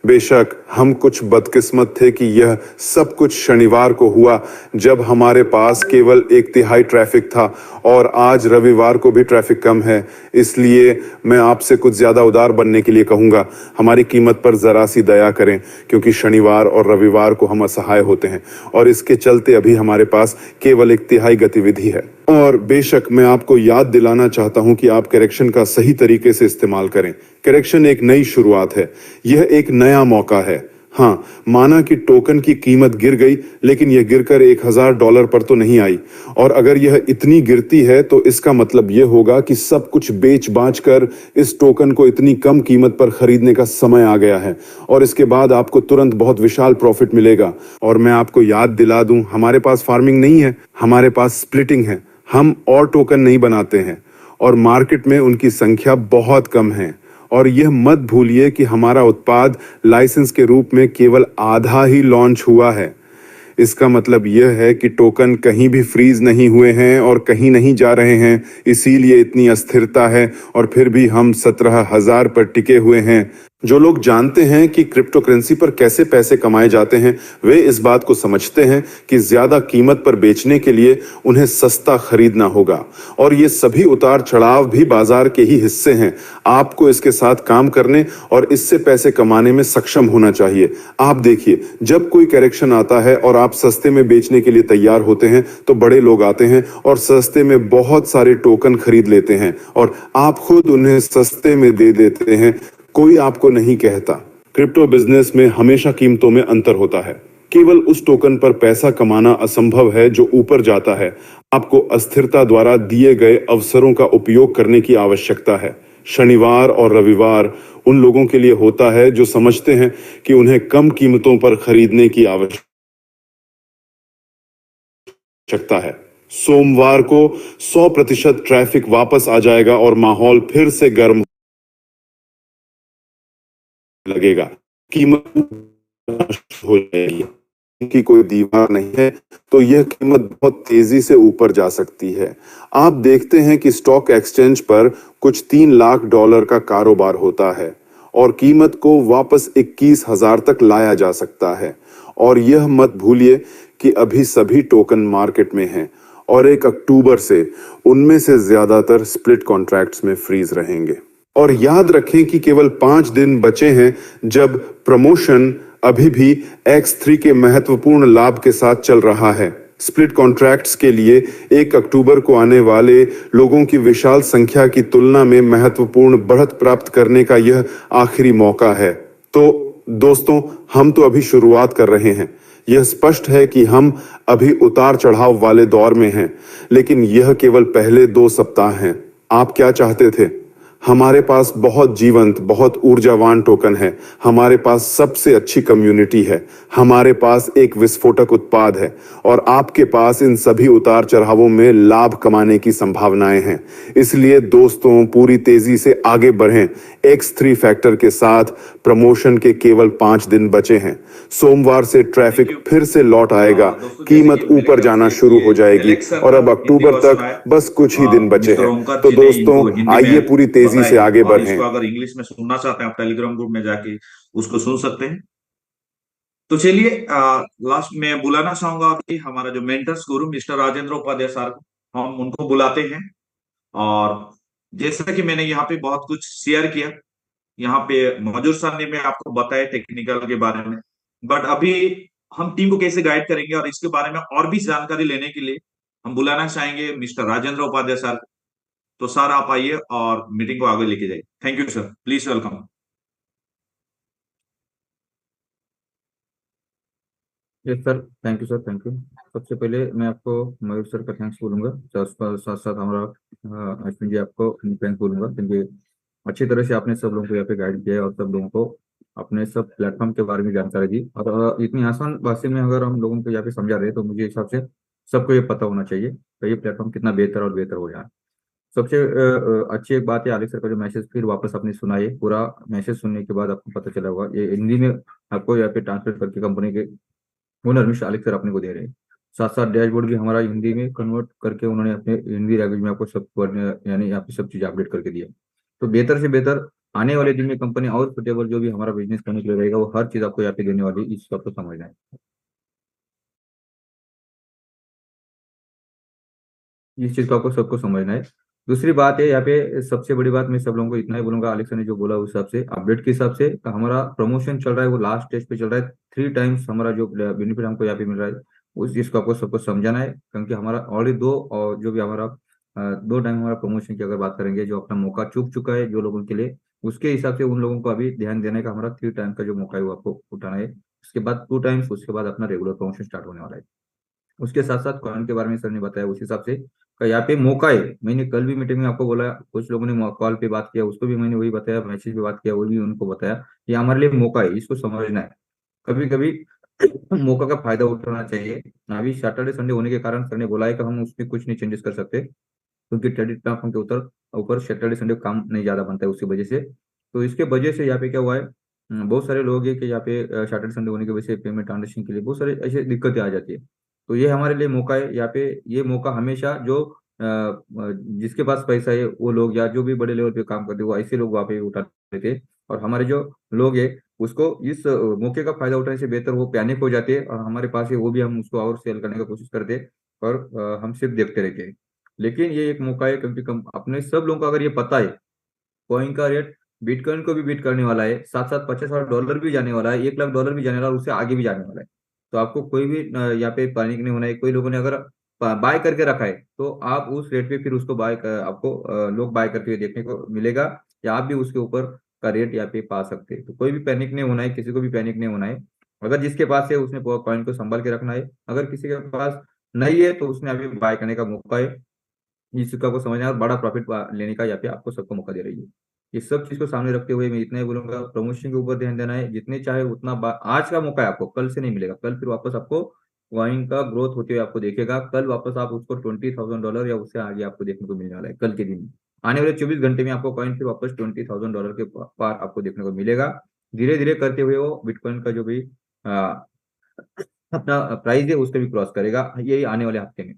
बेशक हम कुछ बदकिस्मत थे कि यह सब कुछ शनिवार को हुआ, जब हमारे पास केवल 1/3 ट्रैफिक था और आज रविवार को भी ट्रैफिक कम है। इसलिए मैं आपसे कुछ ज्यादा उदार बनने के लिए कहूंगा, हमारी कीमत पर जरा सी दया करें, क्योंकि शनिवार और रविवार को हम असहाय होते हैं और इसके चलते अभी हमारे पास केवल 1/3 गतिविधि है। और बेशक मैं आपको याद दिलाना चाहता हूं कि आप करेक्शन का सही तरीके से इस्तेमाल करें। करेक्शन एक नई शुरुआत है, यह एक नया मौका है। हाँ, माना कि टोकन की कीमत गिर गई, लेकिन यह गिरकर $1000 पर तो नहीं आई। और अगर यह इतनी गिरती है तो इसका मतलब यह होगा कि सब कुछ बेच बाच कर इस टोकन को इतनी कम कीमत पर खरीदने का समय आ गया है और इसके बाद आपको तुरंत बहुत विशाल प्रॉफिट मिलेगा। और मैं आपको याद दिला दूं, हमारे पास फार्मिंग नहीं है, हमारे पास स्प्लिटिंग है। हम और टोकन नहीं बनाते हैं और मार्केट में उनकी संख्या बहुत कम है। और यह मत भूलिए कि हमारा उत्पाद लाइसेंस के रूप में केवल आधा ही लॉन्च हुआ है। इसका मतलब यह है कि टोकन कहीं भी फ्रीज नहीं हुए हैं और कहीं नहीं जा रहे हैं, इसीलिए इतनी अस्थिरता है और फिर भी हम 17,000 पर टिके हुए हैं। जो लोग जानते हैं कि क्रिप्टो करेंसी पर कैसे पैसे कमाए जाते हैं, वे इस बात को समझते हैं कि ज्यादा कीमत पर बेचने के लिए उन्हें सस्ता खरीदना होगा। और ये सभी उतार चढ़ाव भी बाजार के ही हिस्से हैं। आपको इसके साथ काम करने और इससे पैसे कमाने में सक्षम होना चाहिए। आप देखिए, जब कोई करेक्शन आता है और आप सस्ते में बेचने के लिए तैयार होते हैं तो बड़े लोग आते हैं और सस्ते में बहुत सारे टोकन खरीद लेते हैं और आप खुद उन्हें सस्ते में दे देते हैं। कोई आपको नहीं कहता। क्रिप्टो बिजनेस में हमेशा कीमतों में अंतर होता है। केवल उस टोकन पर पैसा कमाना असंभव है जो ऊपर जाता है। आपको अस्थिरता द्वारा दिए गए अवसरों का उपयोग करने की आवश्यकता है। शनिवार और रविवार उन लोगों के लिए होता है जो समझते हैं कि उन्हें कम कीमतों पर खरीदने की आवश्यकता है। सोमवार को 100% ट्रैफिक वापस आ जाएगा और माहौल फिर से गर्म लगेगा। कीमत हो जाएगी, कि कोई दीवार नहीं है तो यह कीमत बहुत तेजी से ऊपर जा सकती है। आप देखते हैं कि स्टॉक एक्सचेंज पर कुछ $3 लाख का कारोबार होता है और कीमत को वापस 21,000 तक लाया जा सकता है। और यह मत भूलिए कि अभी सभी टोकन मार्केट में हैं और 1 अक्टूबर से उनमें से ज्यादातर स्प्लिट कॉन्ट्रैक्ट्स में फ्रीज रहेंगे। और याद रखें कि केवल 5 दिन बचे हैं जब प्रमोशन अभी भी X3 के महत्वपूर्ण लाभ के साथ चल रहा है। स्प्लिट कॉन्ट्रैक्ट्स के लिए 1 अक्टूबर को आने वाले लोगों की विशाल संख्या की तुलना में महत्वपूर्ण बढ़त प्राप्त करने का यह आखिरी मौका है। तो दोस्तों, हम तो अभी शुरुआत कर रहे हैं। यह स्पष्ट है कि हम अभी उतार चढ़ाव वाले दौर में हैं, लेकिन यह केवल पहले 2 सप्ताह हैं। आप क्या चाहते थे? हमारे पास बहुत जीवंत, बहुत ऊर्जावान टोकन है। हमारे पास सबसे अच्छी कम्युनिटी है। हमारे पास एक विस्फोटक उत्पाद है और आपके पास इन सभी उतार चढ़ावों में लाभ कमाने की संभावनाएं हैं। इसलिए दोस्तों, पूरी तेजी से आगे बढ़ें। X3 फैक्टर के साथ प्रमोशन के केवल 5 दिन बचे हैं। सोमवार से ट्रैफिक फिर से लौट आएगा, कीमत ऊपर जाना शुरू हो जाएगी और अब अक्टूबर तक बस कुछ ही दिन बचे हैं। तो दोस्तों, आइए पूरी तेजी से आगे बढ़ें। इसको अगर इंग्लिश में सुनना चाहते हैं, आप टेलीग्राम ग्रुप में जाके उसको सुन सकते हैं। तो चलिए, लास्ट में बुलाना चाहूंगा कि हमारा जो मेंटर्स गुरु मिस्टर राजेंद्र उपाध्याय सर, हम उनको बुलाते हैं। और जैसा कि मैंने यहाँ पे बहुत कुछ शेयर किया, यहाँ पे मजूर सर ने मैं आपको बताया टेक्निकल के बारे में, बट अभी हम टीम को कैसे गाइड करेंगे और इसके बारे में और भी जानकारी लेने के लिए हम बुलाना चाहेंगे मिस्टर राजेंद्र उपाध्याय सर। तो सर, आप आइए और मीटिंग को आगे लेके जाइए। Thank you sir, please welcome. Yes sir, thank you sir, thank you. सबसे पहले मैं आपको मयूर सर का थैंक्स बोलूंगा, साथ साथ हमारा अश्विन जी आपको थैंक्स बोलूंगा, क्योंकि अच्छी तरह से आपने सब लोगों को यहाँ पे गाइड किया है और सब लोगों को अपने सब प्लेटफॉर्म के बारे में जानकारी दी। और इतनी आसान भाषा में अगर हम लोगों को यहाँ पे समझा रहे हैं तो मुझे हिसाब से सबको ये पता होना चाहिए कि ये प्लेटफॉर्म कितना बेहतर और बेहतर हो जाए। सबसे अच्छी एक बात है, आलिक सर का जो मैसेज फिर वापस आपने सुना, है पूरा मैसेज सुनने के बाद आपको पता चला होगा, ये हिंदी में आपको यहाँ पे ट्रांसलेट करके कंपनी के ओनर मिस्टर आलिक सर अपने को दे रहे हैं। साथ साथ डैशबोर्ड भी हमारा हिंदी में कन्वर्ट करके उन्होंने अपने हिंदी लैंग्वेज में आपको सब यानी यहाँ पे सब चीज अपडेट करके दिया। तो बेहतर से बेहतर आने वाले दिन में कंपनी और सुटेबल जो भी हमारा बिजनेस करने के लिए रहेगा वो हर चीज आपको यहाँ पे देने वाली है, इस सबको समझना है। इस चीज को आपको सबको समझना है। दूसरी बात है यहाँ पे, सबसे बड़ी बात मैं सब लोगों को इतना ही बोलूंगा, अलेक्स ने जो बोला उस हिसाब से अपडेट के हिसाब से हमारा प्रमोशन चल रहा है, वो लास्ट स्टेज पे चल रहा है। 3 टाइम्स हमारा जो बेनिफिट हमको यहाँ पे मिल रहा है उस चीज को आपको सबको समझाना है, क्योंकि हमारा ऑलरेडी दो और जो भी हमारा 2 टाइम हमारा प्रमोशन की अगर बात करेंगे, जो अपना मौका चूक चुका है जो लोगों के लिए, उसके हिसाब से उन लोगों को अभी ध्यान देने का हमारा 3 टाइम का जो मौका है वो आपको उठाना है। उसके बाद 2 टाइम्स, उसके बाद अपना रेगुलर प्रमोशन स्टार्ट होने वाला है। उसके साथ साथ कॉइन के बारे में सर ने बताया उस हिसाब से यहाँ पे मौका है। मैंने कल भी मीटिंग में आपको बोला, कुछ लोगों ने कॉल पे बात किया, उसको भी मैंने वही बताया, मैसेज पे बात किया वो भी उनको बताया, ये हमारे लिए मौका है, इसको समझना है। कभी कभी मौका का फायदा उठाना चाहिए। अभी सैटरडे संडे होने के कारण सर ने बोला है कि हम उसमें कुछ नहीं चेंजेस कर सकते, क्योंकि क्रेडिट प्लेटफॉर्म के ऊपर सैटरडे संडे काम नहीं ज्यादा बनता है उसकी वजह से। तो इसके वजह से यहाँ पे क्या हुआ है, बहुत सारे लोग हैं कि यहाँ पे सैटरडे संडे होने की वजह से पेमेंट ट्रांजेक्शन के लिए बहुत सारे ऐसे दिक्कतें आ जाती है। तो ये हमारे लिए मौका है यहाँ पे। ये मौका हमेशा जो जिसके पास पैसा है वो लोग या जो भी बड़े लेवल पे काम करते हैं वो ऐसे लोग वहाँ पे उठा लेते हैं, और हमारे जो लोग है उसको इस मौके का फायदा उठाने से बेहतर वो पैनिक हो जाते हैं, और हमारे पास है वो भी हम उसको और सेल करने का कोशिश करते हैं, और हम सिर्फ देखते रहते हैं। लेकिन ये एक मौका है, क्योंकि अपने सब लोगों को अगर ये पता है कॉइन का रेट बिटकॉइन को भी बीट करने वाला है, साथ साथ $50,000 भी जाने वाला है, $1,00,000 भी जाने वाला है, उससे आगे भी जाने वाला है। तो आपको कोई भी यहाँ पे पैनिक नहीं होना है। कोई लोगों ने अगर बाय करके रखा है तो आप उस रेट पे फिर उसको आपको लोग बाय करते हुए देखने को मिलेगा, या आप भी उसके ऊपर का रेट यहाँ पे पा सकते हैं। तो कोई भी पैनिक नहीं होना है, किसी को भी पैनिक नहीं होना है। अगर जिसके पास है उसने कॉइन को संभाल के रखना है, अगर किसी के पास नहीं है तो उसने अभी बाय करने का मौका है। इस चीज को आपको समझना है और बड़ा प्रॉफिट लेने का यहाँ पे आपको सबको मौका दे रही है। ये सब चीज को सामने रखते हुए मैं इतना ही बोलूंगा, प्रमोशन के ऊपर ध्यान देना है, जितने चाहे उतना आज का मौका है आपको, कल से नहीं मिलेगा। कल फिर वापस आपको कॉइन का ग्रोथ होते हुए आपको देखेगा, कल वापस आप उसको $20,000 या उससे आगे आपको देखने को मिलने वाला है कल के दिन। आने वाले 24 घंटे में आपको कॉइन फिर वापस $20,000 के पार आपको देखने को मिलेगा। धीरे धीरे करते हुए वो बिटकॉइन का जो भी अपना प्राइस है उसको भी क्रॉस करेगा, यही आने वाले हफ्ते में।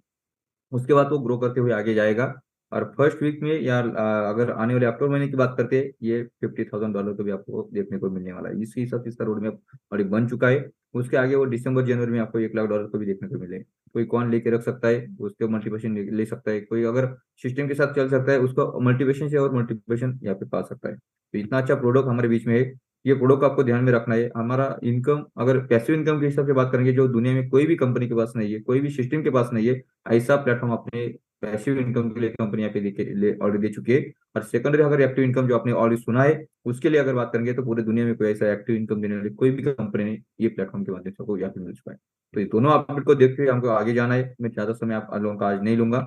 उसके बाद वो ग्रो करते हुए आगे जाएगा। और फर्स्ट वीक में या अगर आने वाले अक्टूबर महीने की बात करते हैं, ये $50,000 को भी आपको देखने को मिलने वाला है। इसी हिसाब से इसका रोड मैप ऑलरेडी बन चुका है। उसके आगे वो दिसंबर जनवरी में आपको $1,00,000 को भी देखने को मिले। कोई कौन लेके रख सकता है, उसके मल्टीप्लिकेशन ले सकता है, कोई अगर सिस्टम के साथ चल सकता है उसको मल्टीप्लिकेशन से और मल्टीप्लिकेशन यहाँ पे पा सकता है। तो इतना अच्छा प्रोडक्ट हमारे बीच में है। ये प्रोडक्ट आपको ध्यान में रखना है। हमारा इनकम अगर पैसिव इनकम के हिसाब से बात करेंगे, जो दुनिया में कोई भी कंपनी के पास नहीं है, कोई भी सिस्टम के पास नहीं है, ऐसा प्लेटफॉर्म अपने पैसिव इनकम के लिए कंपनी यहाँ पे ऑलरेडी दे चुकी है। और सेकेंडरी अगर एक्टिव इनकम जो आपने ऑलरेडी सुना है उसके लिए अगर बात करेंगे, तो पूरे दुनिया में कोई ऐसा एक्टिव इनकम देने वाली कोई भी कंपनी नहीं, ये प्लेटफॉर्म के माध्यम से आपको यहाँ पे मिल चुका है। तो ये दोनों अपडेट को देखते हुए हमको आगे जाना है। मैं ज्यादा समय आप लोगों का आज नहीं लूंगा,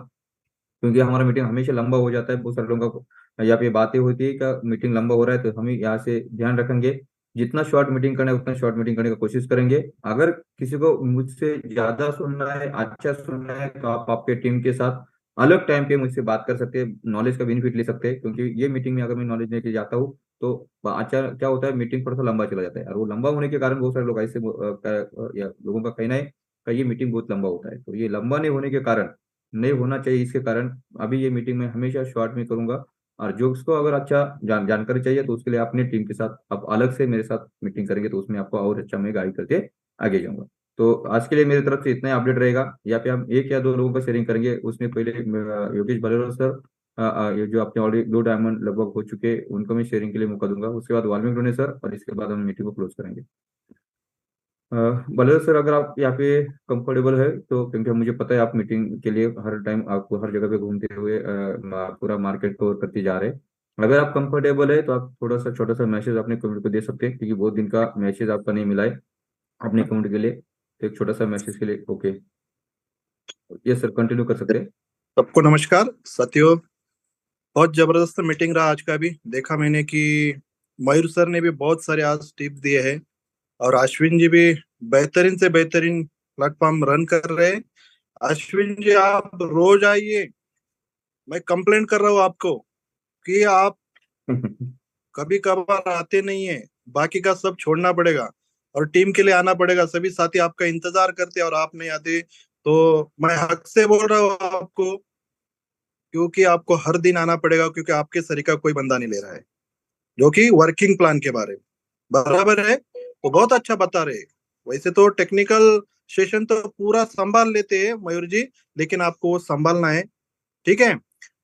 क्योंकि हमारा मीटिंग हमेशा लंबा हो जाता है। बहुत सारे लोगों का यहाँ पे बातें होती है कि मीटिंग लंबा हो रहा है, तो हम यहाँ से ध्यान रखेंगे, जितना शॉर्ट मीटिंग करना है उतना शॉर्ट मीटिंग करने का कोशिश करेंगे। अगर किसी को मुझसे ज्यादा सुनना है, अच्छा सुनना है, तो आप आपके टीम के साथ अलग टाइम पे मुझसे बात कर सकते हैं, नॉलेज का बेनिफिट ले सकते हैं। क्योंकि ये मीटिंग में अगर मैं नॉलेज लेके जाता हूँ तो अच्छा क्या होता है, मीटिंग थोड़ा सा लंबा चला जाता है, और वो लंबा होने के कारण बहुत सारे लोग ऐसे या लोगों का कहना है कि ये मीटिंग बहुत लंबा होता है। तो ये लंबा नहीं होने के कारण, नहीं होना चाहिए, इसके कारण अभी ये मीटिंग में हमेशा शॉर्ट में करूंगा। और जो उसको अगर अच्छा जानकारी चाहिए तो उसके लिए अपने टीम के साथ आप अलग से मेरे साथ मीटिंग करेंगे, तो उसमें आपको और अच्छा मैं गाइड करके आगे जाऊंगा। तो आज के लिए मेरी तरफ से इतना ही अपडेट रहेगा। यहाँ पे हम 1 या 2 लोगों का शेयरिंग करेंगे। उसमें पहले योगेश भलेरो सर, ये जो आपने ऑलरेडी 2 डायमंड लगभग हो चुके हैं, उनको मैं शेयरिंग के लिए मौका दूंगा। उसके बाद वाल्मीकि डोने सर, और इसके बाद हम मीटिंग को क्लोज करेंगे। बलदेव सर, अगर आप यहाँ पे कंफर्टेबल है तो, क्योंकि मुझे पता है आप मीटिंग के लिए हर टाइम आपको हर जगह पे घूमते हुए पूरा मार्केट कवर करते जा रहे हैं। अगर आप कंफर्टेबल है तो आप थोड़ा सा छोटा सा मैसेज अपने कम्युनिटी को दे सकते हैं, क्योंकि बहुत दिन का मैसेज आपका नहीं मिला है अपने कम्युनिटी के लिए। तो एक छोटा सा मैसेज के लिए ओके, ये सर कंटिन्यू कर सकते हैं। सबको नमस्कार साथियों, बहुत जबरदस्त मीटिंग रहा आज का भी। देखा मैंने कि मयूर सर ने भी बहुत सारे आज टिप्स दिए हैं और अश्विन जी भी बेहतरीन से बेहतरीन प्लेटफॉर्म रन कर रहे हैं। अश्विन जी आप रोज आइए, मैं कंप्लेंट कर रहा हूँ आपको कि आप कभी कभार आते नहीं है, बाकी का सब छोड़ना पड़ेगा और टीम के लिए आना पड़ेगा। सभी साथी आपका इंतजार करते हैं और आप नहीं आते, तो मैं हक से बोल रहा हूँ आपको, क्योंकि आपको हर दिन आना पड़ेगा, क्योंकि आपके सरी का कोई बंदा नहीं ले रहा है जो कि वर्किंग प्लान के बारे में बराबर है। तो बहुत अच्छा बता रहे। वैसे तो टेक्निकल सेशन तो पूरा संभाल लेते हैं मयूर जी, लेकिन आपको वो संभालना है, ठीक है।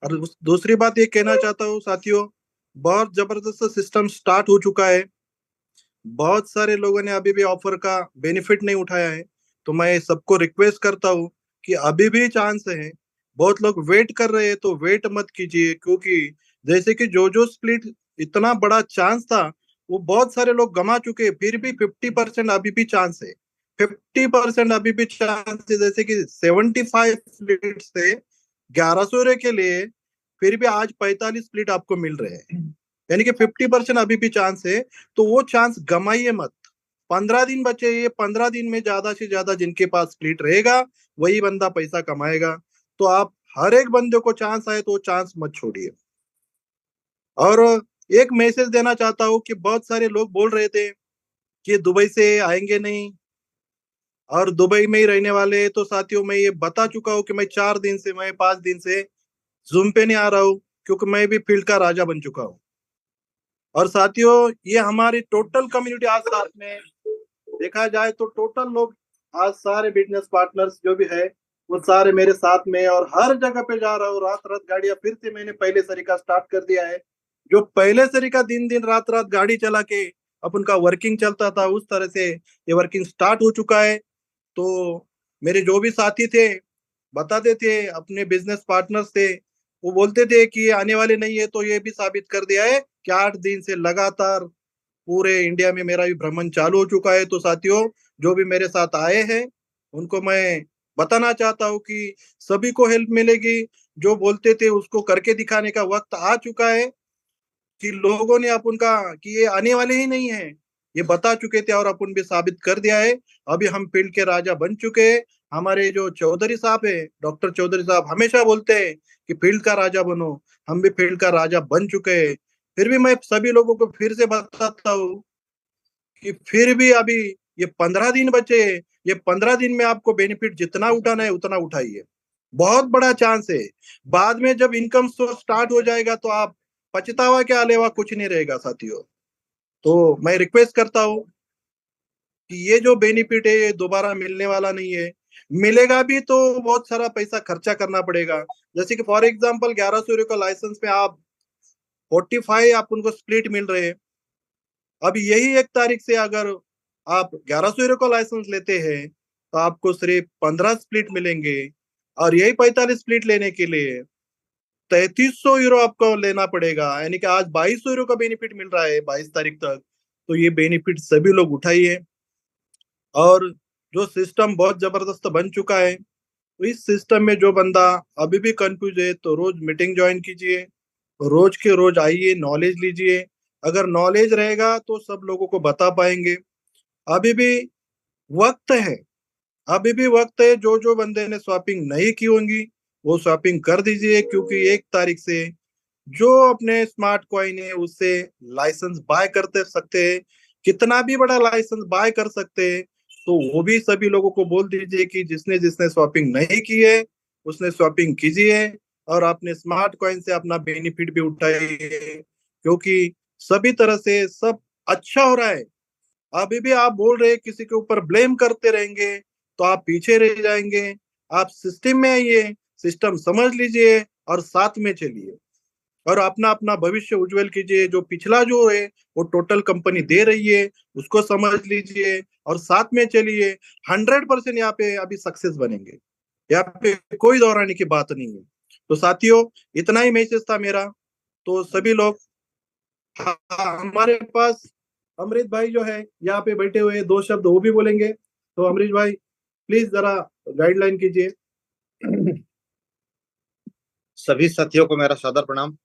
और दूसरी बात ये कहना चाहता हूँ साथियों, बहुत जबरदस्त सिस्टम स्टार्ट हो चुका है। बहुत सारे लोगों ने अभी भी ऑफर का बेनिफिट नहीं उठाया है, तो मैं सबको रिक्वेस्ट करता हूँ कि अभी भी चांस है। बहुत लोग वेट कर रहे हैं, तो वेट मत कीजिए, क्योंकि जैसे कि जो स्प्लिट इतना बड़ा चांस था वो बहुत सारे लोग गमा चुके हैं, फिर भी 50% अभी भी चांस है। 50% अभी भी चांस है, जैसे कि 75 स्प्लिट से 1100 के लिए फिर भी आज 45 स्प्लिट आपको मिल रहे हैं, यानी कि 50% अभी भी चांस है। तो वो चांस गमाइए मत। 15 दिन बचे, ये 15 दिन में ज्यादा से ज्यादा जिनके पास स्प्लिट रहेगा वही बंदा पैसा कमाएगा। तो आप हर एक बंदे को चांस आए तो वो चांस मत छोड़िए। और एक मैसेज देना चाहता हूँ कि बहुत सारे लोग बोल रहे थे कि दुबई से आएंगे नहीं और दुबई में ही रहने वाले हैं। तो साथियों मैं ये बता चुका हूँ कि मैं 5 दिन से जूम पे नहीं आ रहा हूँ, क्योंकि मैं भी फील्ड का राजा बन चुका हूँ। और साथियों ये हमारी टोटल कम्युनिटी आज साथ में देखा जाए तो टोटल लोग आज सारे बिजनेस पार्टनर्स जो भी है वो सारे मेरे साथ में, और हर जगह पे जा रहा हूँ। रात रात गाड़ियां फिर से मैंने पहले सरीका स्टार्ट कर दिया है। जो पहले सरीका दिन दिन रात रात गाड़ी चला के अपन का वर्किंग चलता था, उस तरह से ये वर्किंग स्टार्ट हो चुका है। तो मेरे जो भी साथी थे बताते थे, अपने बिजनेस पार्टनर्स थे, वो बोलते थे कि ये आने वाले नहीं है। तो ये भी साबित कर दिया है कि 8 दिन से लगातार पूरे इंडिया में मेरा भी भ्रमण चालू हो चुका है। तो साथियों जो भी मेरे साथ आए हैं उनको मैं बताना चाहता हूँ कि सभी को हेल्प मिलेगी। जो बोलते थे उसको करके दिखाने का वक्त आ चुका है, कि लोगों ने अपन का कि ये आने वाले ही नहीं है ये बता चुके थे और अपन भी साबित कर दिया है। अभी हम फील्ड के राजा बन चुके हैं। हमारे जो चौधरी साहब है, डॉक्टर चौधरी साहब हमेशा बोलते हैं कि फील्ड का राजा बनो। हम भी फील्ड का राजा बन चुके हैं। फिर भी मैं सभी लोगों को फिर से बताता हूँ कि फिर भी अभी ये 15 दिन बचे। ये 15 दिन में आपको बेनिफिट जितना उठाना है उतना उठाइए। बहुत बड़ा चांस है। बाद में जब इनकम सोर्स स्टार्ट हो जाएगा तो आप पछतावा के अलावा कुछ नहीं रहेगा साथियों। तो मैं रिक्वेस्ट करता हूँ कि ये जो बेनिफिट है ये दोबारा मिलने वाला नहीं है। मिलेगा भी तो बहुत सारा पैसा खर्चा करना पड़ेगा। जैसे कि फॉर एग्जांपल 1100 का लाइसेंस में आप 45 आप उनको स्प्लिट मिल रहे हैं। अब यही 1 तारीख से अगर आप 1100 का लाइसेंस लेते हैं तो आपको सिर्फ 15 स्प्लिट मिलेंगे, और यही 45 स्प्लिट लेने के लिए 3300 यूरो आपको लेना पड़ेगा। यानी कि आज 2200 यूरो का बेनिफिट मिल रहा है 22 तारीख तक। तो ये बेनिफिट सभी लोग उठाइए। और जो सिस्टम बहुत जबरदस्त बन चुका है, तो इस सिस्टम में जो बंदा अभी भी कंफ्यूज है तो रोज मीटिंग ज्वाइन कीजिए, रोज के रोज आइए, नॉलेज लीजिए। अगर नॉलेज रहेगा तो सब लोगों को बता पाएंगे। अभी भी वक्त है, अभी भी वक्त है। जो जो बंदे ने स्वैपिंग नहीं की होंगी वो स्वैपिंग कर दीजिए, क्योंकि 1 तारीख से जो अपने स्मार्ट कॉइन है उससे लाइसेंस बाय करते सकते हैं। कितना भी बड़ा लाइसेंस बाय कर सकते हैं। तो वो भी सभी लोगों को बोल दीजिए कि जिसने जिसने स्वैपिंग नहीं की है उसने स्वैपिंग कीजिए और अपने स्मार्ट कॉइन से अपना बेनिफिट भी उठाइए, क्योंकि सभी तरह से सब अच्छा हो रहा है। अभी भी आप बोल रहे किसी के ऊपर ब्लेम करते रहेंगे तो आप पीछे रह जाएंगे। आप सिस्टम में आइए, सिस्टम समझ लीजिए और साथ में चलिए और अपना अपना भविष्य उज्जवल कीजिए। जो पिछला जो है वो टोटल कंपनी दे रही है उसको समझ लीजिए और साथ में चलिए। 100% यहाँ पे अभी सक्सेस बनेंगे, यहाँ पे कोई दोहराने की बात नहीं है। तो साथियों इतना ही मैसेज था मेरा। तो सभी लोग, हाँ, हमारे पास अमृत भाई जो है यहाँ पे बैठे हुए 2 शब्द वो भी बोलेंगे। तो अमरीश भाई प्लीज जरा गाइडलाइन कीजिए। सभी साथियों को मेरा सादर प्रणाम।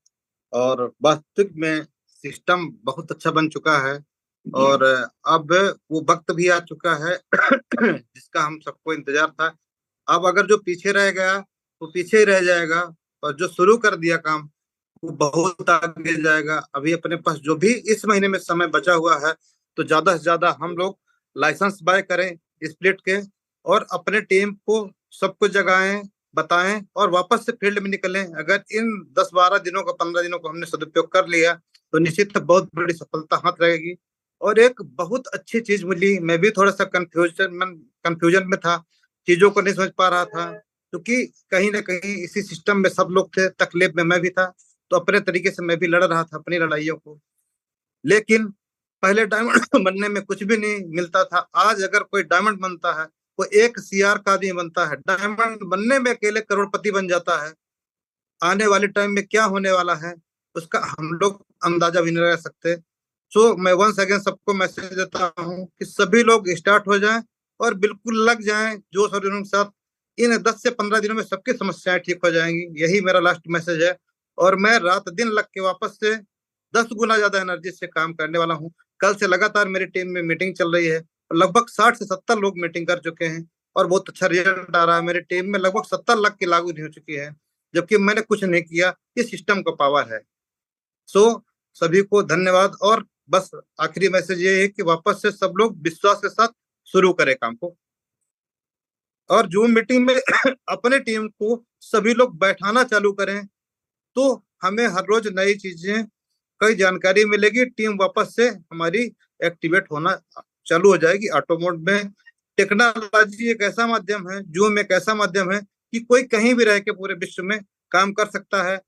और वास्तविक में सिस्टम बहुत अच्छा बन चुका है और अब वो वक्त भी आ चुका है जिसका हम सबको इंतजार था। अब अगर जो पीछे रह गया वो पीछे ही रह जाएगा और जो शुरू कर दिया काम वो बहुत आगे जाएगा। अभी अपने पास जो भी इस महीने में समय बचा हुआ है तो ज्यादा से ज्यादा हम लोग लाइसेंस बाय करें स्प्लिट के और अपने टीम को सबको जगाएं, बताएं और वापस से फील्ड में निकलें। अगर इन 10-12 दिनों का 15 दिनों को हमने सदुपयोग कर लिया तो निश्चित बहुत बड़ी सफलता हाथ रहेगी। और एक बहुत अच्छी चीज मिली, मैं भी थोड़ा सा कंफ्यूजन में था, चीजों को नहीं समझ पा रहा था क्योंकि कहीं ना कहीं इसी सिस्टम में सब लोग थे, तकलीफ में मैं भी था, तो अपने तरीके से मैं भी लड़ रहा था अपनी लड़ाइयों को। लेकिन पहले डायमंड बनने में कुछ भी नहीं मिलता था, आज अगर कोई डायमंड बनता है वो एक सीआर का आदमी बनता है, डायमंड बनने में अकेले करोड़पति बन जाता है। आने वाले टाइम में क्या होने वाला है उसका हम लोग अंदाजा भी नहीं लगा सकते। सो मैं वंस अगेन सबको मैसेज देता हूँ कि सभी लोग स्टार्ट हो जाएं और बिल्कुल लग जाएं जोश और जुनून के साथ। इन 10 से 15 दिनों में सबकी समस्याएं ठीक हो जाएंगी, यही मेरा लास्ट मैसेज है। और मैं रात दिन लग के वापस से 10 गुना ज्यादा एनर्जी से काम करने वाला हूँ। कल से लगातार मेरी टीम में मीटिंग चल रही है, लगभग 60 से 70 लोग मीटिंग कर चुके हैं और बहुत अच्छा रिजल्ट आ रहा है। मेरी टीम में लगभग 70 लाख की लागू हो चुकी है, जबकि मैंने कुछ नहीं किया, इस सिस्टम का पावर है। सो सभी को धन्यवाद। और बस आखिरी मैसेज ये है कि वापस से सब लोग विश्वास के साथ शुरू करें काम को। और जूम मीटिंग में अपने टीम को सभी लोग बैठाना चालू करें तो हमें हर रोज नई चीजें, कई जानकारी मिलेगी, टीम वापस से हमारी एक्टिवेट होना चालू हो जाएगी ऑटो मोड में। टेक्नोलॉजी एक ऐसा माध्यम है, जूम एक ऐसा माध्यम है कि कोई कहीं भी रह के पूरे विश्व में काम कर सकता है।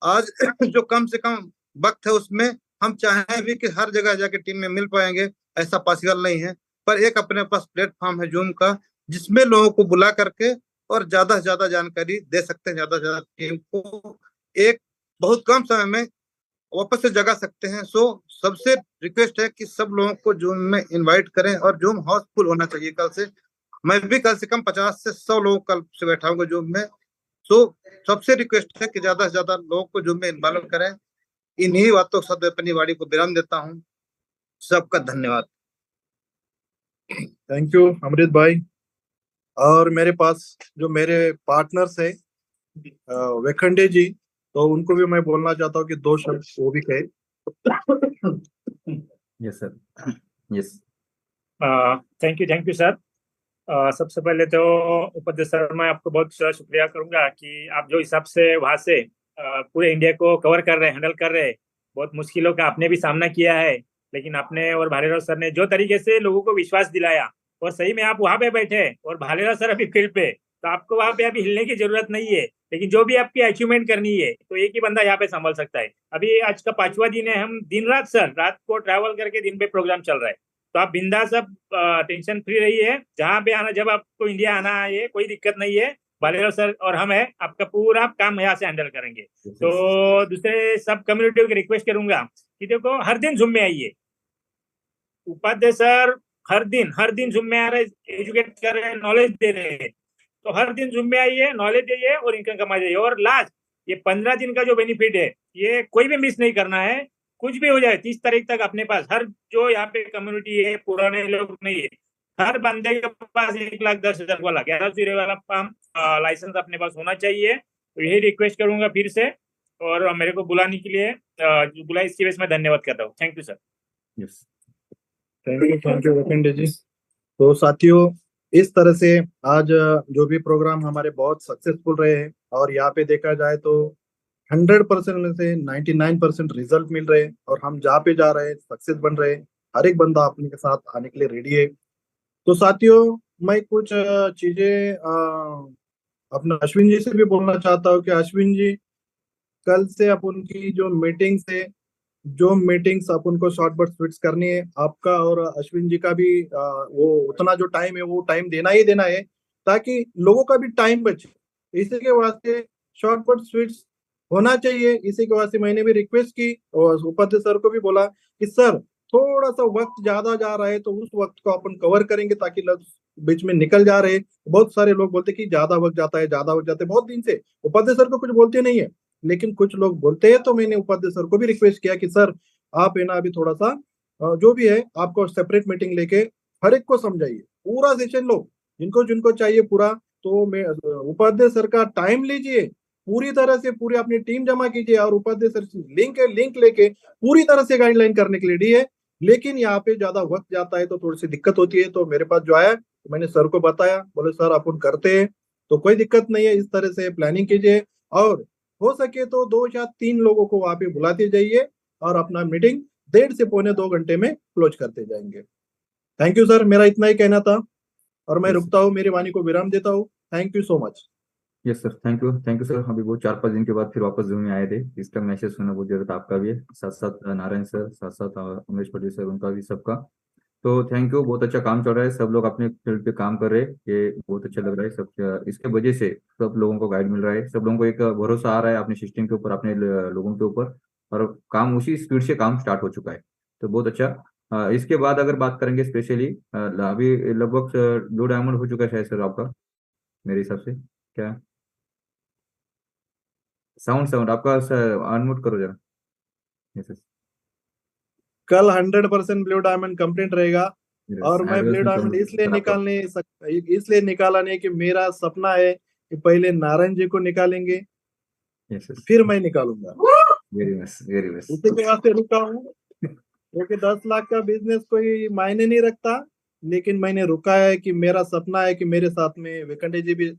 आज जो कम से कम वक्त है उसमें हम चाहें भी कि हर जगह जाके टीम में मिल पाएंगे, ऐसा पॉसिबल नहीं है। पर एक अपने पास प्लेटफॉर्म है जूम का जिसमें लोगों को बुला करके और ज्यादा से ज्यादा जानकारी दे सकते हैं, ज्यादा से ज्यादा टीम को एक बहुत कम समय में वापस से जगा सकते हैं। सो सबसे रिक्वेस्ट है कि सब लोगों को जूम में इनवाइट करें और जूम हाउसफुल होना चाहिए। कल से मैं भी कल से कम 50 से 100 लोग कल से बैठाऊंगा जूम में। सो सबसे रिक्वेस्ट है कि ज्यादा से ज्यादा लोगों को जूम में इन्वॉल्व करें। इन्हीं बातों के साथ अपनी वाणी को विराम देता हूँ। सबका धन्यवाद। थैंक यू अमृत भाई। और मेरे पास जो मेरे पार्टनर्स है वेखंडे जी, तो उनको भी मैं बोलना चाहता हूँ कि 2 शब्द वो भी कहे। Yes sir, yes. Thank you sir. सबसे पहले तो उपाध्यक्ष सर मैं आपको बहुत शुक्रिया करूंगा कि आप जो हिसाब से वहां से पूरे इंडिया को कवर कर रहे हैं, हैंडल कर रहे हैं। बहुत मुश्किलों का आपने भी सामना किया है, लेकिन आपने और भालेराव सर ने जो तरीके से लोगों को विश्वास दिलाया, और सही में आप वहां पे बैठे और भालेराव सर अभी फील्ड पे, तो आपको वहां पे अभी हिलने की जरूरत नहीं है। लेकिन जो भी आपकी अचीवमेंट करनी है तो एक ही बंदा यहाँ पे संभाल सकता है। अभी आज का 5वां दिन है, हम दिन रात सर, रात को ट्रैवल करके दिन पे प्रोग्राम चल रहा है। तो आप बिंदास, सब टेंशन फ्री रहिए। जहाँ पे आना, जब आपको इंडिया आना है कोई दिक्कत नहीं है, भालेराव सर और हम है, आपका पूरा काम यहाँ से हैंडल करेंगे। तो दूसरे सब कम्युनिटी को रिक्वेस्ट करूंगा कि देखो हर दिन जूम में आइए। उपाध्याय सर हर दिन जूम में आ रहे, एजुकेट कर रहे हैं, नॉलेज दे रहे हैं। तो हर दिन जूम में आइए, नॉलेज दीजिए और इनकम कमा जाइए। और लास्ट ये 15 दिन का जो बेनिफिट है ये कोई भी मिस नहीं करना है। कुछ भी हो जाए 30 तारीख तक अपने पास हर जो यहाँ पे कम्युनिटी है, पुराने लोग नहीं है, हर बंदे के पास 1,10,000 वाला 11 वाला लाइसेंस अपने पास होना चाहिए। तो यही रिक्वेस्ट करूंगा फिर से, और मेरे को बुलाने के लिए बुला, इसकी वजह से मैं धन्यवाद करता हूँ। Thank you sir. Yes, thank you Wekhande ji. तो साथियों, इस तरह से आज जो भी प्रोग्राम हमारे बहुत सक्सेसफुल रहे हैं और यहाँ पे देखा जाए तो 100% में से 99% रिजल्ट मिल रहे हैं और हम जहाँ पे जा रहे हैं सक्सेस बन रहे हैं। हर एक बंदा अपने के साथ आने के लिए रेडी है। तो साथियों, मैं कुछ चीजें अपना अश्विन जी से भी बोलना चाहता हूँ कि अश्विन जी, कल से अपन की जो मीटिंग्स है, जो मीटिंग्स अपन को शॉर्ट बट स्वीट्स करनी है, आपका और अश्विन जी का भी वो उतना जो टाइम है वो टाइम देना ही देना है ताकि लोगों का भी टाइम बचे। इसी के वास्ते शॉर्ट बट स्वीट्स होना चाहिए। इसी के वास्ते मैंने भी रिक्वेस्ट की और उपाध्याय सर को भी बोला कि सर थोड़ा सा वक्त ज्यादा जा रहा है तो उस वक्त को अपन कवर करेंगे ताकि बीच में निकल जा रहे। बहुत सारे लोग बोलते कि ज्यादा वक्त जाता है, ज्यादा वक्त जाता है, बहुत दिन से उपाध्याय सर को कुछ बोलते नहीं है, लेकिन कुछ लोग बोलते हैं। तो मैंने उपाध्याय सर को भी रिक्वेस्ट किया कि सर आप है ना अभी थोड़ा सा जो भी है आपको सेपरेट मीटिंग लेके हर एक को समझाइए, पूरा सेशन लो, जिनको जिनको चाहिए पूरा। तो मैं उपाध्याय सर का टाइम लीजिए, पूरी तरह से पूरी अपनी टीम जमा कीजिए और उपाध्याय सर से लिंक लेके पूरी तरह से गाइडलाइन करने के लिए रेडी है। लेकिन यहाँ पे ज्यादा वक्त जाता है तो थोड़ी सी दिक्कत होती है। तो मेरे पास जो आया तो मैंने सर को बताया, बोले सर अपन करते हैं तो कोई दिक्कत नहीं है, इस तरह से प्लानिंग कीजिए और हो सके तो 2 या 3 लोगों को वहां पे बुलाते जाइए और अपना मीटिंग 1.5 से पौने 2 घंटे में क्लोज करते जाएंगे। थैंक यू सर, मेरा इतना ही कहना था और मैं Yes, रुकता हूँ, मेरी वाणी को विराम देता हूँ। Thank you so much. Yes sir, thank you sir. अभी वो 4-5 दिन के बाद फिर वापस जूम में आए थे, इसका मैसेज सुनना बहुत जरूरत आपका भी है, साथ साथ नारायण सर, साथ साथ उमेश पटेल सर, उनका भी सबका। तो थैंक यू, बहुत अच्छा काम चल रहा है, सब लोग अपने फील्ड पे काम कर रहे हैं, ये बहुत अच्छा लग रहा है सब। इसके वजह से सब लोगों को गाइड मिल रहा है, सब लोगों को एक भरोसा आ रहा है अपने सिस्टम के ऊपर, अपने लोगों के ऊपर, और काम उसी स्पीड से काम स्टार्ट हो चुका है। तो बहुत अच्छा। इसके बाद अगर बात करेंगे स्पेशली, अभी लगभग ब्लू डायमंड हो चुका है शायद सर आपका, मेरे हिसाब से। क्या साउंड आपका अनम्यूट करो जरा। यस कल 100% ब्लू डायमंड कंप्लीट रहेगा और मैं ब्लू डायमंड इसलिए निकाला नहीं कि मेरा सपना है कि पहले नारायण जी को निकालेंगे फिर मैं निकालूंगा। Very nice, very nice. उसी के वास्ते रुका हूँ, क्योंकि 10 लाख का बिजनेस कोई मायने नहीं रखता, लेकिन मैंने रुका है कि मेरा सपना है कि मेरे साथ में वेंकटेश जी भी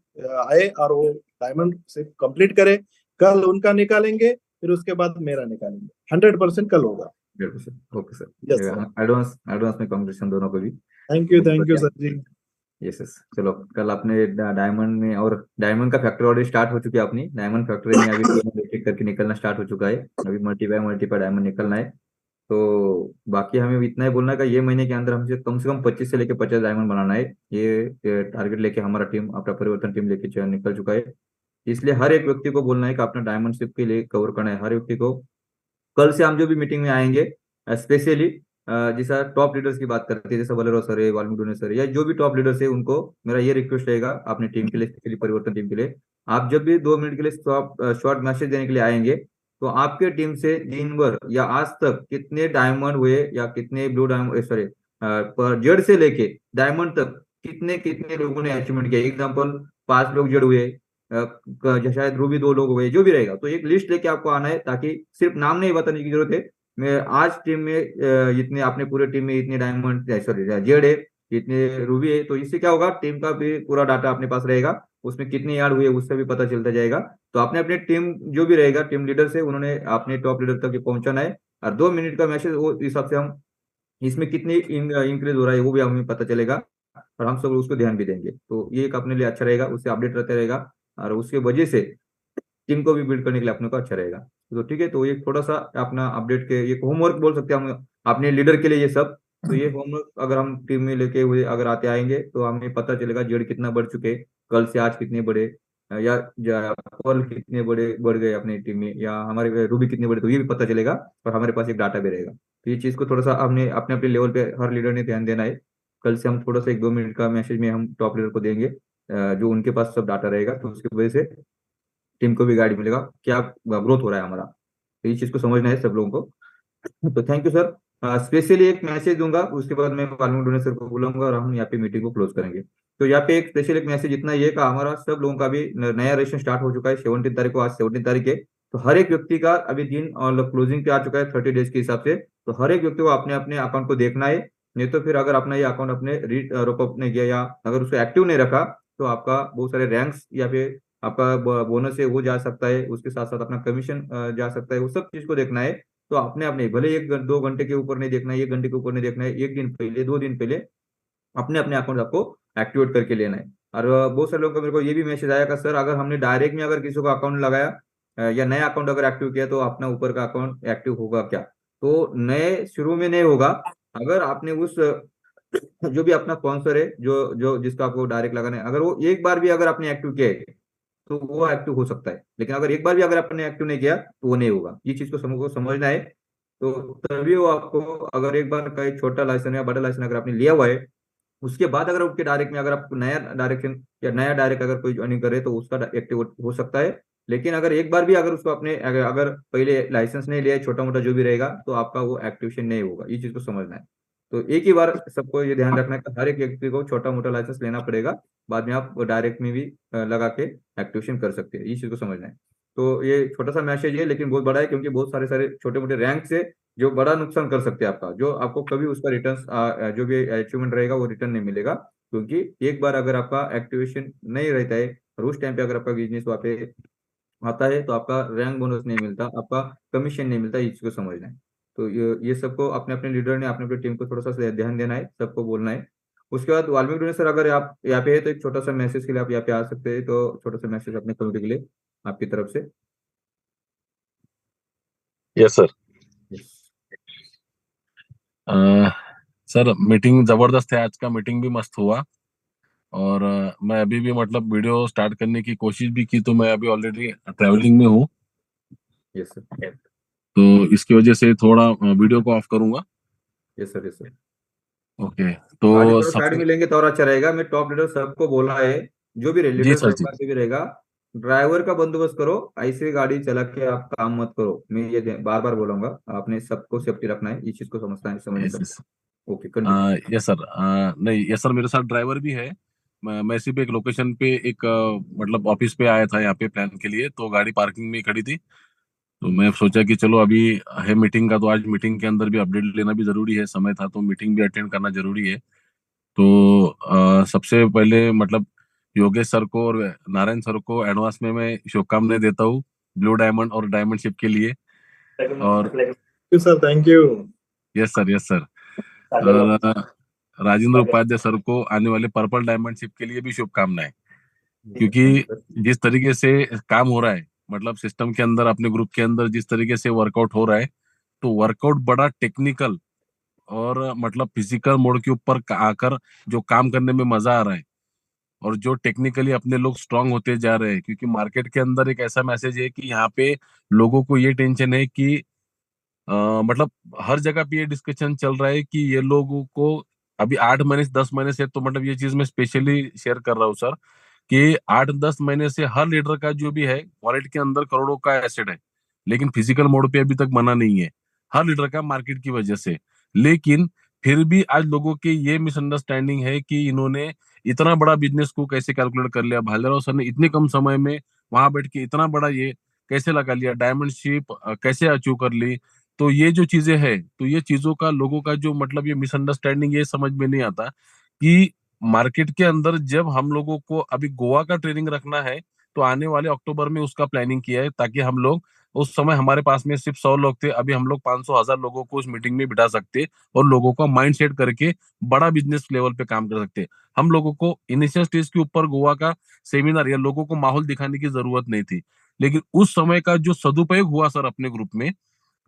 आए और वो डायमंड से कंप्लीट करे। कल उनका निकालेंगे, फिर उसके बाद मेरा निकालेंगे। 100% कल होगा। Okay sir, yes sir, advance में कांग्रेचुलेशन दोनों को भी। Thank you sir ji. Yes yes, चलो कल आपने डायमंड में, और डायमंड का फैक्ट्री ऑलरेडी स्टार्ट हो चुकी है अपनी, डायमंड फैक्ट्री में अभी एक एक करके निकलना स्टार्ट हो चुका है, अभी मल्टीपाई डायमंड निकलना है। तो बाकी हमें इतना ही बोलना है कि ये महीने के अंदर हमसे कम 25 से लेके 50 डायमंड बनाना है, ये टारगेट लेके हमारा टीम, अपना परिवर्तन टीम लेके निकल चुका है। इसलिए हर एक व्यक्ति को बोलना है कि अपना डायमंडशिप के लिए कवर करना है, हर व्यक्ति को। कल से हम जो भी मीटिंग में आएंगे, स्पेशली जैसा टॉप लीडर्स की बात करते हैं, जैसे बलेरो सर है, वाल्मीकि सर है, या जो भी टॉप लीडर्स है, उनको मेरा ये रिक्वेस्ट रहेगा अपनी टीम के लिए, स्पेशली परिवर्तन टीम के लिए, आप जब भी 2 मिनट के लिए शॉर्ट मैसेज देने के लिए आएंगे, तो आपके टीम से दिन भर या आज तक कितने डायमंड हुए, या कितने ब्लू डायमंड, सॉरी पर जेड से लेके डायमंड तक कितने कितने लोगों ने अचीवमेंट किया। एग्जाम्पल 5 लोग जेड हुए, शायद रूबी 2 लोग हुए, जो भी रहेगा, तो एक लिस्ट लेके आपको आना है, ताकि सिर्फ नाम नहीं बताने की जरूरत है। मैं आज टीम में इतने, अपने पूरे टीम में इतने डायमंड, सॉरी जेड है, इतने रूबी है, तो इससे क्या होगा, टीम का भी पूरा डाटा अपने पास रहेगा, उसमें कितने यार्ड हुए उससे भी पता चलता जाएगा। तो आपने अपने टीम जो भी रहेगा, टीम लीडर से, उन्होंने अपने टॉप लीडर तक पहुंचाना है, और 2 मिनट का मैसेज, वो हिसाब से हम इसमें कितनी इंक्रीज हो रहा है वो भी हमें पता चलेगा, और हम सब उसको ध्यान भी देंगे। तो ये एक अपने लिए अच्छा रहेगा, उससे अपडेट रहता रहेगा, और उसके वजह से टीम को भी बिल्ड करने के लिए अपने को अच्छा रहेगा। तो ठीक है, तो ये थोड़ा सा अपना अपडेट के, ये होमवर्क बोल सकते हैं हम अपने लीडर के लिए ये सब। तो ये होमवर्क अगर हम टीम में लेके हुए अगर आएंगे, तो हमें पता चलेगा जेड कितना बढ़ चुके, कल से आज कितने बड़े, या कल कितने बड़े बढ़ गए अपनी टीम में, या हमारे रूबी कितने बड़े, तो ये भी पता चलेगा, और हमारे पास एक डाटा भी रहेगा। तो ये चीज को थोड़ा सा हमने अपने अपने लेवल पे हर लीडर ने ध्यान देना है। कल से हम थोड़ा सा 1-2 मिनट का मैसेज में हम टॉप लीडर को देंगे, जो उनके पास सब डाटा रहेगा, तो उसकी वजह से टीम को भी गाइड मिलेगा क्या ग्रोथ हो रहा है हमारा। तो ये चीज को समझना है सब लोगों को। तो थैंक यू सर। स्पेशली एक मैसेज दूंगा, उसके बाद मैं वाल्मीकि सर को बुलाऊंगा और हम यहाँ पे मीटिंग को क्लोज करेंगे। तो यहाँ पे एक स्पेशल एक मैसेज इतना ये का, हमारा सब लोगों का भी नया रेशन स्टार्ट हो चुका है 17 तारीख को, आज 17 तारीख है। तो हर एक व्यक्ति का अभी दिन और क्लोजिंग पे आ चुका है 30 डेज के हिसाब से। तो हर एक व्यक्ति को अपने अपने अकाउंट को देखना है, नहीं तो फिर अगर अपना ये अकाउंट अपने रोपअप नहीं किया, या अगर उसको एक्टिव नहीं रखा, तो आपका बहुत सारे रैंक्स या फिर आपका बोनस है वो जा सकता है, उसके साथ साथ अपना कमीशन जा सकता है, वो सब चीज को देखना है। तो अपने अपने भले 1-2 घंटे के ऊपर नहीं देखना है, 1 घंटे के ऊपर नहीं देखना है, 1 दिन पहले 2 दिन पहले अपने अपने अकाउंट आपको एक्टिवेट करके लेना है। और बहुत सारे लोगों का मेरे को ये भी मैसेज आया कि सर अगर हमने डायरेक्ट में अगर किसी को अकाउंट लगाया, या नया अकाउंट अगर एक्टिव किया, तो अपना ऊपर का अकाउंट एक्टिव होगा क्या? तो नए शुरू में नहीं होगा। अगर आपने उस जो भी अपना स्पॉन्सर है, जो जो जिसका आपको डायरेक्ट लगाना है, अगर वो एक बार भी अगर आपने एक्टिव किया है, तो वो एक्टिव हो सकता है, लेकिन अगर एक बार भी अगर आपने एक्टिव नहीं किया, तो वो नहीं होगा। ये चीज को समझना है। तो तभी वो आपको, अगर एक बार का एक छोटा लाइसेंस या बड़ा लाइसेंस अगर आपने लिया हुआ है, उसके बाद अगर उनके डायरेक्ट में अगर आप नया डायरेक्शन या नया डायरेक्ट अगर कोई ज्वाइनिंग करे तो उसका एक्टिव हो सकता है। लेकिन अगर एक बार भी अगर उसको अपने अगर पहले लाइसेंस नहीं लिया है, छोटा मोटा जो भी रहेगा, तो आपका वो एक्टिवेशन नहीं होगा। ये चीज को समझना है। तो एक ही बार सबको ये ध्यान रखना है कि हर एक व्यक्ति को छोटा मोटा लाइसेंस लेना पड़ेगा। बाद में आप डायरेक्ट में भी लगा के एक्टिवेशन कर सकते हैं। इस चीज को समझना है। तो ये छोटा सा मैसेज है, लेकिन बहुत बड़ा है, क्योंकि बहुत सारे सारे छोटे मोटे रैंक से जो बड़ा नुकसान कर सकते हैं आपका, जो आपको कभी उसका रिटर्न जो भी अचीवमेंट रहेगा वो रिटर्न नहीं मिलेगा। क्योंकि एक बार अगर आपका एक्टिवेशन नहीं रहता है और उस टाइम पे अगर आपका बिजनेस वहाँ पे आता है, तो आपका रैंक बोनस नहीं मिलता, आपका कमीशन नहीं मिलता। इस चीज को समझना है। तो ये सबको अपने अपने लीडर ने अपने अपने टीम को थोड़ा सा ध्यान देना है, सबको बोलना है। उसके बाद वाल्मीकि सर, अगर आप यहाँ पे है तो एक छोटा सा मैसेज के लिए आप यहाँ पे आ सकते हैं। तो छोटा सा मैसेज अपने कम्युनिटी के लिए आपकी तरफ से। Yes sir. Yes. Sir meeting जबरदस्त है, आज का मीटिंग भी मस्त हुआ। और मैं अभी भी मतलब वीडियो स्टार्ट करने की कोशिश भी की, तो मैं अभी ऑलरेडी ट्रैवलिंग में हूँ, यस सर। तो इसकी वजह से थोड़ा वीडियो को ऑफ करूंगा। Yes sir. Yes sir. Okay, गाड़ी तो थोड़ा साइड सबसे में लेंगे तो और अच्छा रहेगा। मैं टॉप लीडर सबको बोला है, जो भी जी लीडर सर जी। सबका जो भी रहेगा, ड्राइवर का बंदोबस्त करो। ऐसे गाड़ी चला के आप काम मत करो। मैं ये बार बार बोलूंगा, आपने सबको सेफ्टी रखना है। इस चीज को समझना है, समझने यस सब। Yes. Okay, continue. Yes sir. नहीं यस सर, मेरे साथ ड्राइवर भी है। मैं सिर्फ एक लोकेशन पे एक मतलब ऑफिस पे आया था यहाँ पे प्लान के लिए, तो गाड़ी पार्किंग में ही खड़ी थी। तो मैं सोचा कि चलो अभी है मीटिंग का, तो आज मीटिंग के अंदर भी अपडेट लेना भी जरूरी है, समय था तो मीटिंग भी अटेंड करना जरूरी है। तो सबसे पहले मतलब योगेश सर को और नारायण सर को एडवांस में मैं शुभकामनाएं देता हूँ ब्लू डायमंड और डायमंड शिप के लिए। और sir thank you. Yes sir, yes sir. और राजेंद्र उपाध्याय सर को आने वाले पर्पल डायमंड शिप के लिए भी शुभकामनाएं। क्योंकि जिस तरीके से काम हो रहा है, मतलब सिस्टम के अंदर अपने ग्रुप के अंदर जिस तरीके से वर्कआउट हो रहा है, तो वर्कआउट बड़ा टेक्निकल और मतलब फिजिकल मोड के ऊपर आकर जो काम करने में मजा आ रहा है, और जो टेक्निकली अपने लोग स्ट्रांग होते जा रहे हैं। क्योंकि मार्केट के अंदर एक ऐसा मैसेज है कि यहाँ पे लोगों को ये टेंशन है कि मतलब हर जगह पे ये डिस्कशन चल रहा है कि ये लोगों को अभी 8 महीने से 10 महीने से, तो मतलब ये चीज मैं स्पेशली शेयर कर रहा हूँ सर, कि 8-10 महीने से हर लीडर का जो भी है वॉलेट के अंदर करोड़ों का एसेट है, लेकिन फिजिकल मोड पे अभी तक मना नहीं है हर लीडर का, मार्केट की वजह से। लेकिन फिर भी आज लोगों के ये मिसअंडरस्टैंडिंग है कि इन्होंने इतना बड़ा बिजनेस को कैसे कैलकुलेट कर लिया, भालेराव सर ने इतने कम समय में वहां बैठ के इतना बड़ा ये कैसे लगा लिया, डायमंड शिप कैसे अचीव कर ली। तो ये जो चीजें है, तो ये चीजों का लोगों का जो मतलब ये मिसअंडरस्टैंडिंग, ये समझ में नहीं आता कि मार्केट के अंदर जब हम लोगों को अभी गोवा का ट्रेनिंग रखना है, तो आने वाले अक्टूबर में उसका प्लानिंग किया है, ताकि हम लोग उस समय हमारे पास में सिर्फ 100 लोग थे, अभी हम लोग 500-1000 लोगों को उस मीटिंग में बिठा सकते और लोगों का माइंड सेट करके बड़ा बिजनेस लेवल पे काम कर सकते। हम लोगों को इनिशियल स्टेज के ऊपर गोवा का सेमिनार या लोगों को माहौल दिखाने की जरूरत नहीं थी, लेकिन उस समय का जो सदुपयोग हुआ सर अपने ग्रुप में,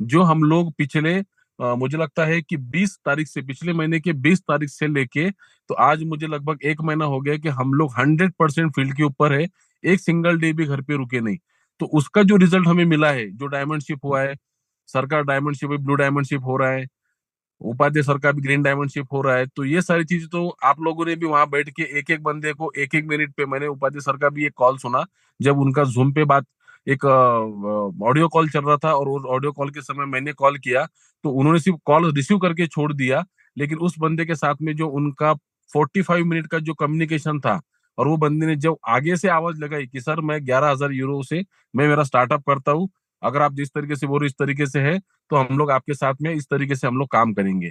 जो हम लोग पिछले मुझे लगता है कि 20 तारीख से, पिछले महीने के 20 तारीख से लेके तो आज मुझे लगभग 1 महीना हो गया कि हम लोग 100% फील्ड के ऊपर है, एक सिंगल डे भी घर पे रुके नहीं। तो उसका जो रिजल्ट हमें मिला है, जो डायमंड शिप हुआ है, सर का diamond ship blue diamond ship हो रहा है, उपाध्याय सर का भी ग्रीन डायमंड शिप हो रहा है, तो ये सारी चीजें तो आप लोगों ने भी वहां बैठ के एक एक बंदे को एक एक मिनट पे, मैंने उपाध्याय सर का भी एक कॉल सुना जब उनका जूम पे बात, एक ऑडियो कॉल चल रहा था, और उस ऑडियो कॉल के समय मैंने कॉल किया, तो उन्होंने सिर्फ कॉल रिसीव करके छोड़ दिया। लेकिन उस बंदे के साथ में जो उनका 45 मिनट का जो कम्युनिकेशन था, और वो बंदे ने जब आगे से आवाज लगाई कि सर मैं 11,000 यूरो से मैं मेरा स्टार्टअप करता हूँ, अगर आप जिस तरीके से बोल रहे इस तरीके से है, तो हम लोग आपके साथ में इस तरीके से हम लोग काम करेंगे।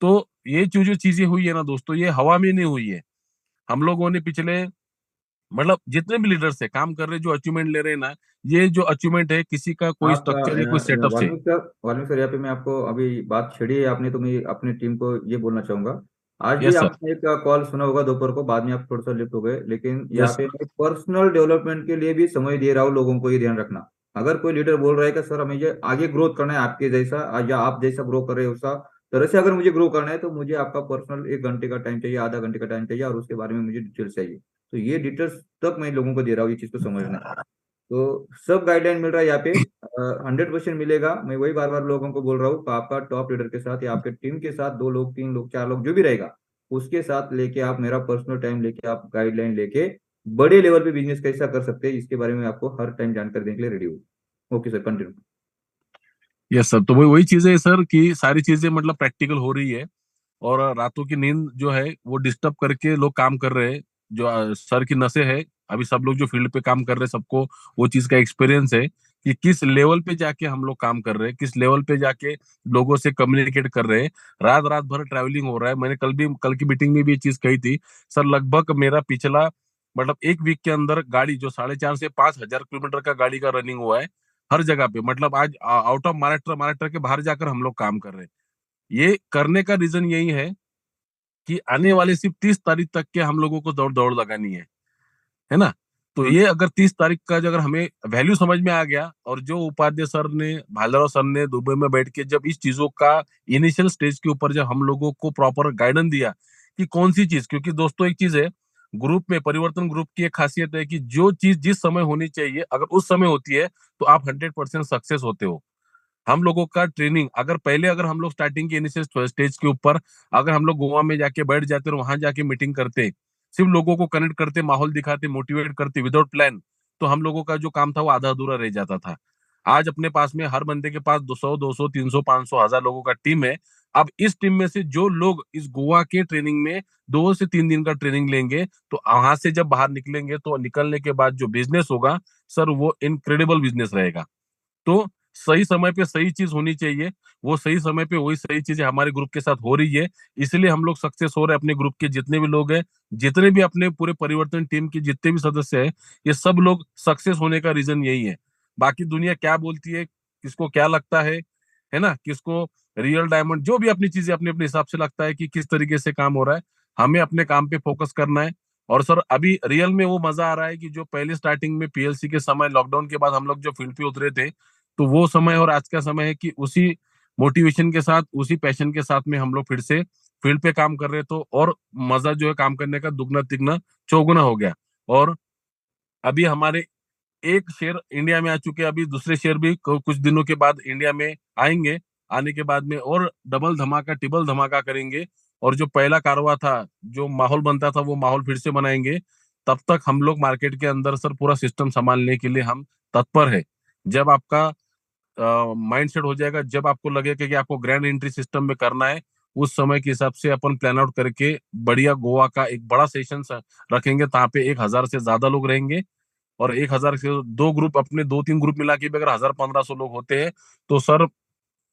तो ये जो चीजें हुई है ना दोस्तों, ये हवा में नहीं हुई है। हम लोगों ने पिछले मतलब जितने भी लीडर्स है काम कर रहे, जो अचीवमेंट ले रहे हैं ना, ये जो अचीवमेंट है किसी का कोई आपका स्ट्रक्चर या कोई सेटअप से। वाल्मीकि सर, यहाँ पे मैं आपको अभी बात छेड़ी है आपने, तो मैं अपनी टीम को ये बोलना चाहूंगा। आज भी यस सर। आपने एक कॉल सुना होगा दोपहर को, बाद में आप थोड़ा सा लिफ्ट हो गए, लेकिन यहाँ यस पे मैं पर्सनल डेवलपमेंट के लिए भी समय दे रहा हूँ लोगों को। ये ध्यान रखना, अगर कोई लीडर बोल रहा है कि सर हमें ये आगे ग्रोथ करना है आपके जैसा, या आप जैसा ग्रो कर रहे हो उसा तरह से अगर मुझे ग्रो करना है, तो मुझे आपका पर्सनल 1 घंटे का टाइम चाहिए, आधा घंटे का टाइम चाहिए, और उसके बारे में मुझे डिटेल्स चाहिए। तो ये डिटेल्स तक मैं लोगों को दे रहा हूँ, ये चीज को समझना है। तो सब गाइडलाइन मिल रहा है यहाँ पे, 100% मिलेगा। मैं वही बार बार लोगों को बोल रहा हूँ, आपका टॉप लीडर के साथ या आपके टीम के साथ 2 लोग 3 लोग 4 लोग जो भी रहेगा, उसके साथ लेके आप मेरा पर्सनल टाइम लेके आप गाइडलाइन लेके बड़े लेवल पे बिजनेस कैसा कर सकते हैं इसके बारे में आपको हर टाइम जानकारी देने के लिए रेडी हूँ। Okay sir, continue. Yes sir, तो वही वही चीजें है सर कि सारी चीजें मतलब प्रैक्टिकल हो रही है, और रातों की नींद जो है वो डिस्टर्ब करके लोग काम कर रहे हैं। जो सर की नसें है, अभी सब लोग जो फील्ड पे काम कर रहे हैं सबको वो चीज का एक्सपीरियंस है कि किस लेवल पे जाके हम लोग काम कर रहे हैं, किस लेवल पे जाके लोगों से कम्युनिकेट कर रहे हैं। रात रात भर ट्रैवलिंग हो रहा है। मैंने कल की मीटिंग में भी ये चीज कही थी सर। लगभग मेरा पिछला मतलब एक वीक के अंदर गाड़ी जो 4,500 से 5,000 किलोमीटर का गाड़ी का रनिंग हुआ है हर जगह पे। मतलब आज आउट ऑफ महाराष्ट्र महाराष्ट्र के बाहर जाकर हम लोग काम कर रहे हैं। ये करने का रीजन यही है कि आने वाले सिर्फ 30 तारीख तक के हम लोगों को दौड़ दौड़ लगानी है ना। तो ये अगर 30 तारीख का जो अगर हमें वैल्यू समझ में आ गया, और जो उपाध्याय सर ने भालराव सर ने दुबई में बैठ के जब इस चीजों का इनिशियल स्टेज के ऊपर जब हम लोगों को प्रॉपर गाइडेंस दिया कि कौन सी चीज, क्योंकि दोस्तों एक चीज है ग्रुप में, परिवर्तन ग्रुप की एक खासियत है कि जो चीज जिस समय होनी चाहिए अगर उस समय होती है तो आप 100% सक्सेस होते हो। हम लोगों का ट्रेनिंग अगर पहले अगर हम लोग स्टार्टिंग के इनिशियल स्टेज के ऊपर अगर हम लोग गोवा में जाके बैठ जाते और वहां जाके मीटिंग करते, सिर्फ लोगों को कनेक्ट करते, माहौल दिखाते, मोटिवेट करते विदाउट प्लान, तो हम लोगों का जो काम था वो आधा अधूरा रह जाता था। आज अपने पास में हर बंदे के पास 200 200 300 500 1000 लोगों का टीम है। अब इस टीम में से जो लोग इस गोवा के ट्रेनिंग में 2 से 3 दिन का ट्रेनिंग लेंगे तो वहां से जब बाहर निकलेंगे तो निकलने के बाद जो बिजनेस होगा सर वो इनक्रेडिबल बिजनेस रहेगा। तो सही समय पे सही चीज होनी चाहिए, वो सही समय पे वही सही चीजें हमारे ग्रुप के साथ हो रही है, इसलिए हम लोग सक्सेस हो रहे हैं। अपने ग्रुप के जितने भी लोग हैं, जितने भी अपने पूरे परिवर्तन टीम के जितने भी सदस्य हैं, ये सब लोग सक्सेस होने का रीजन यही है। बाकी दुनिया क्या बोलती है, किसको क्या लगता है ना, किसको रियल डायमंड जो भी अपनी चीजें अपने अपने हिसाब से लगता है कि किस तरीके से काम हो रहा है, हमें अपने काम पे फोकस करना है। और सर अभी रियल में वो मजा आ रहा है कि जो पहले स्टार्टिंग में पीएलसी के समय लॉकडाउन के बाद हम लोग जो फील्ड पे उतरे थे, तो वो समय और आज का समय है कि उसी मोटिवेशन के साथ उसी पैशन के साथ में हम लोग फिर से फील्ड पे काम कर रहे हैं। तो और मजा जो है काम करने का दुगना तिगना चौगुना हो गया। और अभी हमारे एक शेयर इंडिया में आ चुके हैं, अभी दूसरे शेयर भी कुछ दिनों के बाद इंडिया में आएंगे। आने के बाद में और डबल धमाका टिबल धमाका करेंगे, और जो पहला कारवा था जो माहौल बनता था वो माहौल फिर से बनाएंगे। तब तक हम लोग मार्केट के अंदर सर पूरा सिस्टम संभालने के लिए हम तत्पर है। जब आपका माइंड सेट हो जाएगा, जब आपको लगेगा कि आपको ग्रैंड एंट्री सिस्टम में करना है, उस समय के हिसाब से अपन प्लान आउट करके बढ़िया गोवा का एक बड़ा सेशन रखेंगे, जहाँ पे 1,000 से ज्यादा लोग रहेंगे। और 1,000 से दो ग्रुप अपने 2-3 ग्रुप मिला के भी अगर 1,000-1,500 लोग होते हैं तो सर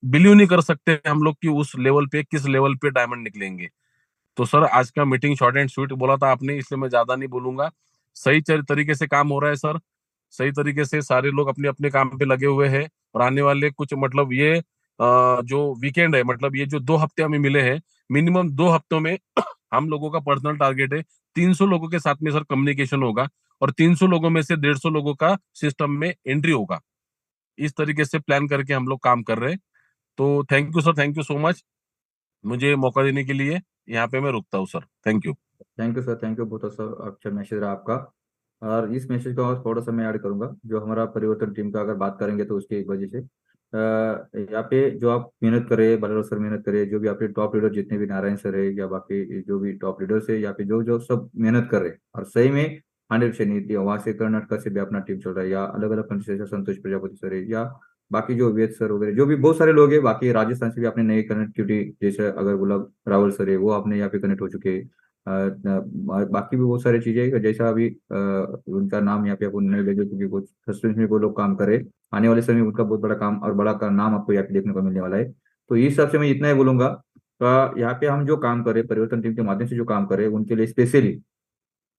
बिलीव नहीं कर सकते हम लोग कि उस लेवल पे किस लेवल पे डायमंड निकलेंगे। तो सर आज का मीटिंग शॉर्ट एंड स्वीट बोला था आपने, इसलिए मैं ज्यादा नहीं बोलूंगा। सही तरीके से काम हो रहा है सर, सही तरीके से सारे लोग अपने अपने काम पे लगे हुए हैं। और आने वाले कुछ मतलब ये जो वीकेंड है, मतलब ये जो 2 हफ्ते हमें मिले हैं, मिनिमम 2 हफ्तों में हम लोगों का पर्सनल टारगेट है 300 लोगों के साथ में सर कम्युनिकेशन होगा, और 300 लोगों में से 150 लोगों का सिस्टम में एंट्री होगा। इस तरीके से प्लान करके हम लोग काम कर रहे हैं। तो thank you sir, thank you so much मुझे मौका देने के लिए। यहाँ पे मैं रुकता हूँ sir, thank you. Thank you sir, thank you, बहुत अच्छा मैसेज रहा आपका। और इस मैसेज को और थोड़ा सा मैं ऐड करूंगा, जो हमारा परिवर्तन टीम का अगर बात करेंगे तो उसकी एक वजह से यहाँ पे जो आप मेहनत करें, बलराव सर मेहनत करें, जो भी आपके टॉप लीडर जितने भी नारायण सर है या बाकी जो भी टॉप लीडर्स है, यहाँ पे जो जो सब मेहनत कर रहे हैं और सही में 100% नहीं दिया। वहाँ से कर्नाटक से भी अपना टीम चल रहा है, या अलग अलग कंट्री से संतोष प्रजापति सर है, या बाकी जो वेद सर वगैरह जो भी बहुत सारे लोग हैं। बाकी राजस्थान से भी आपने नई कनेक्टिविटी, जैसे अगर गुलाब रावल सर है वो आपने यहाँ पे कनेक्ट हो चुके हैं। बाकी भी बहुत सारी चीजें हैं, जैसा अभी उनका नाम यहाँ पे आपको नहीं लगे क्योंकि कुछ सस्पेंस में वो लोग काम करे। आने वाले समय में उनका बहुत बड़ा काम और बड़ा का नाम आपको यहाँ पे देखने को मिलने वाला है। तो इस हिसाब से मैं इतना ही बोलूंगा। यहाँ पे हम जो काम करें, परिवर्तन टीम के माध्यम से जो काम करें, उनके लिए स्पेशली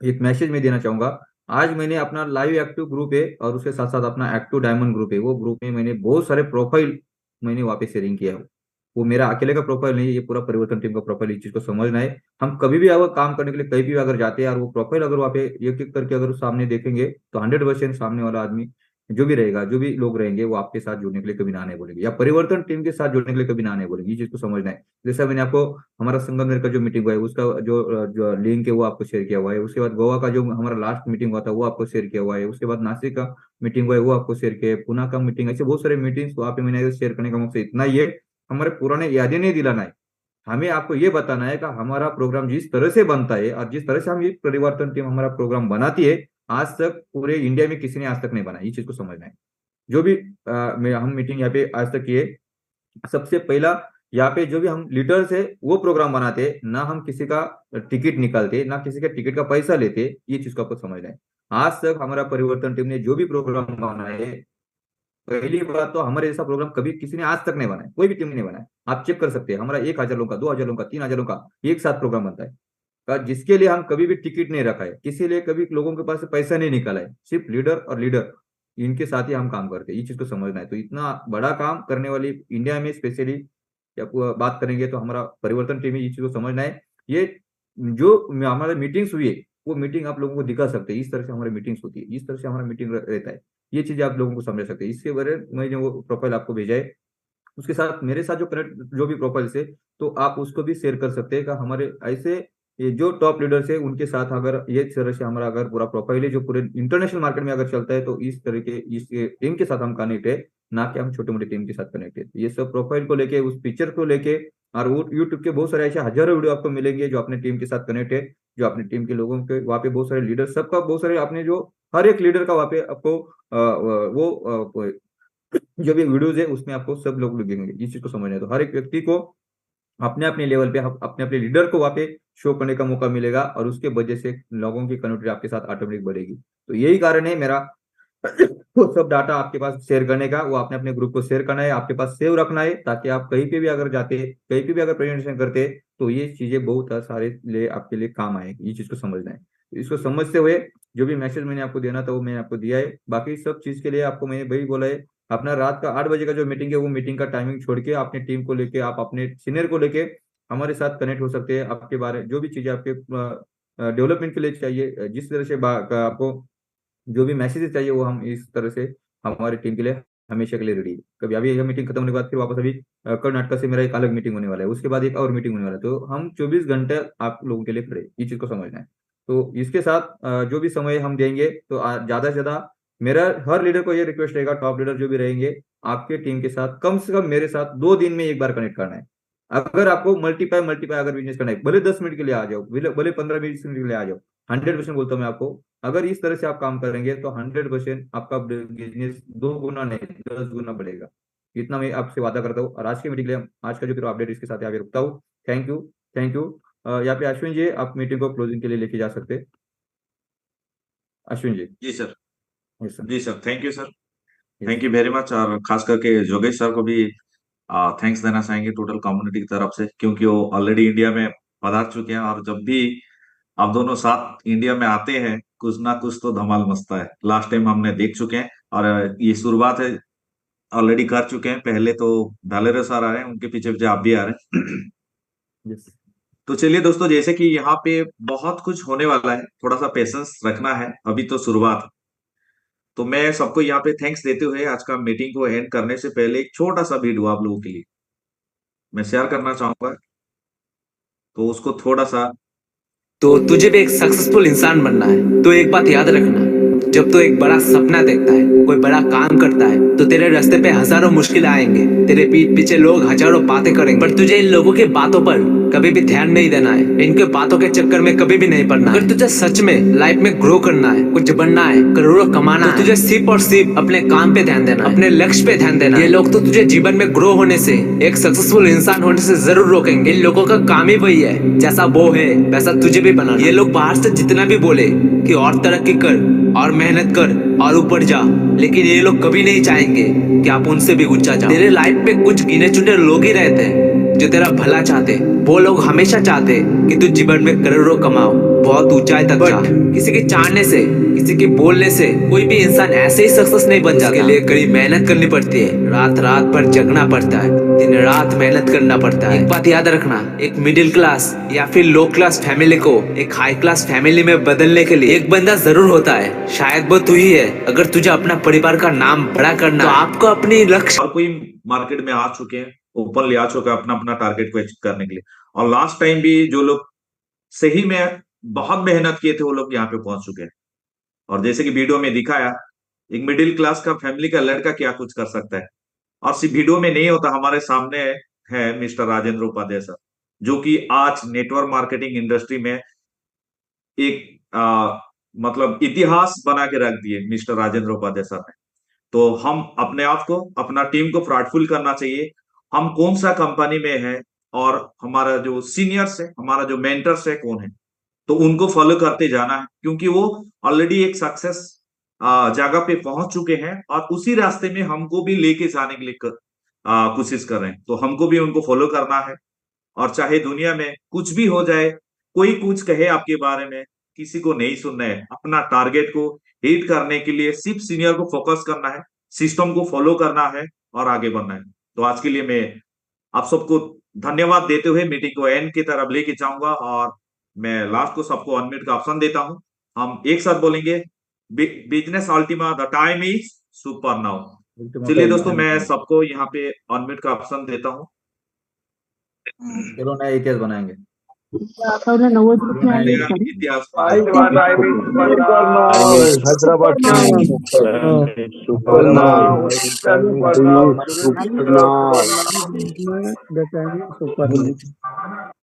एक मैसेज मैं देना चाहूंगा। आज मैंने अपना लाइव एक्टिव ग्रुप है और उसके साथ साथ अपना एक्टिव डायमंड ग्रुप है, वो ग्रुप में मैंने बहुत सारे प्रोफाइल मैंने वहाँ पे शेयरिंग किया है। वो मेरा अकेले का प्रोफाइल नहीं है, ये पूरा परिवर्तन टीम का प्रोफाइल। इस चीज को समझना है। हम कभी भी अगर काम करने के लिए कहीं भी अगर जाते हैं और वो प्रोफाइल अगर वहाँ पे एक एक करके अगर सामने देखेंगे तो 100% सामने वाला आदमी जो भी रहेगा, जो भी लोग रहेंगे, वो आपके साथ जुड़ने के लिए कभी ना नहीं बोलेंगे, या परिवर्तन टीम के साथ जुड़ने के लिए कभी ना नहीं बोलेंगे। ये चीज को समझना है। जैसा मैंने आपको हमारा संगमनेर का जो मीटिंग हुआ है उसका जो लिंक है वो आपको शेयर किया हुआ है। उसके बाद गोवा का जो हमारा लास्ट मीटिंग हुआ था वो आपको शेयर किया हुआ है। उसके बाद नासिक का मीटिंग हुआ है वो आपको शेयर किया है। पुणे का मीटिंग, ऐसे बहुत सारे मीटिंग्स वहाँ पे मैंने शेयर करने का मकसद इतना ही है, हमारे पुराने यादें नहीं दिलाना है, हमें आपको ये बताना है कि हमारा प्रोग्राम जिस तरह से बनता है और जिस तरह से हम ये परिवर्तन टीम हमारा प्रोग्राम बनाती है, आज तक पूरे इंडिया में किसी ने आज तक नहीं बनाया। ये चीज को समझना है। जो भी हम मीटिंग यहाँ पे आज तक किए, सबसे पहला यहाँ पे जो भी हम लीडर्स है वो प्रोग्राम बनाते, ना हम किसी का टिकट निकालते, ना किसी के टिकट का पैसा लेते। ये चीज को आपको समझना है। आज तक हमारा परिवर्तन टीम ने जो भी प्रोग्राम बनाए, पहली बात तो हमारे जैसा प्रोग्राम कभी किसी ने आज तक नहीं बनाया, कोई भी टीम ने बनाया। आप चेक कर सकते हैं, हमारा 1000 लोगों का, 2000 लोगों का, 3000 लोगों का एक साथ प्रोग्राम बनता है, जिसके लिए हम कभी भी टिकट नहीं रखा है, किसी लिए कभी लोगों के पास से पैसा नहीं निकाला है। सिर्फ लीडर और लीडर इनके साथ ही हम काम करते हैं। ये चीज को समझना है। तो इतना बड़ा काम करने वाली इंडिया में स्पेशली बात करेंगे तो हमारा परिवर्तन टीम है। ये चीज को समझना है। ये जो हमारे मीटिंग्स हुई है, वो मीटिंग आप लोगों को दिखा सकते हैं। इस तरह से हमारी मीटिंग्स होती है, इस तरह से हमारा मीटिंग रहता है। ये चीजें आप लोगों को समझ सकते हैं। इसके बारे में मैंने वो प्रोफाइल आपको भेजा है, उसके साथ मेरे साथ जो कनेक्ट जो भी प्रोफाइल से, तो आप उसको भी शेयर कर सकते हैं कि हमारे ऐसे ये जो टॉप लीडर्स है उनके साथ अगर ये तरह से हमारा अगर पूरा प्रोफाइल है जो पूरे इंटरनेशनल मार्केट में अगर चलता है, तो इस तरह के इस टीम के साथ हम कनेक्ट है, ना कि हम छोटे मोटे टीम के साथ कनेक्ट है। ये सब प्रोफाइल को लेके, उस पिक्चर को लेके, और वो यूट्यूब के बहुत सारे ऐसे हजारों वीडियो आपको मिलेंगे जो अपने टीम के साथ कनेक्ट है, जो अपने टीम के लोगों के वहाँ पे बहुत सारे लीडर, सबका बहुत सारे आपने जो हर एक लीडर का वहाँ पे आपको वो जो भी वीडियोज है उसमें आपको सब लोग दिखेंगे। इस चीज को समझना है। तो हर एक व्यक्ति को अपने अपने लेवल पे अपने अपने लीडर को वहाँ पे शो करने का मौका मिलेगा, और उसके वजह से लोगों की कनेक्टिविटी आपके साथ ऑटोमेटिक बढ़ेगी। तो यही कारण है मेरा वो सब डाटा आपके पास शेयर करने का, वो अपने अपने ग्रुप को शेयर करना है, आपके पास सेव रखना है, ताकि आप कहीं पे भी अगर जाते, कहीं पे भी अगर प्रेजेंटेशन करते, तो ये चीजें बहुत सारे लिए आपके लिए काम आएगी। ये चीज को समझना है। इसको समझते हुए जो भी मैसेज मैंने आपको देना था वो मैंने आपको दिया है। बाकी सब चीज के लिए आपको मैंने वही बोला है, अपना रात का 8 बजे का जो मीटिंग है, वो मीटिंग का टाइमिंग छोड़ के अपने टीम को लेके, आप अपने सीनियर को लेके हमारे साथ कनेक्ट हो सकते हैं। आपके बारे जो भी चीजें आपके डेवलपमेंट के लिए चाहिए, जिस तरह से आपको जो भी मैसेजेस चाहिए, वो हम इस तरह से हमारी टीम के लिए हमेशा के लिए रेडी है। कभी अभी यह मीटिंग खत्म होने के बाद फिर वापस अभी कर्नाटक से मेरा एक अलग मीटिंग होने वाला है, उसके बाद एक और मीटिंग होने वाला है। तो हम 24 घंटे आप लोगों के लिए खड़े, ये चीज को समझना है। तो इसके साथ जो भी समय हम देंगे, तो ज्यादा से ज्यादा मेरा हर लीडर को ये रिक्वेस्ट रहेगा, टॉप लीडर जो भी रहेंगे आपके टीम के साथ, कम से कम मेरे साथ 2 दिन में एक बार कनेक्ट करना है। अगर आपको मल्टीपाई अगर बिजनेस करना है, भले 10 मिनट के लिए आ जाओ, भले 15-20 मिनट के लिए आ जाओ, 100% बोलता हूँ मैं आपको, अगर इस तरह से आप काम करेंगे तो 100% आपका बिजनेस 2 गुना नहीं 10 गुना बढ़ेगा। इतना मैं आपसे वादा करता हूँ। और आज की मीटिंग के लिए आज का जो फिर अपडेट इसके साथ यहाँ पे रुकता हूँ। Thank you, thank you. यहाँ पे अश्विन जी, आप मीटिंग को क्लोजिंग के लिए लेके जा सकते हैं। अश्विन जी। जी सर, यस सर। जी sir, thank you sir, thank you very much. और खास करके जोगेश सर को भी थैंक्स देना चाहेंगे टोटल कम्युनिटी की तरफ से, क्योंकि वो ऑलरेडी इंडिया में पधार चुके हैं, और जब भी आप दोनों साथ इंडिया में आते हैं, कुछ ना कुछ तो धमाल मचता है। लास्ट टाइम हमने देख चुके हैं, और ये शुरुआत है, ऑलरेडी कर चुके हैं। पहले तो डालेरे सर आ रहे हैं, उनके पीछे पीछे आप भी आ रहे हैं। यस। तो चलिए दोस्तों, जैसे कि यहाँ पे बहुत कुछ होने वाला है, थोड़ा सा पेशेंस रखना है, अभी तो शुरुआत है। तो मैं सबको यहाँ पे थैंक्स देते हुए आज का मीटिंग को एंड करने से पहले एक छोटा सा वीडियो आप लोगों के लिए मैं शेयर करना चाहूंगा, तो उसको थोड़ा सा। तो तुझे भी एक सक्सेसफुल इंसान बनना है, तो एक बात याद रखना, जब तू एक बड़ा सपना देखता है, कोई बड़ा काम करता है, तो तेरे रास्ते पे हजारों मुश्किलें आएंगे, तेरे पीठ पीछे लोग हजारों बातें करेंगे, पर तुझे इन लोगों की बातों पर कभी भी ध्यान नहीं देना है, इनके बातों के चक्कर में कभी भी नहीं पड़ना है। अगर तुझे सच में लाइफ में ग्रो करना है, कुछ बनना है, करोड़ों कमाना है, तो तुझे सिर्फ और सिर्फ अपने काम पे ध्यान देना, अपने लक्ष्य पे ध्यान देना। ये लोग तो तुझे जीवन में ग्रो होने से, एक सक्सेसफुल इंसान होने से जरूर रोकेंगे। इन लोगों का काम ही वही है, जैसा वो है वैसा तुझे भी बनाना। ये लोग बाहर से जितना भी बोले कि और तरक्की कर, और मेहनत कर, और ऊपर जा, लेकिन ये लोग कभी नहीं चाहेंगे कि आप उनसे भी ऊंचा जाओ। तेरे लाइफ पे कुछ गिने चुने लोग ही रहते हैं जो तेरा भला चाहते। वो लोग हमेशा चाहते कि तू जीवन में करोड़ों कमाओ, बहुत ऊंचाई तक जा। किसी के चाहने से, किसी के बोलने से कोई भी इंसान ऐसे ही सक्सेस नहीं बन जाता। इसके लिए कड़ी मेहनत करनी पड़ती है, रात रात भर जगना पड़ता है, दिन रात मेहनत करना पड़ता है। एक बात याद रखना, एक मिडिल क्लास या फिर लो क्लास फैमिली को एक हाई क्लास फैमिली में बदलने के लिए एक बंदा जरूर होता है, शायद वो तू ही है। अगर तुझे अपना परिवार का नाम बड़ा करना, तो आपको अपनी लक्ष्य। और कोई मार्केट में आ चुके हैं, ओपनली आ चुका है अपना अपना टारगेट को अचीव करने के लिए। और लास्ट टाइम भी जो लोग सही में बहुत मेहनत किए थे, वो लोग यहाँ पे पहुंच चुके हैं। और जैसे कि वीडियो में दिखाया, एक मिडिल क्लास का फैमिली का लड़का क्या कुछ कर सकता है। और सिर्फ वीडियो में नहीं होता, हमारे सामने है मिस्टर राजेंद्र उपाध्याय सर, जो कि आज नेटवर्क मार्केटिंग इंडस्ट्री में एक मतलब इतिहास बना के रख दिए मिस्टर राजेंद्र उपाध्याय सर ने। तो हम अपने आप को, अपना टीम को फ्रॉडफुल करना चाहिए। हम कौन सा कंपनी में है और हमारा जो सीनियर्स है, हमारा जो मेंटर्स है कौन है, तो उनको फॉलो करते जाना है, क्योंकि वो ऑलरेडी एक सक्सेस जगह पे पहुंच चुके हैं और उसी रास्ते में हमको भी लेके जाने के लिए कोशिश कर रहे हैं। तो हमको भी उनको फॉलो करना है। और चाहे दुनिया में कुछ भी हो जाए, कोई कुछ कहे आपके बारे में, किसी को नहीं सुनना है। अपना टारगेट को हिट करने के लिए सिर्फ सीनियर को फोकस करना है, सिस्टम को फॉलो करना है और आगे बढ़ना है। तो आज के लिए मैं आप सबको धन्यवाद देते हुए मीटिंग को एंड की तरफ लेके जाऊंगा और मैं लास्ट को सबको अनम्यूट का ऑप्शन देता हूं। हम एक साथ बोलेंगे, business Ultima, the time is super now. चलिए दोस्तों, मैं सबको यहाँ पे अनम्यूट का ऑप्शन देता हूँ। चलो नया इतिहास बनाएंगे। इतिहास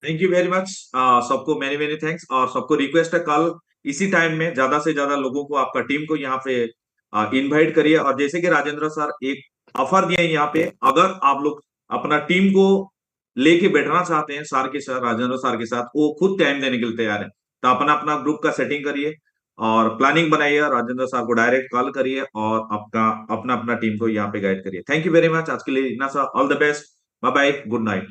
थैंक यू वेरी मच सबको, मेनी मेनी थैंक्स। और सबको रिक्वेस्ट है, कल इसी टाइम में ज्यादा से ज्यादा लोगों को, आपका टीम को यहाँ पे इनवाइट करिए। और जैसे कि राजेंद्र सर एक ऑफर दिए यहाँ पे, अगर आप लोग अपना टीम को लेके बैठना चाहते हैं सर के साथ, राजेंद्र सर के साथ, वो खुद टाइम देने के लिए तैयार है। तो अपना अपना ग्रुप का सेटिंग करिए और प्लानिंग बनाइए, राजेंद्र सर को डायरेक्ट कॉल करिए और अपना अपना टीम को यहाँ पे गाइड करिए। Thank you very much. आज के लिए इतना सा, all the best, bye bye, good night.